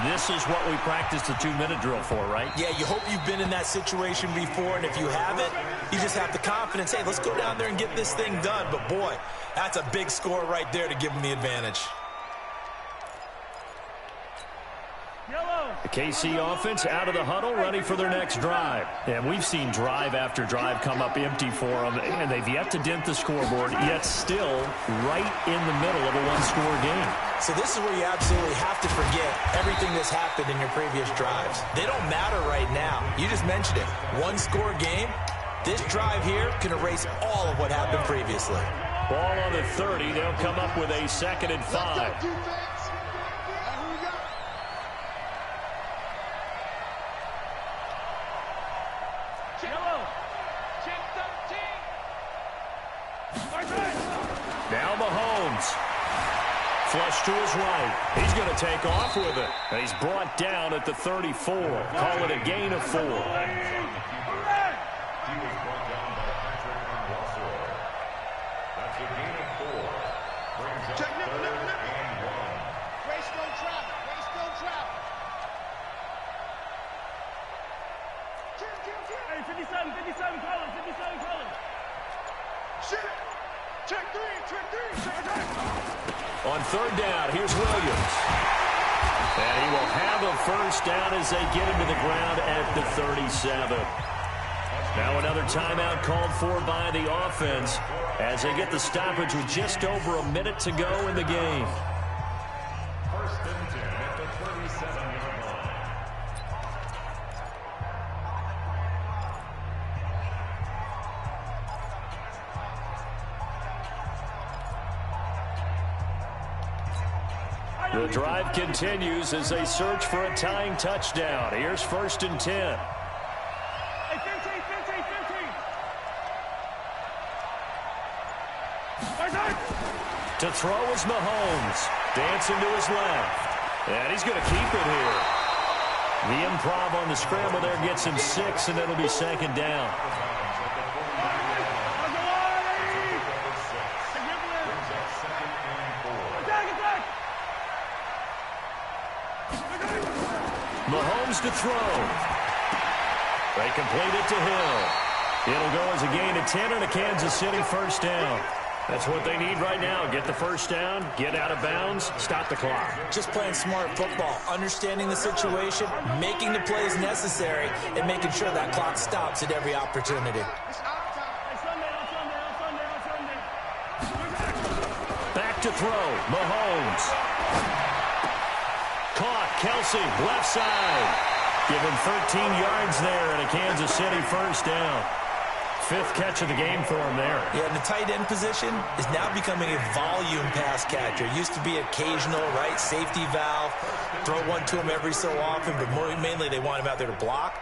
this is what we practiced the 2-minute drill for, right? Yeah, you hope you've been in that situation before, and if you haven't, you just have the confidence, hey, let's go down there and get this thing done. But, boy, that's a big score right there to give them the advantage. The KC offense out of the huddle, ready for their next drive. And we've seen drive after drive come up empty for them, and they've yet to dent the scoreboard, yet still right in the middle of a one-score game. So this is where you absolutely have to forget everything that's happened in your previous drives. They don't matter right now. You just mentioned it. One-score game. This drive here can erase all of what happened previously. Ball on the 30. They'll come up with a 2nd and 5. Now Mahomes. Flush to his right. He's going to take off with it. And he's brought down at the 34. Call it a gain of 4. He was brought down by Patrick Russell. That's a gain of 4. Brings up 3rd and 1. Race don't travel. Race don't travel. Hey, 57, Collins, 57, Collins. Shit. Check 3, check 3, check 3. On 3rd down, here's Williams. And he will have a first down as they get him to the ground at the 37. Now another timeout called for by the offense as they get the stoppage with just over a minute to go in the game. 1st and 10 at the 37-yard line. The drive continues as they search for a tying touchdown. Here's 1st and 10. Hey, 15. To throw is Mahomes. Dancing to his left. And he's going to keep it here. The improv on the scramble there gets him 6, and it'll be 2nd down. Mahomes to throw. They complete it to Hill. It'll go as a gain of 10 and a Kansas City first down. That's what they need right now. Get the first down, get out of bounds, stop the clock. Just playing smart football, understanding the situation, making the plays necessary, and making sure that clock stops at every opportunity. Back to throw. Mahomes. Caught. Kelsey, left side. Give him 13 yards there and a Kansas City first down. 5th catch of the game for him there. Yeah, and the tight end position is now becoming a volume pass catcher. Used to be occasional, right, safety valve. Throw one to him every so often, but mainly they want him out there to block.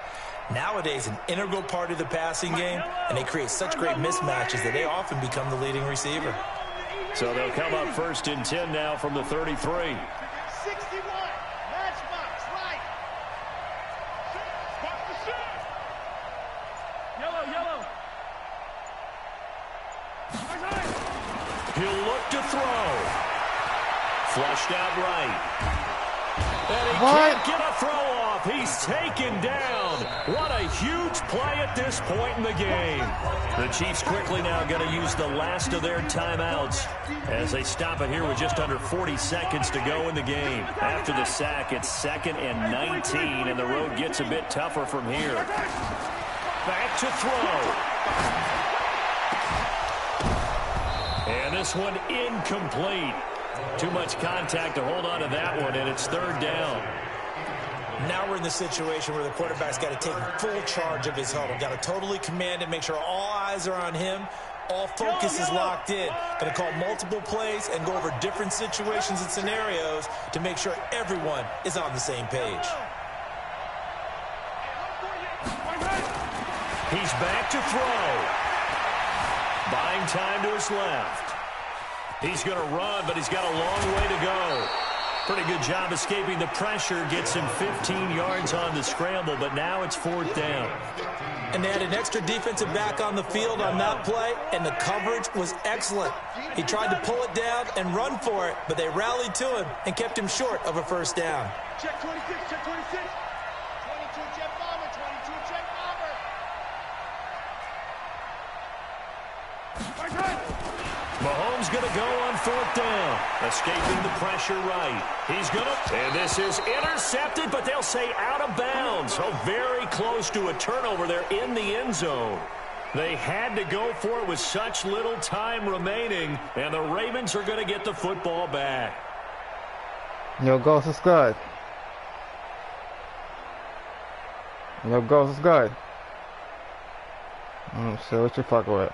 Nowadays, an integral part of the passing game, and they create such great mismatches that they often become the leading receiver. So they'll come up 1st and 10 now from the 33. 61. Matchbox, right. Box to shoot. Yellow. He'll look to throw. Flushed out right. And he can't get a throw off. He's taken down. What a huge play at this point in the game. The Chiefs quickly now going to use the last of their timeouts as they stop it here with just under 40 seconds to go in the game. After the sack, it's 2nd and 19, and the road gets a bit tougher from here. Back to throw. And this one incomplete. Too much contact to hold on to that one, and it's 3rd down. Now we're in the situation where the quarterback's got to take full charge of his huddle. Got to totally command it, make sure all eyes are on him. All focus is locked in. Going to call multiple plays and go over different situations and scenarios to make sure everyone is on the same page. He's back to throw. Buying time to his left. He's going to run, but he's got a long way to go. Pretty good job escaping the pressure. Gets him 15 yards on the scramble, but now it's 4th down. And they had an extra defensive back on the field on that play, and the coverage was excellent. He tried to pull it down and run for it, but they rallied to him and kept him short of a first down. Check 26, check 26. 22 jet bomber, 22 jet bomber. Mahomes going to go on 4th down. Escaping the pressure right. He's going to... And this is intercepted, but they'll say out of bounds. So very close to a turnover there in the end zone. They had to go for it with such little time remaining, and the Ravens are going to get the football back. Yo, Ghost is good. Yo, Ghost is good. So what you fucking with?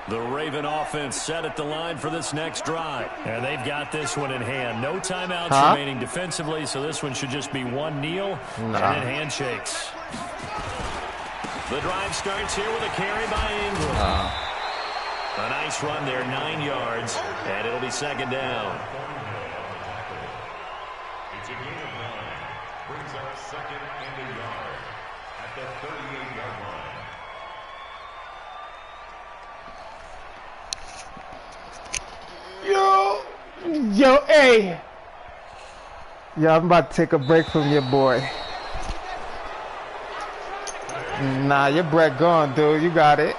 The Raven offense set at the line for this next drive. And they've got this one in hand. No timeouts remaining defensively, so this one should just be one kneel and then handshakes. The drive starts here with a carry by Ingram. A nice run there, 9 yards, and it'll be second down. It's a gain of 9. Brings up second and a yard at the 38-yard line. Yo, hey. Yo, I'm about to take a break from your boy. Nah, your break gone, dude. You got it.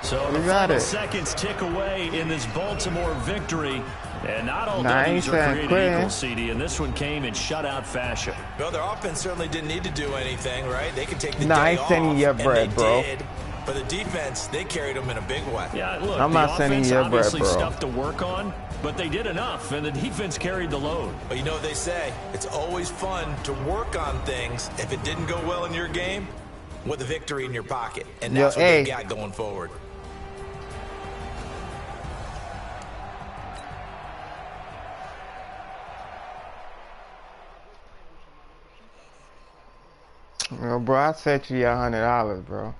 So the final seconds tick away in this Baltimore victory. And not all W's are created equal, CD, and this one came in shutout fashion. Well, their offense certainly didn't need to do anything, right? They could take the I day ain't off, sending your bread, and they bro. did. But the defense, they carried them in a big way. Yeah, look, I'm not sending offense your bread, obviously bro. stuff to work on, but they did enough, and the defense carried the load. But you know what they say? It's always fun to work on things. If it didn't go well in your game, with a victory in your pocket. And that's what they got going forward. Yo, bro, I set you $100, bro.